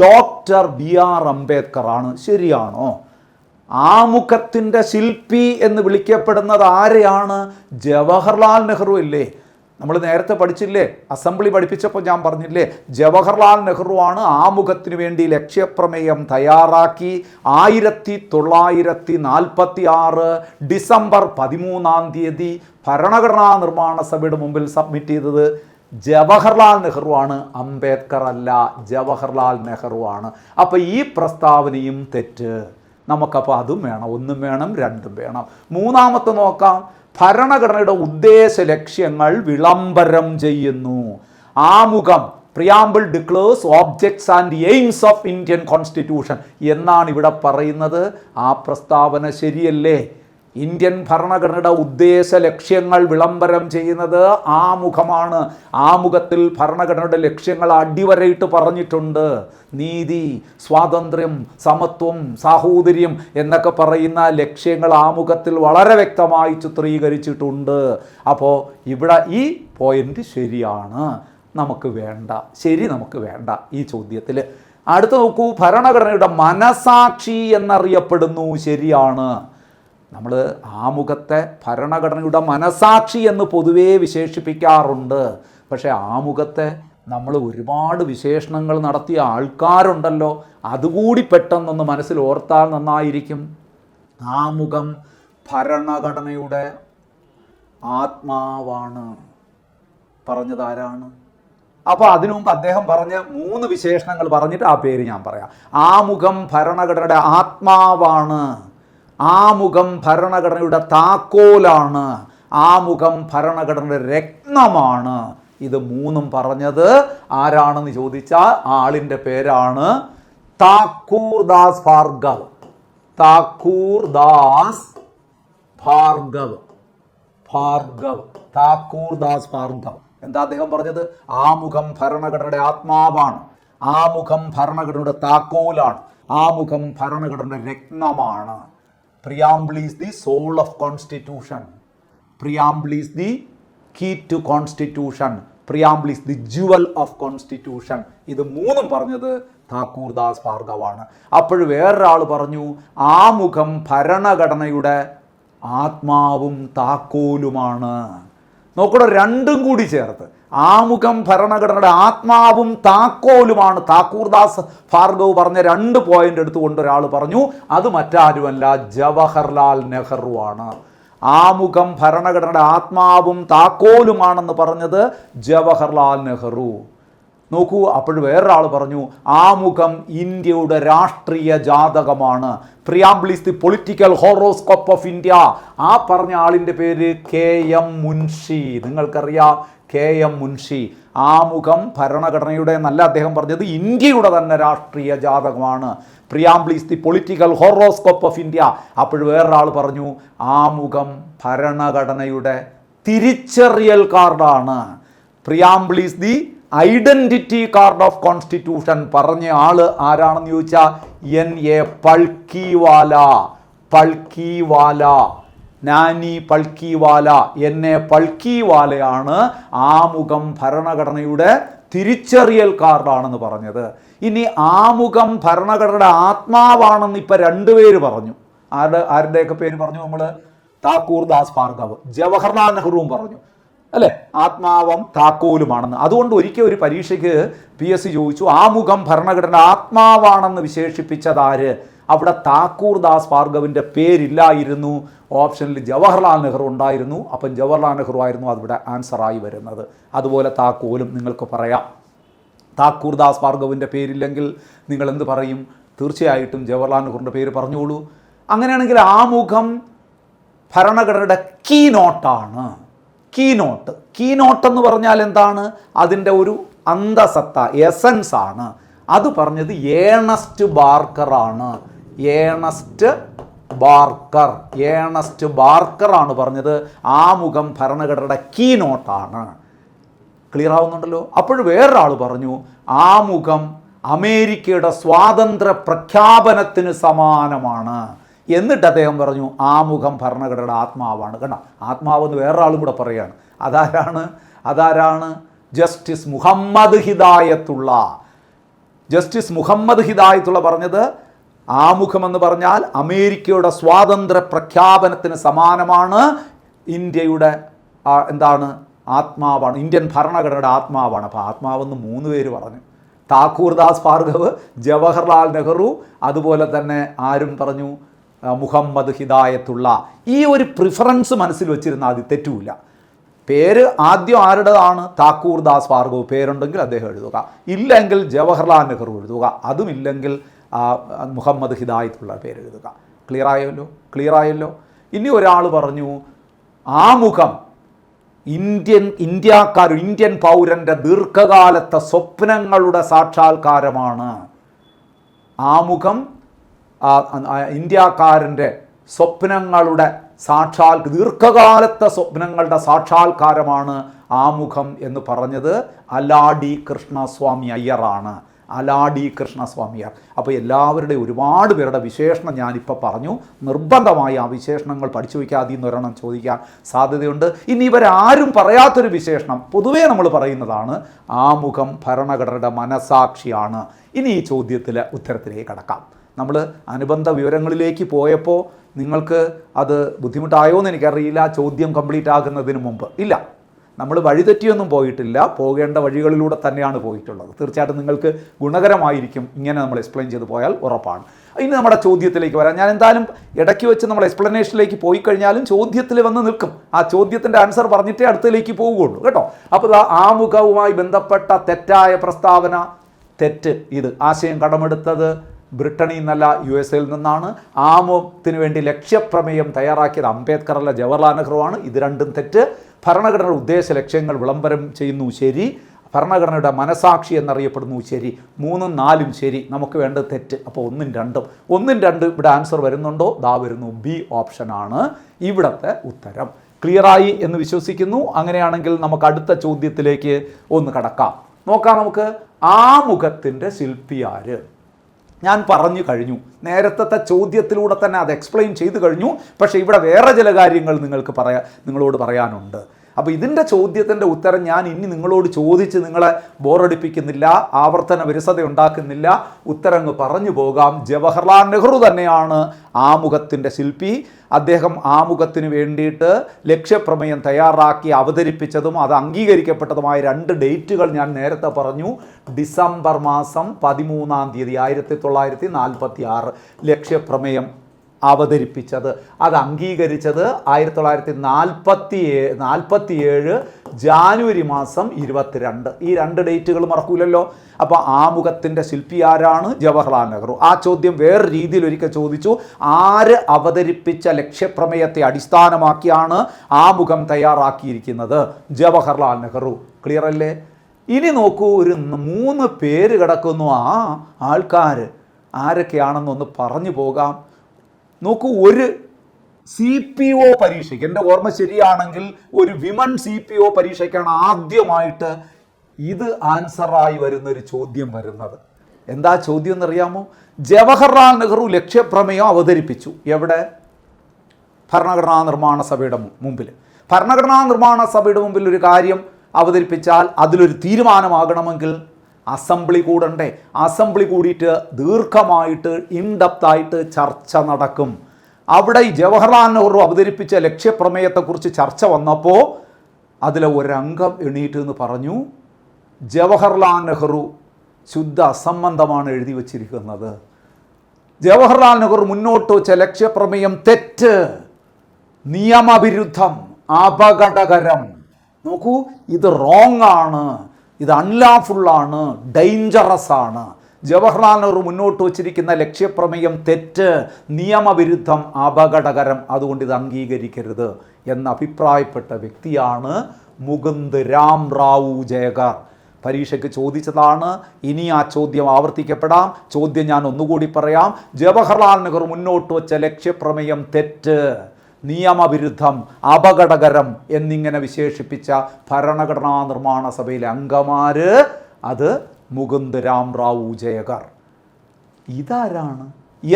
ഡോക്ടർ BR അംബേദ്കർ ആണ്. ശരിയാണോ? ആമുഖത്തിൻ്റെ ശില്പി എന്ന് വിളിക്കപ്പെടുന്നത് ആരെയാണ്? ജവഹർലാൽ നെഹ്റു അല്ലേ? നമ്മൾ നേരത്തെ പഠിച്ചില്ലേ, അസംബ്ലി പഠിപ്പിച്ചപ്പോൾ ഞാൻ പറഞ്ഞില്ലേ, ജവഹർലാൽ നെഹ്റു ആണ് ആമുഖത്തിന് വേണ്ടി ലക്ഷ്യപ്രമേയം തയ്യാറാക്കി 1946 ഡിസംബർ 13 ഭരണഘടനാ നിർമ്മാണ സഭയുടെ മുമ്പിൽ സബ്മിറ്റ് ചെയ്തത്. ജവഹർലാൽ നെഹ്റു ആണ്, അംബേദ്കർ അല്ല. ജവഹർലാൽ നെഹ്റു ആണ്. അപ്പോൾ ഈ പ്രസ്താവനയും തെറ്റ്. നമുക്കപ്പോൾ അതും വേണം. 1 വേണം, 2 വേണം. 3 നോക്കാം. ഭരണഘടനയുടെ ഉദ്ദേശ ലക്ഷ്യങ്ങൾ വിളംബരം ചെയ്യുന്നു. ആമുഖം, preamble declares objects and aims of Indian constitution എന്നാണ് ഇവിടെ പറയുന്നത്. ആ പ്രസ്താവന ശരിയല്ലേ? ഇന്ത്യൻ ഭരണഘടനയുടെ ഉദ്ദേശ ലക്ഷ്യങ്ങൾ വിളംബരം ചെയ്യുന്നത് ആമുഖമാണ്. ആമുഖത്തിൽ ഭരണഘടനയുടെ ലക്ഷ്യങ്ങൾ അടിവരയിട്ട് പറഞ്ഞിട്ടുണ്ട്. നീതി, സ്വാതന്ത്ര്യം, സമത്വം, സാഹോദര്യം എന്നൊക്കെ പറയുന്ന ലക്ഷ്യങ്ങൾ ആമുഖത്തിൽ വളരെ വ്യക്തമായി ചിത്രീകരിച്ചിട്ടുണ്ട്. അപ്പോൾ ഇവിടെ ഈ പോയിന്റ് ശരിയാണ്. നമുക്ക് വേണ്ട, ശരി നമുക്ക് വേണ്ട ഈ ചോദ്യത്തിൽ. അടുത്ത നോക്കൂ. ഭരണഘടനയുടെ മനസാക്ഷി എന്നറിയപ്പെടുന്നു. ശരിയാണ്. നമ്മൾ ആമുഖത്തെ ഭരണഘടനയുടെ മനസാക്ഷി എന്ന് പൊതുവേ വിശേഷിപ്പിക്കാറുണ്ട്. പക്ഷേ ആമുഖത്തെ നമ്മൾ ഒരുപാട് വിശേഷണങ്ങൾ നടത്തിയ ആൾക്കാരുണ്ടല്ലോ, അതുകൂടി പെട്ടെന്നൊന്ന് മനസ്സിൽ ഓർത്താൽ നന്നായിരിക്കും. ആമുഖം ഭരണഘടനയുടെ ആത്മാവാണ്. പറഞ്ഞതാരാണ്? അപ്പോൾ അതിനു മുമ്പ് അദ്ദേഹം പറഞ്ഞ 3 വിശേഷണങ്ങൾ പറഞ്ഞിട്ട് ആ പേര് ഞാൻ പറയാം. ആമുഖം ഭരണഘടനയുടെ ആത്മാവാണ്. ആമുഖം ഭരണഘടനയുടെ താക്കോലാണ്. ആമുഖം ഭരണഘടനയുടെ രത്നമാണ്. ഇത് 3 പറഞ്ഞത് ആരാണെന്ന് ചോദിച്ചാൽ ആളിൻ്റെ പേരാണ് താക്കൂർദാസ് ഭാർഗവ്. താക്കൂർദാസ് ഭാർഗവ്. താക്കൂർദാസ് ഭാർഗവ്. എന്താ അദ്ദേഹം പറഞ്ഞത്? ആമുഖം ഭരണഘടനയുടെ ആത്മാവാണ്. ആമുഖം ഭരണഘടനയുടെ താക്കോലാണ്. ആമുഖം ഭരണഘടനയുടെ രത്നമാണ്. Preamble is the soul of constitution. Preamble is the key to constitution. Preamble is the jewel of constitution. ഇത് 3 പറഞ്ഞത് താക്കൂർദാസ് ഭാർഗവാണ്. അപ്പോൾ വേറൊരാൾ പറഞ്ഞു ആമുഖം ഭരണഘടനയുടെ ആത്മാവും താക്കോലുമാണ്. നോക്കൂ, 2 കൂടി ചേർത്ത് ആമുഖം ഭരണഘടനയുടെ ആത്മാവും താക്കോലുമാണ്. താക്കൂർദാസ് ഭാർഗവ് പറഞ്ഞ 2 പോയിന്റ് എടുത്തുകൊണ്ട് ഒരാൾ പറഞ്ഞു, അത് മറ്റാരുമല്ല, ജവഹർലാൽ നെഹ്റു ആണ്. ആമുഖം ഭരണഘടനയുടെ ആത്മാവും താക്കോലുമാണെന്ന് പറഞ്ഞത് ജവഹർലാൽ നെഹ്റു. നോക്കൂ, അപ്പോൾ വേറൊരാൾ പറഞ്ഞു ആമുഖം ഇന്ത്യയുടെ രാഷ്ട്രീയ ജാതകമാണ്. Preamble is the political horoscope of India. ആ പറഞ്ഞ ആളിൻ്റെ പേര് KM മുൻഷി. നിങ്ങൾക്കറിയാം KM മുൻഷി. ആമുഖം ഭരണഘടനയുടെ എന്നല്ല അദ്ദേഹം പറഞ്ഞത്, ഇന്ത്യയുടെ തന്നെ രാഷ്ട്രീയ ജാതകമാണ്. Preamble is the political horoscope of India. അപ്പോൾ വേറൊരാൾ പറഞ്ഞു ആമുഖം ഭരണഘടനയുടെ തിരിച്ചറിയൽ കാർഡാണ്. Preamble is the identity card of constitution. പറഞ്ഞ ആള് ആരാണെന്ന് ചോദിച്ചാൽ NA പൾക്കിവാല. നാനി പൾക്കിവാല, NA പൾക്കിവാലയാണ് ആമുഖം ഭരണഘടനയുടെ തിരിച്ചറിയൽ കാർഡാണെന്ന് പറഞ്ഞത്. ഇനി ആമുഖം ഭരണഘടനയുടെ ആത്മാവാണെന്ന് ഇപ്പം രണ്ടുപേര് പറഞ്ഞു. ആരുടെയൊക്കെ പേര് പറഞ്ഞു നമ്മൾ? താക്കൂർ ദാസ് ഭാർഗവ്, ജവഹർലാൽ നെഹ്റുവും പറഞ്ഞു അല്ലേ, ആത്മാവും താക്കോലുമാണെന്ന്. അതുകൊണ്ട് ഒരിക്കൽ ഒരു പരീക്ഷയ്ക്ക് PSC ചോദിച്ചു ആമുഖം ഭരണഘടന ആത്മാവാണെന്ന് വിശേഷിപ്പിച്ചതാര്? അവിടെ താക്കൂർ ദാസ് ഭാർഗവിൻ്റെ പേരില്ലായിരുന്നു, ഓപ്ഷനിൽ ജവഹർലാൽ നെഹ്റു ഉണ്ടായിരുന്നു. അപ്പം ജവഹർലാൽ നെഹ്റു ആയിരുന്നു അതിവിടെ ആൻസറായി വരുന്നത്. അതുപോലെ താക്കോലും നിങ്ങൾക്ക് പറയാം. താക്കൂർ ദാസ് ഭാർഗവിൻ്റെ പേരില്ലെങ്കിൽ നിങ്ങൾ എന്ത് പറയും? തീർച്ചയായിട്ടും ജവഹർലാൽ നെഹ്റുവിൻ്റെ പേര് പറഞ്ഞോളൂ. അങ്ങനെയാണെങ്കിൽ ആമുഖം ഭരണഘടനയുടെ കീനോട്ടാണ്. കീനോട്ട് എന്ന് പറഞ്ഞാൽ എന്താണ്? അതിൻ്റെ ഒരു അന്തസത്ത, എസൻസ് ആണ്. അത് പറഞ്ഞത് ഏണസ്റ്റ് ബാർക്കറാണ്. ഏണസ്റ്റ് ബാർക്കർ ആണ് പറഞ്ഞത് ആമുഖം ഭരണഘടനയുടെ കീനോട്ടാണ്. ക്ലിയർ ആവുന്നുണ്ടല്ലോ? അപ്പോൾ വേറൊരാൾ പറഞ്ഞു ആമുഖം അമേരിക്കയുടെ സ്വാതന്ത്ര്യ പ്രഖ്യാപനത്തിന് സമാനമാണ്. എന്നിട്ട് അദ്ദേഹം പറഞ്ഞു ആമുഖം ഭരണഘടനയുടെ ആത്മാവാണ്. കണ്ട, ആത്മാവെന്ന് വേറൊരാളും കൂടെ പറയുകയാണ്. അതാരാണ്? ജസ്റ്റിസ് മുഹമ്മദ് ഹിദായത്തുള്ള പറഞ്ഞത് ആമുഖമെന്ന് പറഞ്ഞാൽ അമേരിക്കയുടെ സ്വാതന്ത്ര്യ പ്രഖ്യാപനത്തിന് സമാനമാണ്, ഇന്ത്യയുടെ ആത്മാവാണ്, ഇന്ത്യൻ ഭരണഘടനയുടെ ആത്മാവാണ്. അപ്പോൾ ആത്മാവെന്ന് 3 പേര് പറഞ്ഞു. താക്കൂർ ദാസ് ഭാർഗവ്, ജവഹർലാൽ നെഹ്റു, അതുപോലെ തന്നെ ആരും പറഞ്ഞു? മുഹമ്മദ് ഹിദായത്തുള്ള. ഈ ഒരു പ്രിഫറൻസ് മനസ്സിൽ വെച്ചിരുന്നാൽ അത് തെറ്റുമില്ല. പേര് ആദ്യം ആരുടേതാണ്? താക്കൂർ ദാസ് ഭാർഗവ് പേരുണ്ടെങ്കിൽ അദ്ദേഹം എഴുതുക, ഇല്ലെങ്കിൽ ജവഹർലാൽ നെഹ്റു എഴുതുക, അതുമില്ലെങ്കിൽ മുഹമ്മദ് ഹിദായത്തുള്ള പേര് എഴുതുക. ക്ലിയർ ആയല്ലോ? ഇനി ഒരാൾ പറഞ്ഞു ആമുഖം ഇന്ത്യൻ പൗരൻ്റെ ദീർഘകാലത്തെ സ്വപ്നങ്ങളുടെ സാക്ഷാത്കാരമാണ്. ആമുഖം ഇന്ത്യക്കാരൻ്റെ സ്വപ്നങ്ങളുടെ ദീർഘകാലത്തെ സ്വപ്നങ്ങളുടെ സാക്ഷാത്കാരമാണ് ആമുഖം എന്ന് പറഞ്ഞത് അലാഡി കൃഷ്ണസ്വാമി അയ്യറാണ്. അപ്പോൾ എല്ലാവരുടെയും ഒരുപാട് പേരുടെ വിശേഷണം ഞാനിപ്പോൾ പറഞ്ഞു. നിർബന്ധമായി ആ വിശേഷണങ്ങൾ പഠിച്ചു വയ്ക്കാതെ ഒരെണ്ണം ചോദിക്കാൻ സാധ്യതയുണ്ട്. ഇനി ഇവരാരും പറയാത്തൊരു വിശേഷണം പൊതുവേ നമ്മൾ പറയുന്നതാണ് ആമുഖം ഭരണഘടനയുടെ മനസാക്ഷിയാണ്. ഇനി ഈ ഉത്തരത്തിലേക്ക് കടക്കാം. നമ്മൾ അനുബന്ധ വിവരങ്ങളിലേക്ക് പോയപ്പോൾ നിങ്ങൾക്ക് അത് ബുദ്ധിമുട്ടായോ എന്ന് എനിക്കറിയില്ല. ചോദ്യം കംപ്ലീറ്റ് ആകുന്നതിന് മുമ്പ് ഇല്ല, നമ്മൾ വഴിതെറ്റിയൊന്നും പോയിട്ടില്ല, പോകേണ്ട വഴികളിലൂടെ തന്നെയാണ് പോയിട്ടുള്ളത്. തീർച്ചയായിട്ടും നിങ്ങൾക്ക് ഗുണകരമായിരിക്കും ഇങ്ങനെ നമ്മൾ എക്സ്പ്ലെയിൻ ചെയ്ത് പോയാൽ, ഉറപ്പാണ്. ഇനി നമ്മുടെ ചോദ്യത്തിലേക്ക് വരാം. ഞാൻ എന്തായാലും ഇടയ്ക്ക് വെച്ച് നമ്മൾ എക്സ്പ്ലനേഷനിലേക്ക് പോയി കഴിഞ്ഞാലും ചോദ്യത്തിൽ വന്ന് നിൽക്കും. ആ ചോദ്യത്തിൻ്റെ ആൻസർ പറഞ്ഞിട്ടേ അടുത്തതിലേക്ക് പോവുകയുള്ളൂ കേട്ടോ. അപ്പോൾ ആമുഖവുമായി ബന്ധപ്പെട്ട തെറ്റായ പ്രസ്താവന, തെറ്റ്. ഇത് ആശയം കടമെടുത്തത് ബ്രിട്ടനിൽ നിന്നല്ല, USA നിന്നാണ്. ആമുഖത്തിന് വേണ്ടി ലക്ഷ്യപ്രമേയം തയ്യാറാക്കിയത് അംബേദ്കർ അല്ല, ജവഹർലാൽ നെഹ്റു ആണ്. ഇത് രണ്ടും തെറ്റ്. ഭരണഘടനയുടെ ഉദ്ദേശ ലക്ഷ്യങ്ങൾ വിളംബരം ചെയ്യുന്നു, ശരി. ഭരണഘടനയുടെ മനസാക്ഷി എന്നറിയപ്പെടുന്നു, ശരി. 3ഉം 4ഉം ശരി. നമുക്ക് വേണ്ടത് തെറ്റ്. അപ്പോൾ 1ഉം 2ഉം ഇവിടെ ആൻസർ വരുന്നുണ്ടോ? ദാ വരുന്നു. B ഓപ്ഷനാണ് ഇവിടുത്തെ ഉത്തരം. ക്ലിയറായി എന്ന് വിശ്വസിക്കുന്നു. അങ്ങനെയാണെങ്കിൽ നമുക്ക് അടുത്ത ചോദ്യത്തിലേക്ക് ഒന്ന് കടക്കാം. നോക്കാം നമുക്ക്. ആമുഖത്തിൻ്റെ ശില്പി ആര്? ഞാൻ പറഞ്ഞു കഴിഞ്ഞു, നേരത്തെ ചോദ്യത്തിലൂടെ തന്നെ അത് എക്സ്പ്ലെയിൻ ചെയ്തു കഴിഞ്ഞു. പക്ഷേ ഇവിടെ വേറെ ചില കാര്യങ്ങൾ നിങ്ങളോട് പറയാനുണ്ട്. അപ്പോൾ ഇതിൻ്റെ ചോദ്യത്തിൻ്റെ ഉത്തരം ഞാൻ ഇനി നിങ്ങളോട് ചോദിച്ച് നിങ്ങളെ ബോറടിപ്പിക്കുന്നില്ല, ആവർത്തന വിരസത ഉണ്ടാക്കുന്നില്ല. ഉത്തരം പറഞ്ഞു പോകാം. ജവഹർലാൽ നെഹ്റു തന്നെയാണ് ആമുഖത്തിൻ്റെ ശില്പി. അദ്ദേഹം ആമുഖത്തിന് വേണ്ടിയിട്ട് ലക്ഷ്യപ്രമേയം തയ്യാറാക്കി അവതരിപ്പിച്ചതും അത് അംഗീകരിക്കപ്പെട്ടതുമായ 2 ഡേറ്റുകൾ ഞാൻ നേരത്തെ പറഞ്ഞു. ഡിസംബർ മാസം 13-ാം തീയതി 1946 ലക്ഷ്യപ്രമേയം അവതരിപ്പിച്ചത്. അത് അംഗീകരിച്ചത് 1947 ജാനുവരി മാസം 22. ഈ 2 ഡേറ്റുകൾ മറക്കൂലല്ലോ. അപ്പോൾ ആമുഖത്തിൻ്റെ ശില്പി ആരാണ്? ജവഹർലാൽ നെഹ്റു. ആ ചോദ്യം വേറെ രീതിയിൽ ഒരിക്കൽ ചോദിച്ചു. ആര് അവതരിപ്പിച്ച ലക്ഷ്യപ്രമേയത്തെ അടിസ്ഥാനമാക്കിയാണ് ആമുഖം തയ്യാറാക്കിയിരിക്കുന്നത്? ജവഹർലാൽ നെഹ്റു. ക്ലിയർ അല്ലേ? ഇനി നോക്കൂ, ഒരു 3 പേര് കിടക്കുന്നു. ആ ആൾക്കാർ ആരൊക്കെയാണെന്നൊന്ന് പറഞ്ഞു പോകാം. നോക്കൂ, ഒരു CPO പരീക്ഷയ്ക്ക്, എൻ്റെ ഓർമ്മ ശരിയാണെങ്കിൽ ഒരു വിമൻ CPO പരീക്ഷയ്ക്കാണ് ആദ്യമായിട്ട് ഇത് ആൻസറായി വരുന്നൊരു ചോദ്യം വരുന്നത്. എന്താ ചോദ്യം എന്നറിയാമോ? ജവഹർലാൽ നെഹ്റു ലക്ഷ്യപ്രമേയം അവതരിപ്പിച്ചു. എവിടെ? ഭരണഘടനാ നിർമ്മാണ സഭയുടെ മുമ്പിൽ. ഭരണഘടനാ നിർമ്മാണ സഭയുടെ മുമ്പിൽ ഒരു കാര്യം അവതരിപ്പിച്ചാൽ അതിലൊരു തീരുമാനമാകണമെങ്കിൽ അസംബ്ലി കൂടണ്ടേ? അസംബ്ലി കൂടിയിട്ട് ദീർഘമായിട്ട് ഇൻഡെപ്തായിട്ട് ചർച്ച നടക്കും. അവിടെ ഈ ജവഹർലാൽ നെഹ്റു അവതരിപ്പിച്ച ലക്ഷ്യപ്രമേയത്തെക്കുറിച്ച് ചർച്ച വന്നപ്പോൾ അതിലെ ഒരംഗം എണീറ്റ് എന്ന് പറഞ്ഞു, ജവഹർലാൽ നെഹ്റു ശുദ്ധ അസംബന്ധമാണ് എഴുതി വച്ചിരിക്കുന്നത്. ജവഹർലാൽ നെഹ്റു മുന്നോട്ട് വെച്ച ലക്ഷ്യപ്രമേയം തെറ്റ്, നിയമവിരുദ്ധം, അപകടകരം. നോക്കൂ, ഇത് റോങ് ആണ്, ഇത് അൺലാഫുള്ളാണ്, ഡേഞ്ചറസ് ആണ്. ജവഹർലാൽ നെഹ്റു മുന്നോട്ട് വച്ചിരിക്കുന്ന ലക്ഷ്യപ്രമേയം തെറ്റ്, നിയമവിരുദ്ധം, അപകടകരം, അതുകൊണ്ട് ഇത് അംഗീകരിക്കരുത് എന്ന് അഭിപ്രായപ്പെട്ട വ്യക്തിയാണ് മുകുന്ദ് രാം റാവു ജയകർ. പരീക്ഷയ്ക്ക് ചോദിച്ചതാണ്. ഇനി ആ ചോദ്യം ആവർത്തിക്കപ്പെടാം. ചോദ്യം ഞാൻ ഒന്നുകൂടി പറയാം. ജവഹർലാൽ നെഹ്റു മുന്നോട്ട് വച്ച ലക്ഷ്യപ്രമേയം തെറ്റ്, നിയമവിരുദ്ധം, അപകടകരം എന്നിങ്ങനെ വിശേഷിപ്പിച്ച ഭരണഘടനാ നിർമ്മാണ സഭയിലെ അംഗമാര് അത് മുകുന്ദ് രാം റാവു ജയകർ. ഇതാരാണ്?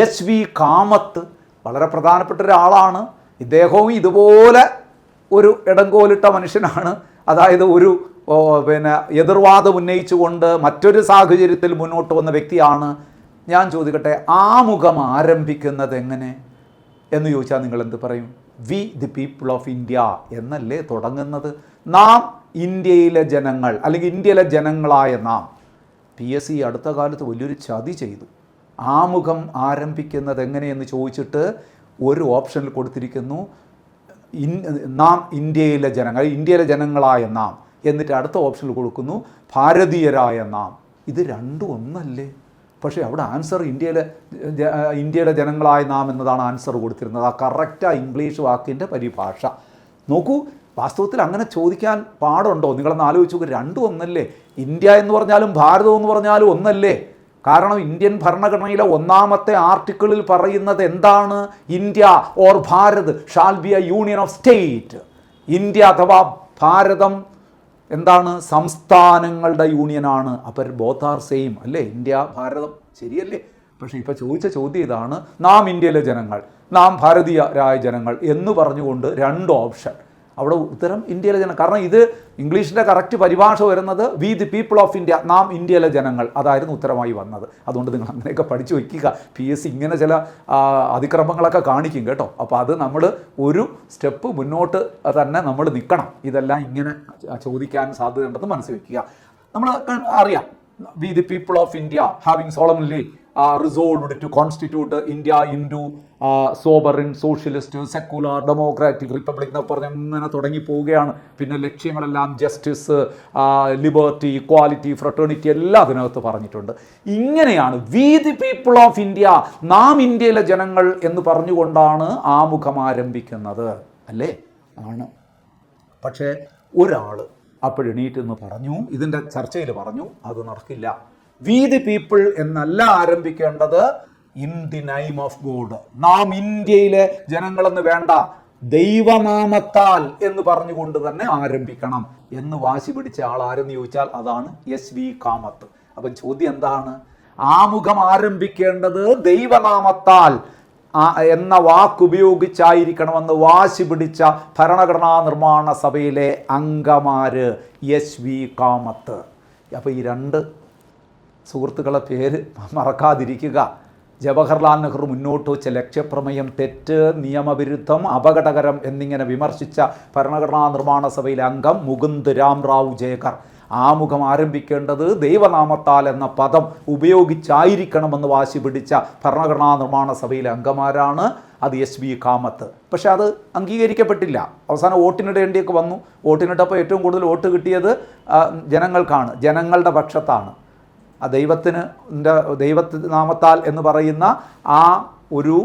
SV കാമത്ത്. വളരെ പ്രധാനപ്പെട്ട ഒരാളാണ്. ഇദ്ദേഹവും ഇതുപോലെ ഒരു ഇടങ്കോലിട്ട മനുഷ്യനാണ്. അതായത് ഒരു എതിർവാദം ഉന്നയിച്ചുകൊണ്ട് മറ്റൊരു സാഹചര്യത്തിൽ മുന്നോട്ട് വന്ന വ്യക്തിയാണ്. ഞാൻ ചോദിക്കട്ടെ, ആമുഖം ആരംഭിക്കുന്നത് എങ്ങനെ എന്ന് ചോദിച്ചാൽ നിങ്ങൾ എന്ത് പറയും? V the people of India എന്നല്ലേ തുടങ്ങുന്നത്? നാം ഇന്ത്യയിലെ ജനങ്ങൾ, അല്ലെങ്കിൽ ഇന്ത്യയിലെ ജനങ്ങളായ നാം. PSC അടുത്ത കാലത്ത് വലിയൊരു ചതി ചെയ്തു. ആമുഖം ആരംഭിക്കുന്നത് എങ്ങനെയെന്ന് ചോദിച്ചിട്ട് ഒരു ഓപ്ഷനിൽ കൊടുത്തിരിക്കുന്നു, നാം ഇന്ത്യയിലെ ജനങ്ങൾ, ഇന്ത്യയിലെ ജനങ്ങളായ നാം. എന്നിട്ട് അടുത്ത ഓപ്ഷനിൽ കൊടുക്കുന്നു ഭാരതീയരായ നാം. ഇത് രണ്ടും ഒന്നല്ലേ? പക്ഷേ അവിടെ ആൻസർ ഇന്ത്യയുടെ ജനങ്ങളായ നാം എന്നതാണ് ആൻസർ കൊടുത്തിരുന്നത്. ആ കറക്റ്റാണ് ഇംഗ്ലീഷ് വാക്കിൻ്റെ പരിഭാഷ. നോക്കൂ, വാസ്തവത്തിൽ അങ്ങനെ ചോദിക്കാൻ പാടുണ്ടോ? നിങ്ങളൊന്ന് ആലോചിച്ച് നോക്കൂ. രണ്ടും ഒന്നല്ലേ? ഇന്ത്യ എന്ന് പറഞ്ഞാലും ഭാരതം എന്ന് പറഞ്ഞാലും ഒന്നല്ലേ? കാരണം ഇന്ത്യൻ ഭരണഘടനയിലെ 1ാമത്തെ ആർട്ടിക്കിളിൽ പറയുന്നത് എന്താണ്? India or Bharat shall be A union of state. India അഥവാ ഭാരതം എന്താണ്? സംസ്ഥാനങ്ങളുടെ യൂണിയനാണ്. അപ്പോൾ ബോത്ത് ആർ സെയിം അല്ലേ? ഇന്ത്യ ഭാരതം ശരിയല്ലേ? പക്ഷേ ഇപ്പോൾ ചോദിച്ച ചോദ്യം ഇതാണ്, നാം ഇന്ത്യയിലെ ജനങ്ങൾ, നാം ഭാരതീയരായ ജനങ്ങൾ എന്ന് പറഞ്ഞുകൊണ്ട് 2 ഓപ്ഷൻ. അവിടെ ഉത്തരം ഇന്ത്യയിലെ ജനം. കാരണം ഇത് ഇംഗ്ലീഷിൻ്റെ കറക്റ്റ് പരിഭാഷ വരുന്നത് V the people of India, നാം ഇന്ത്യയിലെ ജനങ്ങൾ. അതായിരുന്നു ഉത്തരമായി വന്നത്. അതുകൊണ്ട് നിങ്ങൾ അങ്ങനെയൊക്കെ പഠിച്ചു വയ്ക്കുക. PSC ഇങ്ങനെ ചില അതിക്രമങ്ങളൊക്കെ കാണിക്കും കേട്ടോ. അപ്പോൾ അത് നമ്മൾ ഒരു സ്റ്റെപ്പ് മുന്നോട്ട് തന്നെ നമ്മൾ നിൽക്കണം. ഇതെല്ലാം ഇങ്ങനെ ചോദിക്കാൻ സാധ്യതയുണ്ടെന്ന് മനസ്സിൽ വയ്ക്കുക. നമ്മൾ അറിയാം, V the people of India having solemnly resolved to constitute India into sovereign, socialist, secular, democratic republic എന്ന് പറഞ്ഞ് അങ്ങനെ തുടങ്ങി പോവുകയാണ്. പിന്നെ ലക്ഷ്യങ്ങളെല്ലാം ജസ്റ്റിസ്, ലിബർട്ടി, ഇക്വാലിറ്റി, ഫ്രട്ടേണിറ്റി എല്ലാം അതിനകത്ത് പറഞ്ഞിട്ടുണ്ട്. ഇങ്ങനെയാണ് V the people of India, നാം ഇന്ത്യയിലെ ജനങ്ങൾ എന്ന് പറഞ്ഞുകൊണ്ടാണ് ആമുഖം ആരംഭിക്കുന്നത് അല്ലേ? ആണ്. പക്ഷേ ഒരാൾ അപ്പോഴെണീറ്റ് എന്ന് പറഞ്ഞു, ഇതിൻ്റെ ചർച്ചയിൽ പറഞ്ഞു, അത് നടക്കില്ല. വി ദി പീപ്പിൾ എന്നല്ല ആരംഭിക്കേണ്ടത്, in the name of God. നാം ഇന്ത്യയിലെ ജനങ്ങളെന്ന് വേണ്ട, ദൈവനാമത്താൽ എന്ന് പറഞ്ഞുകൊണ്ട് തന്നെ ആരംഭിക്കണം എന്ന് വാശി പിടിച്ച ആൾ ആരെന്ന് ചോദിച്ചാൽ അതാണ് SV കാമത്ത്. അപ്പം ചോദ്യം എന്താണ്? ആമുഖം ആരംഭിക്കേണ്ടത് ദൈവനാമത്താൽ എന്ന വാക്കുപയോഗിച്ചായിരിക്കണമെന്ന് വാശി പിടിച്ച ഭരണഘടനാ നിർമ്മാണ സഭയിലെ അംഗമാര് SV കാമത്ത്. അപ്പോൾ ഈ 2 സുഹൃത്തുക്കളെ പേര് മറക്കാതിരിക്കുക. ജവഹർലാൽ നെഹ്റു മുന്നോട്ട് വെച്ച ലക്ഷ്യപ്രമേയം തെറ്റ്, നിയമവിരുദ്ധം, അപകടകരം എന്നിങ്ങനെ വിമർശിച്ച ഭരണഘടനാ നിർമ്മാണ സഭയിലെ അംഗം മുകുന്ദ് രാം റാവു ജയകർ. ആമുഖം ആരംഭിക്കേണ്ടത് ദൈവനാമത്താൽ എന്ന പദം ഉപയോഗിച്ചായിരിക്കണമെന്ന് വാശി പിടിച്ച ഭരണഘടനാ നിർമ്മാണ സഭയിലെ അംഗമാരാണ്. അത് SB കാമത്ത്. പക്ഷെ അത് അംഗീകരിക്കപ്പെട്ടില്ല. അവസാനം വോട്ടിനിടേണ്ടിയൊക്കെ വന്നു. വോട്ടിനിട്ടപ്പോൾ ഏറ്റവും കൂടുതൽ വോട്ട് കിട്ടിയത് ജനങ്ങൾക്കാണ്, ജനങ്ങളുടെ പക്ഷത്താണ്. ആ ദൈവനാമത്താൽ എന്ന് പറയുന്ന ആ ഒരു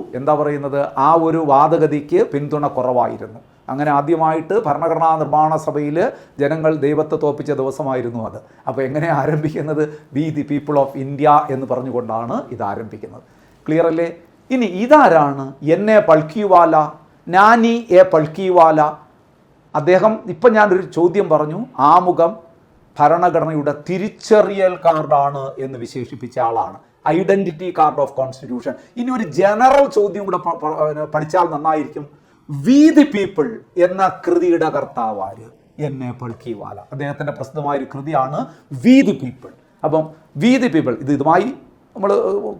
ആ ഒരു വാദഗതിക്ക് പിന്തുണ കുറവായിരുന്നു. അങ്ങനെ ആദ്യമായിട്ട് ഭരണഘടനാ നിർമ്മാണ സഭയിൽ ജനങ്ങൾ ദൈവത്തെ തോൽപ്പിച്ച ദിവസമായിരുന്നു അത്. അപ്പോൾ എങ്ങനെ ആരംഭിക്കുന്നത്? V the people of India എന്ന് പറഞ്ഞുകൊണ്ടാണ് ഇത് ആരംഭിക്കുന്നത്. ക്ലിയർ അല്ലേ? ഇനി ഇതാരാണ്? എൻ.എ. പൾക്കിവാല, നാനി എ പൾക്കിവാല. അദ്ദേഹം ഇപ്പം ഞാനൊരു ചോദ്യം പറഞ്ഞു, ആമുഖം ഭരണഘടനയുടെ തിരിച്ചറിയൽ കാർഡാണ് എന്ന് വിശേഷിപ്പിച്ച ആളാണ്. Identity card of constitution. ഇനി ഒരു ജനറൽ ചോദ്യം കൂടെ പഠിച്ചാൽ നന്നായിരിക്കും. വി ദി പീപ്പിൾ എന്ന കൃതിയുടെ കർത്താവാര്? എൻ.എ. പൾക്കിവാല. അദ്ദേഹത്തിൻ്റെ പ്രസിദ്ധമായൊരു കൃതിയാണ് വി ദി പീപ്പിൾ. അപ്പം വി ദി പീപ്പിൾ ഇതുമായി നമ്മൾ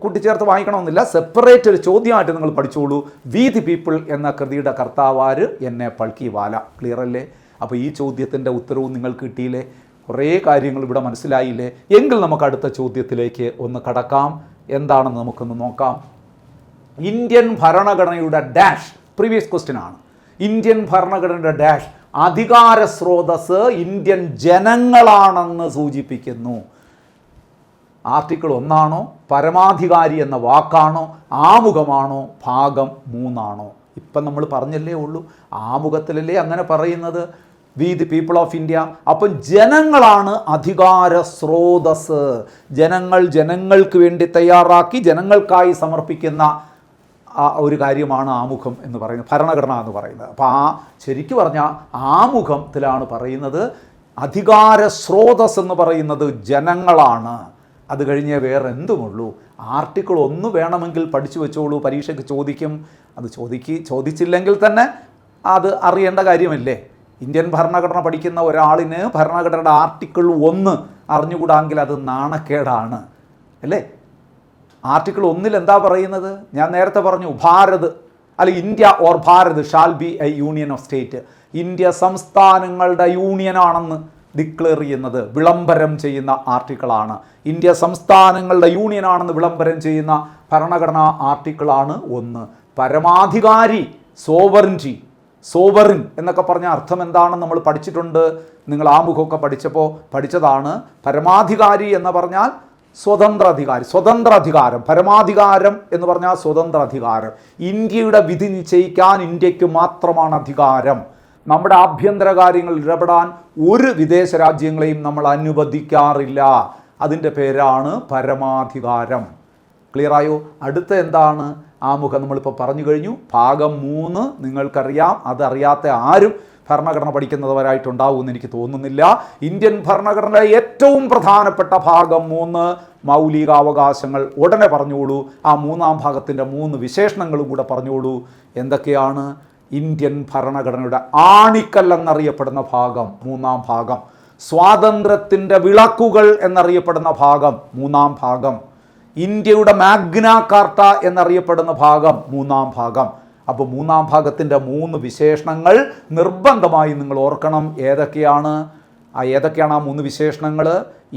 കൂട്ടിച്ചേർത്ത് വായിക്കണമെന്നില്ല, സെപ്പറേറ്റ് ഒരു ചോദ്യമായിട്ട് നിങ്ങൾ പഠിച്ചോളൂ. വി ദി പീപ്പിൾ എന്ന കൃതിയുടെ കർത്താവാര്? എൻ.എ. പൾക്കിവാല. ക്ലിയർ അല്ലേ? അപ്പോൾ ഈ ചോദ്യത്തിൻ്റെ ഉത്തരവും നിങ്ങൾക്ക് കിട്ടിയില്ലേ? കുറേ കാര്യങ്ങൾ ഇവിടെ മനസ്സിലായില്ലേ? എങ്കിൽ നമുക്ക് അടുത്ത ചോദ്യത്തിലേക്ക് ഒന്ന് കടക്കാം. എന്താണെന്ന് നമുക്കൊന്ന് നോക്കാം. ഇന്ത്യൻ ഭരണഘടനയുടെ ഡാഷ്, പ്രീവിയസ് ക്വസ്റ്റ്യൻ ആണ്. ഇന്ത്യൻ ഭരണഘടനയുടെ ഡാഷ് അധികാര സ്രോതസ് ഇന്ത്യൻ ജനങ്ങളാണെന്ന് സൂചിപ്പിക്കുന്നു. ആർട്ടിക്കിൾ 1 പരമാധികാരി എന്ന വാക്കാണോ? ആമുഖമാണോ? ഭാഗം 3 ഇപ്പം നമ്മൾ പറഞ്ഞല്ലേ ഉള്ളൂ. ആമുഖത്തിലല്ലേ അങ്ങനെ പറയുന്നത്, V the people of India. അപ്പം ജനങ്ങളാണ് അധികാര സ്രോതസ്. ജനങ്ങൾക്ക് വേണ്ടി തയ്യാറാക്കി ജനങ്ങൾക്കായി സമർപ്പിക്കുന്ന ഒരു കാര്യമാണ് ആമുഖം എന്ന് പറയുന്നത്, ഭരണഘടന എന്ന് പറയുന്നത്. അപ്പോൾ ശരിക്കും പറഞ്ഞാൽ ആമുഖത്തിലാണ് പറയുന്നത് അധികാര സ്രോതസ് എന്ന് പറയുന്നത് ജനങ്ങളാണ്. അത് കഴിഞ്ഞേ വേറെ എന്തുമുള്ളൂ. ആർട്ടിക്കിൾ 1 വേണമെങ്കിൽ പഠിച്ചു വെച്ചോളൂ, പരീക്ഷയ്ക്ക് ചോദിക്കും. അത് ചോദിച്ചില്ലെങ്കിൽ തന്നെ അത് അറിയേണ്ട കാര്യമല്ലേ? ഇന്ത്യൻ ഭരണഘടന പഠിക്കുന്ന ഒരാളിന് ഭരണഘടനയുടെ ആർട്ടിക്കിൾ 1 അറിഞ്ഞുകൂടാങ്കിൽ അത് നാണക്കേടാണ് അല്ലേ? ആർട്ടിക്കിൾ 1 എന്താ പറയുന്നത്? ഞാൻ നേരത്തെ പറഞ്ഞു, India or Bharat shall be A union of state. India സംസ്ഥാനങ്ങളുടെ യൂണിയനാണെന്ന് ഡിക്ലെയർ ചെയ്യുന്നത്, വിളംബരം ചെയ്യുന്ന ആർട്ടിക്കിളാണ്. ഇന്ത്യ സംസ്ഥാനങ്ങളുടെ യൂണിയനാണെന്ന് വിളംബരം ചെയ്യുന്ന ഭരണഘടനാ ആർട്ടിക്കിളാണ് 1. പരമാധികാരി, സോവറിൻ എന്നൊക്കെ പറഞ്ഞ അർത്ഥം എന്താണെന്ന് നമ്മൾ പഠിച്ചിട്ടുണ്ട്. നിങ്ങൾ ആമുഖമൊക്കെ പഠിച്ചതാണ്. പരമാധികാരി എന്ന് പറഞ്ഞാൽ സ്വതന്ത്ര അധികാരം. പരമാധികാരം എന്ന് പറഞ്ഞാൽ സ്വതന്ത്ര അധികാരം. ഇന്ത്യയുടെ വിധി നിശ്ചയിക്കാൻ ഇന്ത്യക്ക് മാത്രമാണ് അധികാരം. നമ്മുടെ ആഭ്യന്തര കാര്യങ്ങളിൽ ഇടപെടാൻ ഒരു വിദേശ രാജ്യങ്ങളെയും നമ്മൾ അനുവദിക്കാറില്ല. അതിൻ്റെ പേരാണ് പരമാധികാരം. ക്ലിയറായോ? അടുത്ത എന്താണ്? ആമുഖം നമ്മളിപ്പോൾ പറഞ്ഞു കഴിഞ്ഞു. ഭാഗം 3 നിങ്ങൾക്കറിയാം. അതറിയാത്ത ആരും ഭരണഘടന പഠിക്കുന്നവരായിട്ടുണ്ടാവുമെന്ന് എനിക്ക് തോന്നുന്നില്ല. ഇന്ത്യൻ ഭരണഘടനയിലെ ഏറ്റവും പ്രധാനപ്പെട്ട ഭാഗം 3 മൗലികാവകാശങ്ങൾ. ഉടനെ പറഞ്ഞോളൂ. ആ 3-ാം ഭാഗത്തിൻ്റെ 3 വിശേഷണങ്ങളും കൂടെ പറഞ്ഞോളൂ. എന്തൊക്കെയാണ്? ഇന്ത്യൻ ഭരണഘടനയുടെ ആണിക്കൽ എന്നറിയപ്പെടുന്ന ഭാഗം 3-ാം ഭാഗം, സ്വാതന്ത്ര്യത്തിൻ്റെ വിളക്കുകൾ എന്നറിയപ്പെടുന്ന ഭാഗം 3-ാം ഭാഗം, ഇന്ത്യയുടെ മാഗ്ന കാർട്ട എന്നറിയപ്പെടുന്ന ഭാഗം 3-ാം ഭാഗം. അപ്പോൾ 3-ാം ഭാഗത്തിൻ്റെ 3 വിശേഷണങ്ങൾ നിർബന്ധമായി നിങ്ങൾ ഓർക്കണം. ഏതൊക്കെയാണ് ആ 3 വിശേഷണങ്ങൾ?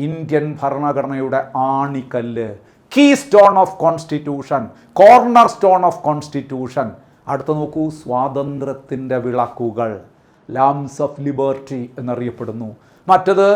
ഇന്ത്യൻ ഭരണഘടനയുടെ ആണിക്കല്ല്, key stone of constitution, corner stone of constitution. അടുത്ത നോക്കൂ, സ്വാതന്ത്ര്യത്തിൻ്റെ വിളക്കുകൾ, ലാംസ് ഓഫ് ലിബർട്ടി എന്നറിയപ്പെടുന്നു. മറ്റത്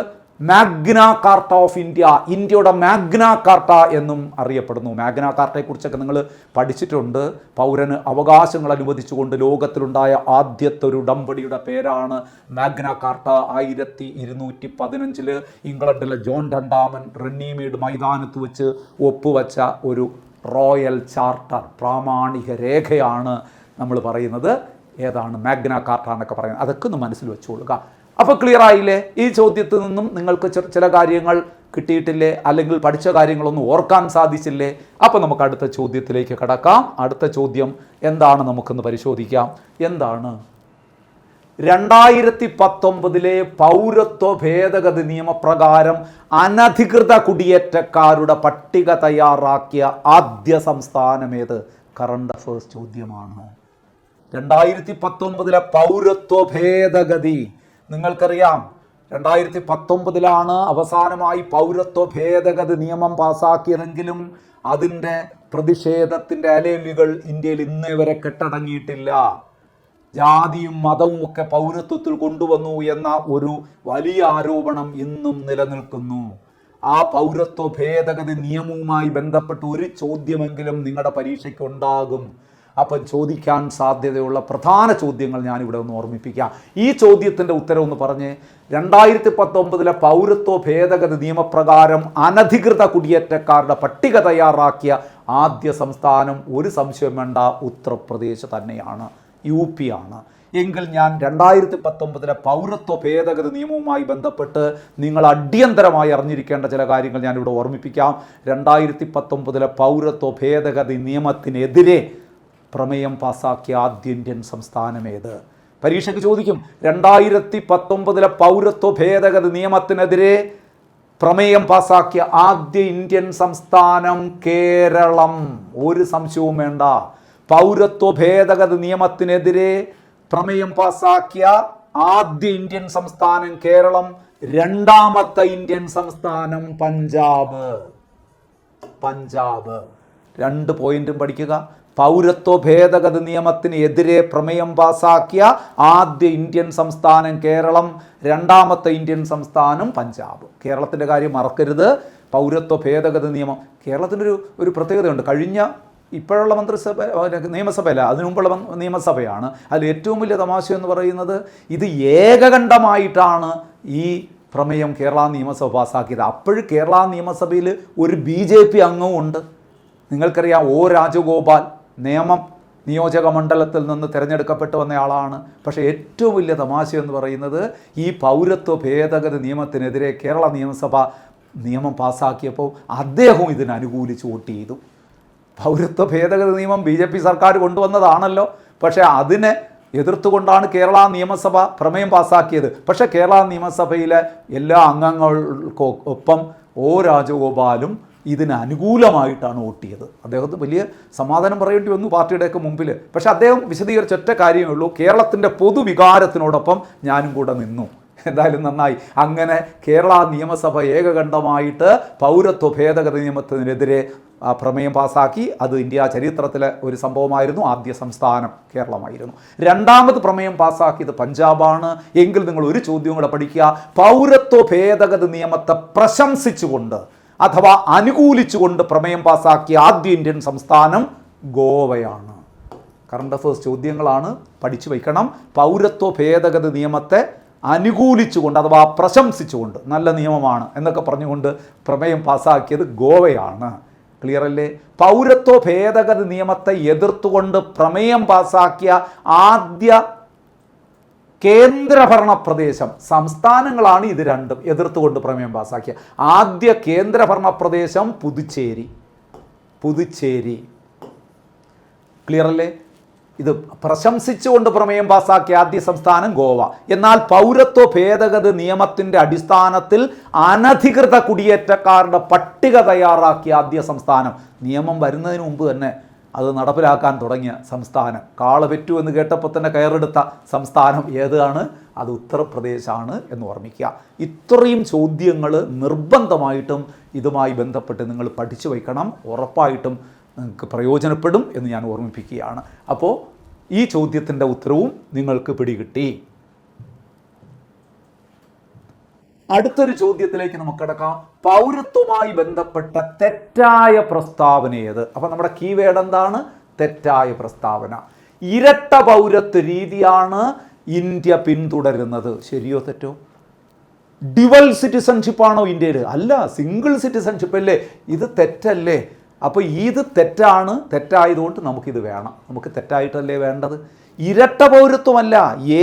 മാഗ്ന കാർട്ട ഓഫ് ഇന്ത്യ, ഇന്ത്യയുടെ മാഗ്ന കാർട്ട എന്നും അറിയപ്പെടുന്നു. മാഗ്ന കാർട്ടയെക്കുറിച്ചൊക്കെ നിങ്ങൾ പഠിച്ചിട്ടുണ്ട്. പൗരന് അവകാശങ്ങൾ അനുവദിച്ചുകൊണ്ട് ലോകത്തിലുണ്ടായ ആദ്യത്തെ ഒരു ഉടമ്പടിയുടെ പേരാണ് മാഗ്ന കാർട്ട. 1215 ഇംഗ്ലണ്ടിലെ ജോൺ 2 റണ്ണീമേഡ് മൈതാനത്ത് വെച്ച് ഒപ്പുവെച്ച ഒരു റോയൽ ചാർട്ടർ, പ്രാമാണിക രേഖയാണ് നമ്മൾ പറയുന്നത്. ഏതാണ്? മാഗ്ന കാർട്ട എന്നൊക്കെ പറയുന്നത്. അതൊക്കെ ഒന്ന് മനസ്സിൽ വെച്ചുകൊള്ളുക. അപ്പോൾ ക്ലിയർ ആയില്ലേ? ഈ ചോദ്യത്തിൽ നിന്നും നിങ്ങൾക്ക് ചില കാര്യങ്ങൾ കിട്ടിയിട്ടില്ലേ? അല്ലെങ്കിൽ പഠിച്ച കാര്യങ്ങളൊന്നും ഓർക്കാൻ സാധിച്ചില്ലേ? അപ്പോൾ നമുക്ക് അടുത്ത ചോദ്യത്തിലേക്ക് കടക്കാം. അടുത്ത ചോദ്യം എന്താണ് നമുക്കൊന്ന് പരിശോധിക്കാം. എന്താണ്? 2019 പൗരത്വ ഭേദഗതി നിയമപ്രകാരം അനധികൃത കുടിയേറ്റക്കാരുടെ പട്ടിക തയ്യാറാക്കിയ ആദ്യ സംസ്ഥാനമേത്? കറണ്ട് അഫേഴ്സ് ചോദ്യമാണ്. 2019 പൗരത്വ ഭേദഗതി നിങ്ങൾക്കറിയാം. 2019 അവസാനമായി പൗരത്വ ഭേദഗതി നിയമം പാസാക്കിയതെങ്കിലും അതിൻ്റെ പ്രതിഷേധത്തിൻ്റെ അലയലുകൾ ഇന്ത്യയിൽ ഇന്നേ വരെ കെട്ടടങ്ങിയിട്ടില്ല. ജാതിയും മതവും ഒക്കെ പൗരത്വത്തിൽ കൊണ്ടുവന്നു എന്ന ഒരു വലിയ ആരോപണം ഇന്നും നിലനിൽക്കുന്നു. ആ പൗരത്വ ഭേദഗതി നിയമവുമായി ബന്ധപ്പെട്ട് ഒരു ചോദ്യമെങ്കിലും നിങ്ങളുടെ പരീക്ഷയ്ക്ക് ഉണ്ടാകും. അപ്പം ചോദിക്കാൻ സാധ്യതയുള്ള പ്രധാന ചോദ്യങ്ങൾ ഞാനിവിടെ ഒന്ന് ഓർമ്മിപ്പിക്കാം. ഈ ചോദ്യത്തിൻ്റെ ഉത്തരം ഒന്ന് പറഞ്ഞ്, 2019 പൗരത്വ ഭേദഗതി നിയമപ്രകാരം അനധികൃത കുടിയേറ്റക്കാരുടെ പട്ടിക തയ്യാറാക്കിയ ആദ്യ സംസ്ഥാനം ഒരു സംശയം വേണ്ട ഉത്തർപ്രദേശ് തന്നെയാണ്, UP ആണ്. എങ്കിൽ ഞാൻ 2019 പൗരത്വ ഭേദഗതി നിയമവുമായി ബന്ധപ്പെട്ട് നിങ്ങൾ അടിയന്തരമായി അറിഞ്ഞിരിക്കേണ്ട ചില കാര്യങ്ങൾ ഞാനിവിടെ ഓർമ്മിപ്പിക്കാം. 2019 പൗരത്വ ഭേദഗതി നിയമത്തിനെതിരെ പ്രമേയം പാസാക്കിയ ആദ്യ ഇന്ത്യൻ സംസ്ഥാനം ഏത്? പരീക്ഷയ്ക്ക് ചോദിക്കും. 2019 പൗരത്വ ഭേദഗതി നിയമത്തിനെതിരെ പ്രമേയം പാസാക്കിയ ആദ്യ ഇന്ത്യൻ സംസ്ഥാനം കേരളം. ഒരു സംശയവും വേണ്ട. പൗരത്വ ഭേദഗതി നിയമത്തിനെതിരെ പ്രമേയം പാസാക്കിയ ആദ്യ ഇന്ത്യൻ സംസ്ഥാനം കേരളം. രണ്ടാമത്തെ ഇന്ത്യൻ സംസ്ഥാനം പഞ്ചാബ്. 2 പോയിന്റും പഠിക്കുക. പൗരത്വ ഭേദഗതി നിയമത്തിന് എതിരെ പ്രമേയം പാസാക്കിയ ആദ്യ ഇന്ത്യൻ സംസ്ഥാനം കേരളം, രണ്ടാമത്തെ ഇന്ത്യൻ സംസ്ഥാനം പഞ്ചാബ്. കേരളത്തിൻ്റെ കാര്യം മറക്കരുത്. പൗരത്വ ഭേദഗതി നിയമം കേരളത്തിൻ്റെ ഒരു പ്രത്യേകതയുണ്ട്. ഇപ്പോഴുള്ള നിയമസഭയല്ല, അതിനു മുമ്പുള്ള നിയമസഭയാണ്. അതിൽ ഏറ്റവും വലിയ തമാശ എന്ന് പറയുന്നത് ഇത് ഏകകണ്ഠമായിട്ടാണ് ഈ പ്രമേയം കേരള നിയമസഭ പാസ്സാക്കിയത്. അപ്പോഴും കേരള നിയമസഭയിൽ ഒരു BJP അംഗവും ഉണ്ട്. നിങ്ങൾക്കറിയാം, O രാജഗോപാൽ നിയോജക മണ്ഡലത്തിൽ നിന്ന് തിരഞ്ഞെടുക്കപ്പെട്ടു വന്നയാളാണ്. പക്ഷേ ഏറ്റവും വലിയ തമാശ എന്ന് പറയുന്നത് ഈ പൗരത്വ ഭേദഗതി നിയമത്തിനെതിരെ കേരള നിയമസഭ നിയമം പാസ്സാക്കിയപ്പോൾ അദ്ദേഹവും ഇതിന് അനുകൂലിച്ച് വോട്ട് ചെയ്തു. പൗരത്വ ഭേദഗതി നിയമം BJP സർക്കാർ കൊണ്ടുവന്നതാണല്ലോ, പക്ഷേ അതിനെ എതിർത്തുകൊണ്ടാണ് കേരള നിയമസഭ പ്രമേയം പാസ്സാക്കിയത്. പക്ഷേ കേരള നിയമസഭയിലെ എല്ലാ അംഗങ്ങൾക്കൊപ്പം O രാജഗോപാലും ഇതിന് അനുകൂലമായിട്ടാണ് വോട്ട് ചെയ്തത്. അദ്ദേഹത്തിന് വലിയ സമാധാനം പറയേണ്ടി വന്നു പാർട്ടിയുടെയൊക്കെ മുമ്പിൽ. പക്ഷേ അദ്ദേഹം വിശദീകരിച്ച ഒറ്റ കാര്യമേ ഉള്ളൂ, കേരളത്തിൻ്റെ പൊതുവികാരത്തിനോടൊപ്പം ഞാനും കൂടെ നിന്നു. എന്തായാലും നന്നായി. അങ്ങനെ കേരള നിയമസഭ ഏകകണ്ഠമായിട്ട് പൗരത്വ ഭേദഗതി നിയമത്തിനെതിരെ പ്രമേയം പാസാക്കി. അത് ഇന്ത്യ ചരിത്രത്തിലെ ഒരു സംഭവമായിരുന്നു. ആദ്യ സംസ്ഥാനം കേരളമായിരുന്നു. രണ്ടാമത് പ്രമേയം പാസാക്കിയത് പഞ്ചാബാണ്. എങ്കിൽ നിങ്ങൾ ഒരു ചോദ്യം കൂടെ പഠിക്കുക. പൗരത്വ ഭേദഗതി നിയമത്തെ പ്രശംസിച്ചുകൊണ്ട് അഥവാ അനുകൂലിച്ചുകൊണ്ട് പ്രമേയം പാസാക്കിയ ആദ്യ ഇന്ത്യൻ സംസ്ഥാനം ഗോവയാണ്. കറണ്ട് അഫേഴ്സ് ചോദ്യങ്ങളാണ്, പഠിച്ചു വയ്ക്കണം. പൗരത്വ ഭേദഗതി നിയമത്തെ അനുകൂലിച്ചുകൊണ്ട് അഥവാ പ്രശംസിച്ചുകൊണ്ട്, നല്ല നിയമമാണ് എന്നൊക്കെ പറഞ്ഞുകൊണ്ട് പ്രമേയം പാസ്സാക്കിയത് ഗോവയാണ്. ക്ലിയർ അല്ലേ? പൗരത്വ ഭേദഗതി നിയമത്തെ എതിർത്തുകൊണ്ട് പ്രമേയം പാസ്സാക്കിയ ആദ്യ കേന്ദ്രഭരണ പ്രദേശം, സംസ്ഥാനങ്ങളാണ് ഇത് രണ്ടും എതിർത്തുകൊണ്ട് പ്രമേയം പാസ്സാക്കിയ ആദ്യ കേന്ദ്രഭരണ പ്രദേശം പുതുച്ചേരി. ക്ലിയർ അല്ലേ? ഇത് പ്രശംസിച്ചുകൊണ്ട് പ്രമേയം പാസ്സാക്കിയ ആദ്യ സംസ്ഥാനം ഗോവ. എന്നാൽ പൗരത്വ ഭേദഗതി നിയമത്തിൻ്റെ അടിസ്ഥാനത്തിൽ അനധികൃത കുടിയേറ്റക്കാരുടെ പട്ടിക തയ്യാറാക്കിയ ആദ്യ സംസ്ഥാനം, നിയമം വരുന്നതിന് മുമ്പ് തന്നെ അത് നടപ്പിലാക്കാൻ തുടങ്ങിയ സംസ്ഥാനം, കാള പെറ്റു എന്ന് കേട്ടപ്പോൾ തന്നെ കയറെടുത്ത സംസ്ഥാനം ഏതാണ്? അത് ഉത്തർപ്രദേശാണ് എന്ന് ഓർമ്മിക്കുക. ഇത്രയും ചോദ്യങ്ങൾ നിർബന്ധമായിട്ടും ഇതുമായി ബന്ധപ്പെട്ട് നിങ്ങൾ പഠിച്ചു വയ്ക്കണം. ഉറപ്പായിട്ടും നിങ്ങൾക്ക് പ്രയോജനപ്പെടും എന്ന് ഞാൻ ഓർമ്മിപ്പിക്കുകയാണ്. അപ്പോൾ ഈ ചോദ്യത്തിൻ്റെ ഉത്തരവും നിങ്ങൾക്ക് പിടികിട്ടി. അടുത്തൊരു ചോദ്യത്തിലേക്ക് നമുക്ക് കിടക്കാം. പൗരത്വവുമായി ബന്ധപ്പെട്ട തെറ്റായ പ്രസ്താവന ഏത്? അപ്പം നമ്മുടെ കീവേഡ് എന്താണ്? തെറ്റായ പ്രസ്താവന. ഇരട്ട പൗരത്വ രീതിയാണ് ഇന്ത്യ പിന്തുടരുന്നത്. ശരിയോ തെറ്റോ? ഡ്യുവൽ സിറ്റിസൺഷിപ്പാണോ ഇന്ത്യയിൽ? അല്ല, സിംഗിൾ സിറ്റിസൺഷിപ്പ് അല്ലേ? ഇത് തെറ്റല്ലേ? അപ്പോൾ ഇത് തെറ്റാണ്. തെറ്റായതുകൊണ്ട് നമുക്കിത് വേണം. നമുക്ക് തെറ്റായിട്ടല്ലേ വേണ്ടത്? ഇരട്ട പൗരത്വമല്ല,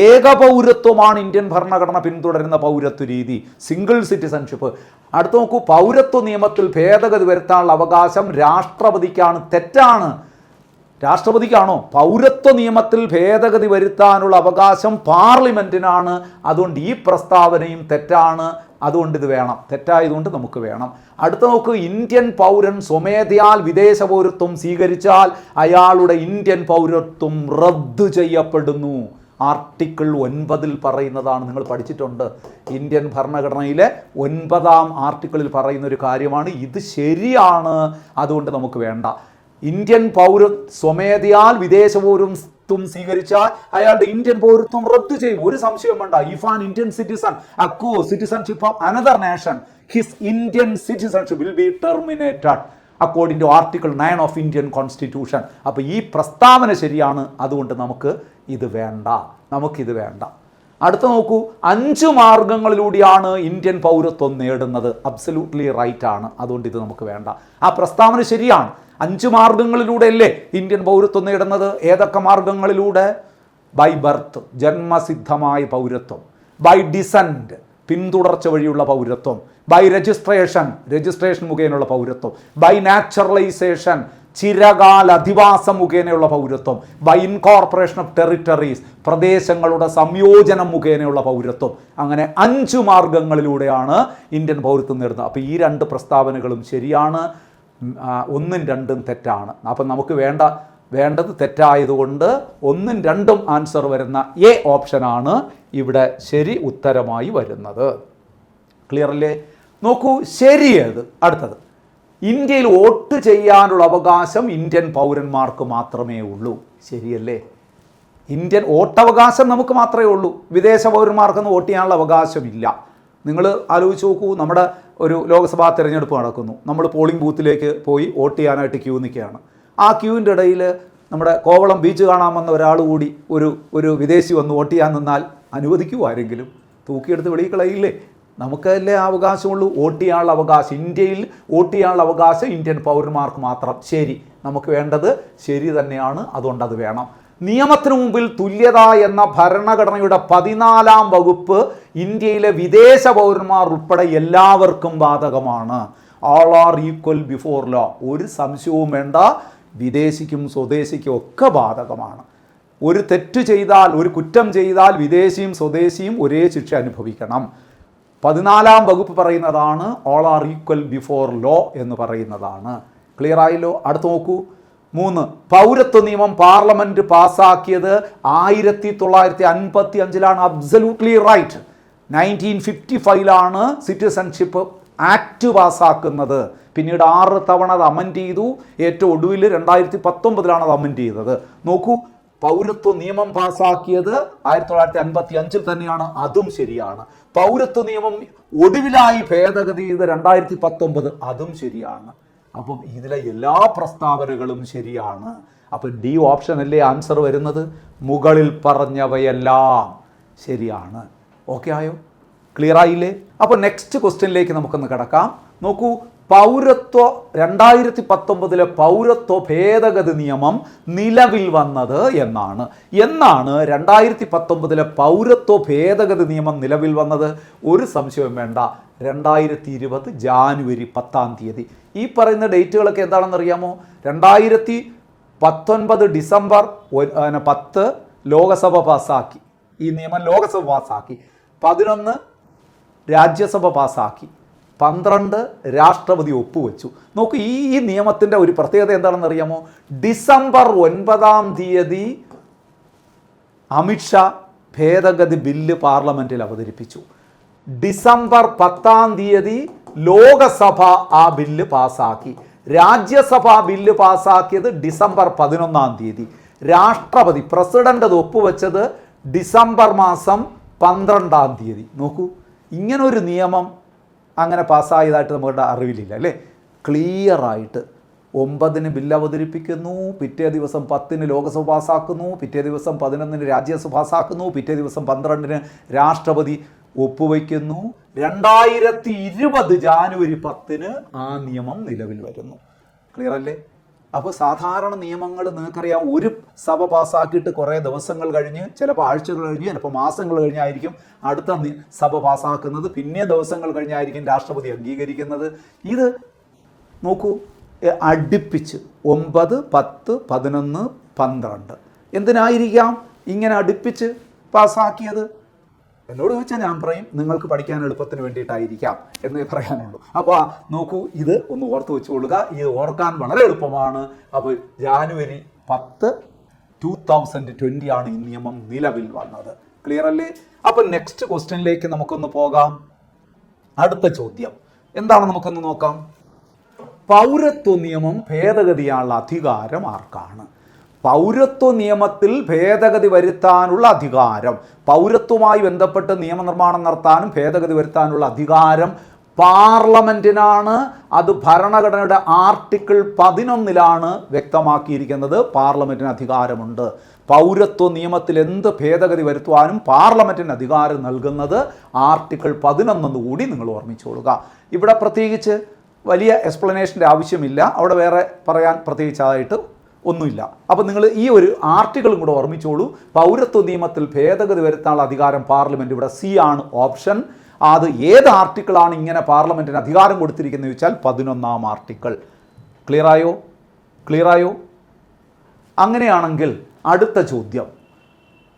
ഏക പൗരത്വമാണ് ഇന്ത്യൻ ഭരണഘടന പിന്തുടരുന്ന പൗരത്വ രീതി, സിംഗിൾ സിറ്റിസൺഷിപ്പ്. അടുത്ത് നോക്കൂ, പൗരത്വ നിയമത്തിൽ ഭേദഗതി വരുത്താനുള്ള അവകാശം രാഷ്ട്രപതിക്കാണ്. തെറ്റാണ്. രാഷ്ട്രപതിക്കാണോ? പൗരത്വ നിയമത്തിൽ ഭേദഗതി വരുത്താനുള്ള അവകാശം പാർലമെൻറ്റിനാണ്. അതുകൊണ്ട് ഈ പ്രസ്താവനയും തെറ്റാണ്. അതുകൊണ്ട് ഇത് വേണം. തെറ്റായതുകൊണ്ട് നമുക്ക് വേണം. അടുത്ത നോക്ക്, ഇന്ത്യൻ പൗരൻ സ്വമേധയാൽ വിദേശ പൗരത്വം സ്വീകരിച്ചാൽ അയാളുടെ ഇന്ത്യൻ പൗരത്വം റദ്ദു ചെയ്യപ്പെടുന്നു. ആർട്ടിക്കിൾ 9 പറയുന്നതാണ്. നിങ്ങൾ പഠിച്ചിട്ടുണ്ട്. ഇന്ത്യൻ ഭരണഘടനയിലെ 9-ാം ആർട്ടിക്കിളിൽ പറയുന്ന ഒരു കാര്യമാണ്. ഇത് ശരിയാണ്, അതുകൊണ്ട് നമുക്ക് വേണ്ട. ഇന്ത്യൻ സ്വമേധയാൽ വിദേശ പൗരത്വം സ്വീകരിച്ചാൽ അയാളുടെ ഇന്ത്യൻ പൗരത്വം റദ്ദു ചെയ്യും. ഒരു സംശയം വേണ്ട. If an Indian citizen acquire citizenship of another nation, his Indian citizenship will be terminated according to article 9 of Indian constitution. അപ്പോൾ ഈ പ്രസ്താവന ശരിയാണ്, അതുകൊണ്ട് നമുക്കിത് വേണ്ട. അടുത്ത നോക്കൂ, 5 മാർഗങ്ങളിലൂടെയാണ് ഇന്ത്യൻ പൗരത്വം നേടുന്നത്. അബ്സല്യൂട്ട്ലി റൈറ്റ് ആണ്, അതുകൊണ്ട് ഇത് നമുക്ക് വേണ്ട. ആ പ്രസ്താവന ശരിയാണ്. 5 മാർഗങ്ങളിലൂടെ അല്ലേ ഇന്ത്യൻ പൗരത്വം നേടുന്നത്? ഏതൊക്കെ മാർഗങ്ങളിലൂടെ? ബൈ ബർത്ത്, ജന്മസിദ്ധമായ പൗരത്വം; ബൈ ഡിസെൻറ്റ്, പിന്തുടർച്ച വഴിയുള്ള പൗരത്വം; ബൈ രജിസ്ട്രേഷൻ മുഖേനയുള്ള പൗരത്വം; ബൈ നാച്ചുറലൈസേഷൻ, ചിരകാല അധിവാസം മുഖേനയുള്ള പൗരത്വം; ബൈ ഇൻകോർപ്പറേഷൻ ഓഫ് ടെറിട്ടറീസ്, പ്രദേശങ്ങളുടെ സംയോജനം മുഖേനയുള്ള പൗരത്വം. അങ്ങനെ 5 മാർഗങ്ങളിലൂടെയാണ് ഇന്ത്യൻ പൗരത്വം നേടുന്നത്. അപ്പോൾ ഈ 2 പ്രസ്താവനകളും ശരിയാണ്, 1ഉം 2ഉം തെറ്റാണ്. അപ്പം നമുക്ക് വേണ്ടത് തെറ്റായതുകൊണ്ട് 1ഉം 2ഉം ആൻസർ വരുന്ന എ ഓപ്ഷനാണ് ഇവിടെ ശരി ഉത്തരമായി വരുന്നത്. ക്ലിയർ അല്ലേ? നോക്കൂ, ശരിയത്. അടുത്തത്, ഇന്ത്യയിൽ വോട്ട് ചെയ്യാനുള്ള അവകാശം ഇന്ത്യൻ പൗരന്മാർക്ക് മാത്രമേ ഉള്ളൂ. ശരിയല്ലേ? ഇന്ത്യൻ വോട്ടവകാശം നമുക്ക് മാത്രമേ ഉള്ളൂ. വിദേശ പൗരന്മാർക്കൊന്നും വോട്ട് ചെയ്യാനുള്ള അവകാശമില്ല. നിങ്ങൾ ആലോചിച്ച് നോക്കൂ, നമ്മുടെ ഒരു ലോക്സഭാ തിരഞ്ഞെടുപ്പ് നടക്കുന്നു. നമ്മൾ പോളിംഗ് ബൂത്തിലേക്ക് പോയി വോട്ട് ചെയ്യാനായിട്ട് ക്യൂ നിൽക്കുകയാണ്. ആ ക്യൂവിൻ്റെ ഇടയിൽ നമ്മുടെ കോവളം ബീച്ച് കാണാൻ വന്ന ഒരാൾ കൂടി ഒരു വിദേശി വന്ന് വോട്ട് ചെയ്യാൻ നിന്നാൽ അനുവദിക്കുമോ ആരെങ്കിലും? തൂക്കിയെടുത്ത് വെളിയിൽ കളയില്ലേ? നമുക്കല്ലേ അവകാശമുള്ളൂ, വോട്ട് ചെയ്യാനുള്ള അവകാശം. ഇന്ത്യയിൽ വോട്ട് ചെയ്യാനുള്ള അവകാശം ഇന്ത്യൻ പൗരന്മാർക്ക് മാത്രം. ശരി, നമുക്ക് വേണ്ടത് ശരി തന്നെയാണ്, അതുകൊണ്ട് അത് വേണം. നിയമത്തിനു മുമ്പിൽ തുല്യത എന്ന ഭരണഘടനയുടെ 14-ാം വകുപ്പ് ഇന്ത്യയിലെ വിദേശ പൗരന്മാർ ഉൾപ്പെടെ എല്ലാവർക്കും ബാധകമാണ്. All are equal before law. ഒരു സംശയവും വേണ്ട, വിദേശിക്കും സ്വദേശിക്കും ഒക്കെ ബാധകമാണ്. ഒരു തെറ്റ് ചെയ്താൽ, ഒരു കുറ്റം ചെയ്താൽ വിദേശിയും സ്വദേശിയും ഒരേ ശിക്ഷ അനുഭവിക്കണം. 14-ാം വകുപ്പ് പറയുന്നതാണ് all are equal before law എന്ന് പറയുന്നതാണ്. ക്ലിയർ ആയല്ലോ? അടുത്ത് നോക്കൂ, 3, പൗരത്വ നിയമം പാർലമെന്റ് പാസ്സാക്കിയത് 1955-ലാണ്. Absolutely right. 1955-ലാണ് സിറ്റിസൺഷിപ്പ് ആക്ട് പാസ്സാക്കുന്നത്. പിന്നീട് 6 തവണ അത് അമെൻഡ് ചെയ്തു. ഏറ്റവും ഒടുവിൽ 2019-ലാണ് അത് അമെൻഡ് ചെയ്തത്. നോക്കൂ, പൗരത്വ നിയമം പാസ്സാക്കിയത് 1955 തന്നെയാണ്, അതും ശരിയാണ്. പൗരത്വ നിയമം ഒടുവിലായി ഭേദഗതി ചെയ്ത് 2019, അതും ശരിയാണ്. അപ്പം ഇതിലെ എല്ലാ പ്രസ്താവനകളും ശരിയാണ്. അപ്പം ഡി ഓപ്ഷൻ അല്ലേ ആൻസർ വരുന്നത്. മുകളിൽ പറഞ്ഞവയെല്ലാം ശരിയാണ്. ഓക്കെ ആയോ? ക്ലിയർ ആയില്ലേ? അപ്പോൾ നെക്സ്റ്റ് ക്വസ്റ്റ്യനിലേക്ക് നമുക്കൊന്ന് കിടക്കാം. നോക്കൂ, 2019 പൗരത്വ ഭേദഗതി നിയമം നിലവിൽ വന്നത് എന്നാണ്. 2019 പൗരത്വ ഭേദഗതി നിയമം നിലവിൽ വന്നത്? ഒരു സംശയവും വേണ്ട, 2020 ജാനുവരി 10-ാം തീയതി. ഈ പറയുന്ന ഡേറ്റുകളൊക്കെ എന്താണെന്ന് അറിയാമോ? 2019 ഡിസംബർ 10 ലോകസഭ പാസ്സാക്കി. ഈ നിയമം ലോകസഭ പാസ്സാക്കി. 11 രാജ്യസഭ പാസ്സാക്കി. 12 രാഷ്ട്രപതി ഒപ്പുവെച്ചു. നോക്കൂ, ഈ നിയമത്തിൻ്റെ ഒരു പ്രത്യേകത എന്താണെന്ന് അറിയാമോ? ഡിസംബർ 9-ാം തീയതി അമിത്ഷാ ഭേദഗതി ബില്ല് പാർലമെൻറ്റിൽ അവതരിപ്പിച്ചു. ഡിസംബർ 10-ാം തീയതി ലോകസഭ ആ ബില്ല് പാസ്സാക്കി. രാജ്യസഭ ബില്ല് പാസ്സാക്കിയത് ഡിസംബർ 11-ാം തീയതി. രാഷ്ട്രപതി പ്രസിഡന്റ് അത് ഒപ്പുവെച്ചത് ഡിസംബർ മാസം 12-ാം തീയതി. നോക്കൂ, ഇങ്ങനൊരു നിയമം അങ്ങനെ പാസ്സായതായിട്ട് നമ്മുടെ അറിവിലില്ല അല്ലേ? ക്ലിയറായിട്ട് 9-ന് ബില്ല് അവതരിപ്പിക്കുന്നു, പിറ്റേ ദിവസം 10-ന് ലോകസഭ പാസ്സാക്കുന്നു, പിറ്റേ ദിവസം 11-ന് രാജ്യസഭ പാസ്സാക്കുന്നു, പിറ്റേ ദിവസം 12-ന് രാഷ്ട്രപതി ഒപ്പുവയ്ക്കുന്നു. 2020 ജാനുവരി 10-ന് ആ നിയമം നിലവിൽ വരുന്നു. ക്ലിയർ അല്ലേ? അപ്പോൾ സാധാരണ നിയമങ്ങൾ നിങ്ങൾക്കറിയാം, ഒരു സഭ പാസ്സാക്കിയിട്ട് കുറേ ദിവസങ്ങൾ കഴിഞ്ഞ്, ചിലപ്പോൾ ആഴ്ചകൾ കഴിഞ്ഞ്, ചിലപ്പോൾ മാസങ്ങൾ കഴിഞ്ഞായിരിക്കും അടുത്ത സഭ പാസ്സാക്കുന്നത്. പിന്നെ ദിവസങ്ങൾ കഴിഞ്ഞായിരിക്കും രാഷ്ട്രപതി അംഗീകരിക്കുന്നത്. ഇത് നോക്കൂ, അടുപ്പിച്ച് 9, 10, 11, 12 എന്തിനായിരിക്കാം ഇങ്ങനെ അടുപ്പിച്ച് പാസ്സാക്കിയത്? എന്നോട് ചോദിച്ചാൽ ഞാൻ പറയും നിങ്ങൾക്ക് പഠിക്കാൻ എളുപ്പത്തിന് വേണ്ടിയിട്ടായിരിക്കാം എന്നേ പറയാനുള്ളൂ. അപ്പോൾ നോക്കൂ, ഇത് ഒന്ന് ഓർത്ത് വെച്ചുകൊള്ളുക. ഇത് ഓർക്കാൻ വളരെ എളുപ്പമാണ്. അപ്പോൾ ജാനുവരി 10, 2020 ആണ് ഈ നിയമം നിലവിൽ വന്നത്. ക്ലിയർ അല്ലേ? അപ്പൊ നെക്സ്റ്റ് ക്വസ്റ്റ്യനിലേക്ക് നമുക്കൊന്ന് പോകാം. അടുത്ത ചോദ്യം എന്താണ് നമുക്കൊന്ന് നോക്കാം. പൗരത്വ നിയമം ഭേദഗതി ചെയ്യാനുള്ള അധികാരം ആർക്കാണ്? പൗരത്വ നിയമത്തിൽ ഭേദഗതി വരുത്താനുള്ള അധികാരം, പൗരത്വവുമായി ബന്ധപ്പെട്ട് നിയമനിർമ്മാണം നടത്താനും ഭേദഗതി വരുത്താനുള്ള അധികാരം പാർലമെന്റിനാണ്. അത് ഭരണഘടനയുടെ ആർട്ടിക്കിൾ 11 വ്യക്തമാക്കിയിരിക്കുന്നത്. പാർലമെന്റിന് അധികാരമുണ്ട്. പൗരത്വ നിയമത്തിൽ എന്ത് ഭേദഗതി വരുത്തുവാനും പാർലമെന്റിന് അധികാരം നൽകുന്നത് ആർട്ടിക്കിൾ 11 കൂടി നിങ്ങൾ ഓർമ്മിച്ചോളുക. ഇവിടെ പ്രത്യേകിച്ച് വലിയ എക്സ്പ്ലനേഷൻ്റെ ആവശ്യമില്ല. അവിടെ വേറെ പറയാൻ പ്രത്യേകിച്ചതായിട്ട് ഒന്നുമില്ല. അപ്പോൾ നിങ്ങൾ ഈ ഒരു ആർട്ടിക്കിളും കൂടെ ഓർമ്മിച്ചോളൂ. പൗരത്വ നിയമത്തിൽ ഭേദഗതി വരുത്താനുള്ള അധികാരം പാർലമെൻറ്റ്. ഇവിടെ സി ആണ് ഓപ്ഷൻ. അത് ഏത് ആർട്ടിക്കിളാണ് ഇങ്ങനെ പാർലമെൻറ്റിന് അധികാരം കൊടുത്തിരിക്കുന്നത് ചോദിച്ചാൽ 11-ാം ആർട്ടിക്കിൾ. ക്ലിയറായോ? അങ്ങനെയാണെങ്കിൽ അടുത്ത ചോദ്യം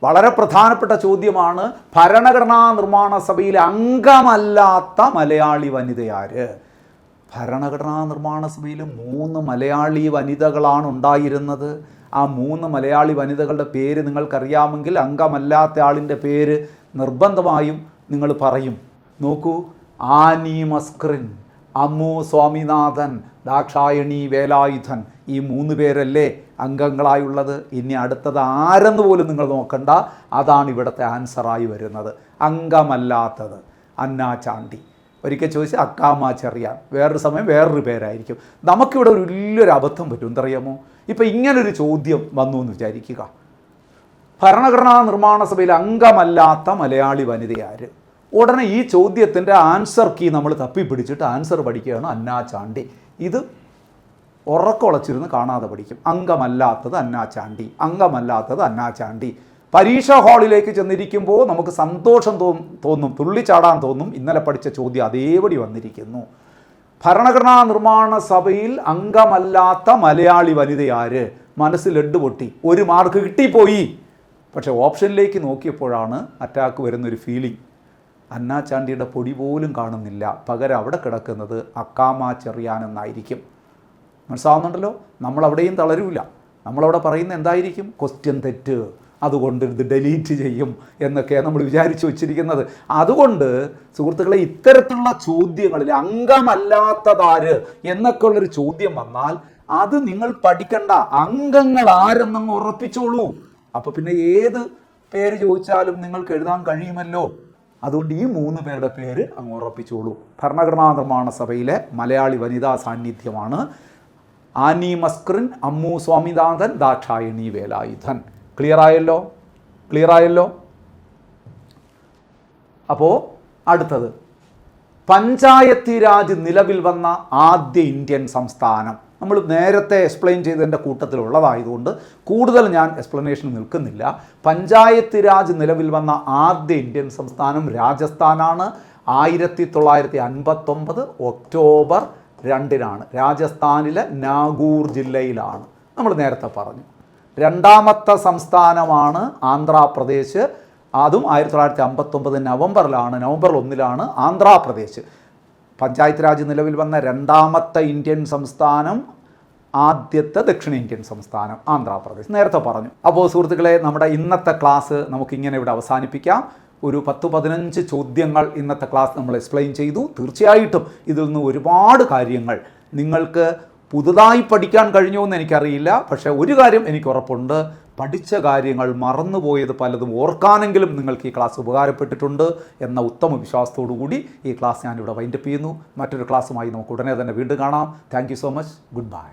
വളരെ പ്രധാനപ്പെട്ട ചോദ്യമാണ്. ഭരണഘടനാ നിർമ്മാണ സഭയിലെ അംഗമല്ലാത്ത മലയാളി വനിതയാര്? ഭരണഘടനാ നിർമ്മാണ സഭയിൽ 3 മലയാളി വനിതകളാണ് ഉണ്ടായിരുന്നത്. ആ 3 മലയാളി വനിതകളുടെ പേര് നിങ്ങൾക്കറിയാമെങ്കിൽ അംഗമല്ലാത്ത ആളിൻ്റെ പേര് നിർബന്ധമായും നിങ്ങൾ പറയും. നോക്കൂ, ആനി മസ്ക്രിൻ, അമ്മു സ്വാമിനാഥൻ, ദാക്ഷായണി വേലായുധൻ, ഈ 3 പേരല്ലേ അംഗങ്ങളായുള്ളത്. ഇനി അടുത്തത് ആരെന്ന് പോലും നിങ്ങൾ നോക്കണ്ട. അതാണ് ഇവിടുത്തെ ആൻസറായി വരുന്നത്. അംഗമല്ലാത്തത് അന്നാ ചാണ്ടി. ഒരിക്കൽ ചോദിച്ചാൽ അക്കാമ ചെറിയാൻ, വേറൊരു സമയം വേറൊരു പേരായിരിക്കും. നമുക്കിവിടെ ഒരു വലിയൊരു അബദ്ധം പറ്റും. എന്തറിയാമോ? ഇപ്പം ഇങ്ങനൊരു ചോദ്യം വന്നു എന്ന് വിചാരിക്കുക. ഭരണഘടനാ നിർമ്മാണ സഭയിൽ അംഗമല്ലാത്ത മലയാളി വനിതയാര്? ഉടനെ ഈ ചോദ്യത്തിൻ്റെ ആൻസർ കീ നമ്മൾ തപ്പിപ്പിടിച്ചിട്ട് ആൻസർ പഠിക്കുകയാണ് അന്നാ ചാണ്ടി. ഇത് ഉറക്കുളച്ചിരുന്ന് കാണാതെ പഠിക്കും. അംഗമല്ലാത്തത് അന്നാ ചാണ്ടി. പരീക്ഷാ ഹാളിലേക്ക് ചെന്നിരിക്കുമ്പോൾ നമുക്ക് സന്തോഷം തോന്നും, തുള്ളിച്ചാടാൻ തോന്നും. ഇന്നലെ പഠിച്ച ചോദ്യം അതേപടി വന്നിരിക്കുന്നു. ഭരണഘടനാ നിർമ്മാണ സഭയിൽ അംഗമല്ലാത്ത മലയാളി വനിതയാര്? മനസ്സിൽ ലഡ് പൊട്ടി, 1 മാർക്ക് കിട്ടിപ്പോയി. പക്ഷേ ഓപ്ഷനിലേക്ക് നോക്കിയപ്പോഴാണ് അറ്റാക്ക് വരുന്നൊരു ഫീലിംഗ്. അന്നാ ചാണ്ടിയുടെ പൊടി പോലും കാണുന്നില്ല. പകരം അവിടെ കിടക്കുന്നത് അക്കാമ ചെറിയാൻ എന്നായിരിക്കും. മനസ്സിലാവുന്നുണ്ടല്ലോ? നമ്മളവിടെയും തളരൂല. നമ്മളവിടെ പറയുന്ന എന്തായിരിക്കും? ക്വസ്റ്റ്യൻ തെറ്റ്, അതുകൊണ്ട് ഇത് ഡിലീറ്റ് ചെയ്യും എന്നൊക്കെയാണ് നമ്മൾ വിചാരിച്ചു വച്ചിരിക്കുന്നത്. അതുകൊണ്ട് സുഹൃത്തുക്കളെ, ഇത്തരത്തിലുള്ള ചോദ്യങ്ങളിൽ അംഗമല്ലാത്തതാര് എന്നൊക്കെയുള്ളൊരു ചോദ്യം വന്നാൽ അത് നിങ്ങൾ പഠിക്കണ്ട. അംഗങ്ങൾ ആരെന്നങ്ങ് ഉറപ്പിച്ചോളൂ. അപ്പോൾ പിന്നെ ഏത് പേര് ചോദിച്ചാലും നിങ്ങൾക്ക് എഴുതാൻ കഴിയുമല്ലോ. അതുകൊണ്ട് ഈ 3 പേരുടെ പേര് അങ്ങ് ഉറപ്പിച്ചോളൂ. ഭരണഘടനാ നിർമ്മാണ സഭയിലെ മലയാളി വനിതാ സാന്നിധ്യമാണ് ആനി മസ്ക്രിൻ, അമ്മു സ്വാമിനാഥൻ, ദാക്ഷായണി വേലായുധൻ. ക്ലിയർ ആയല്ലോ? അപ്പോൾ അടുത്തത്, പഞ്ചായത്തി രാജ് നിലവിൽ വന്ന ആദ്യ ഇന്ത്യൻ സംസ്ഥാനം. നമ്മൾ നേരത്തെ എക്സ്പ്ലെയിൻ ചെയ്തതിൻ്റെ കൂട്ടത്തിലുള്ളതായതുകൊണ്ട് കൂടുതൽ ഞാൻ എക്സ്പ്ലനേഷൻ നിൽക്കുന്നില്ല. പഞ്ചായത്തി രാജ് നിലവിൽ വന്ന ആദ്യ ഇന്ത്യൻ സംസ്ഥാനം രാജസ്ഥാനാണ്. 1959 ഒക്ടോബർ 2-നാണ്. രാജസ്ഥാനിലെ നാഗൂർ ജില്ലയിലാണ്. നമ്മൾ നേരത്തെ പറഞ്ഞു. രണ്ടാമത്തെ സംസ്ഥാനമാണ് ആന്ധ്രാപ്രദേശ്. അതും 1959 നവംബറിലാണ്. നവംബർ 1-ലാണ് ആന്ധ്രാപ്രദേശ്. പഞ്ചായത്ത് രാജ് നിലവിൽ വന്ന രണ്ടാമത്തെ ഇന്ത്യൻ സംസ്ഥാനം, ആദ്യത്തെ ദക്ഷിണേന്ത്യൻ സംസ്ഥാനം ആന്ധ്രാപ്രദേശ്. നേരത്തെ പറഞ്ഞു. അപ്പോൾ സുഹൃത്തുക്കളെ, നമ്മുടെ ഇന്നത്തെ ക്ലാസ് നമുക്കിങ്ങനെ ഇവിടെ അവസാനിപ്പിക്കാം. ഒരു 10-15 ചോദ്യങ്ങൾ ഇന്നത്തെ ക്ലാസ് നമ്മൾ എക്സ്പ്ലെയിൻ ചെയ്തു. തീർച്ചയായിട്ടും ഇതിൽ നിന്ന് ഒരുപാട് കാര്യങ്ങൾ നിങ്ങൾക്ക് പുതുതായി പഠിക്കാൻ കഴിഞ്ഞോ എന്ന് എനിക്കറിയില്ല. പക്ഷേ ഒരു കാര്യം എനിക്ക് ഉറപ്പുണ്ട്, പഠിച്ച കാര്യങ്ങൾ മറന്നുപോയത് പലതും ഓർക്കാനെങ്കിലും നിങ്ങൾക്ക് ഈ ക്ലാസ് ഉപകാരപ്പെട്ടിട്ടുണ്ട് എന്ന ഉത്തമ വിശ്വാസത്തോടു കൂടി ഈ ക്ലാസ് ഞാനിവിടെ വൈൻഡപ്പ് ചെയ്യുന്നു. മറ്റൊരു ക്ലാസ്സുമായി നമുക്ക് ഉടനെ തന്നെ വീണ്ടും കാണാം. Thank you so much. Good bye.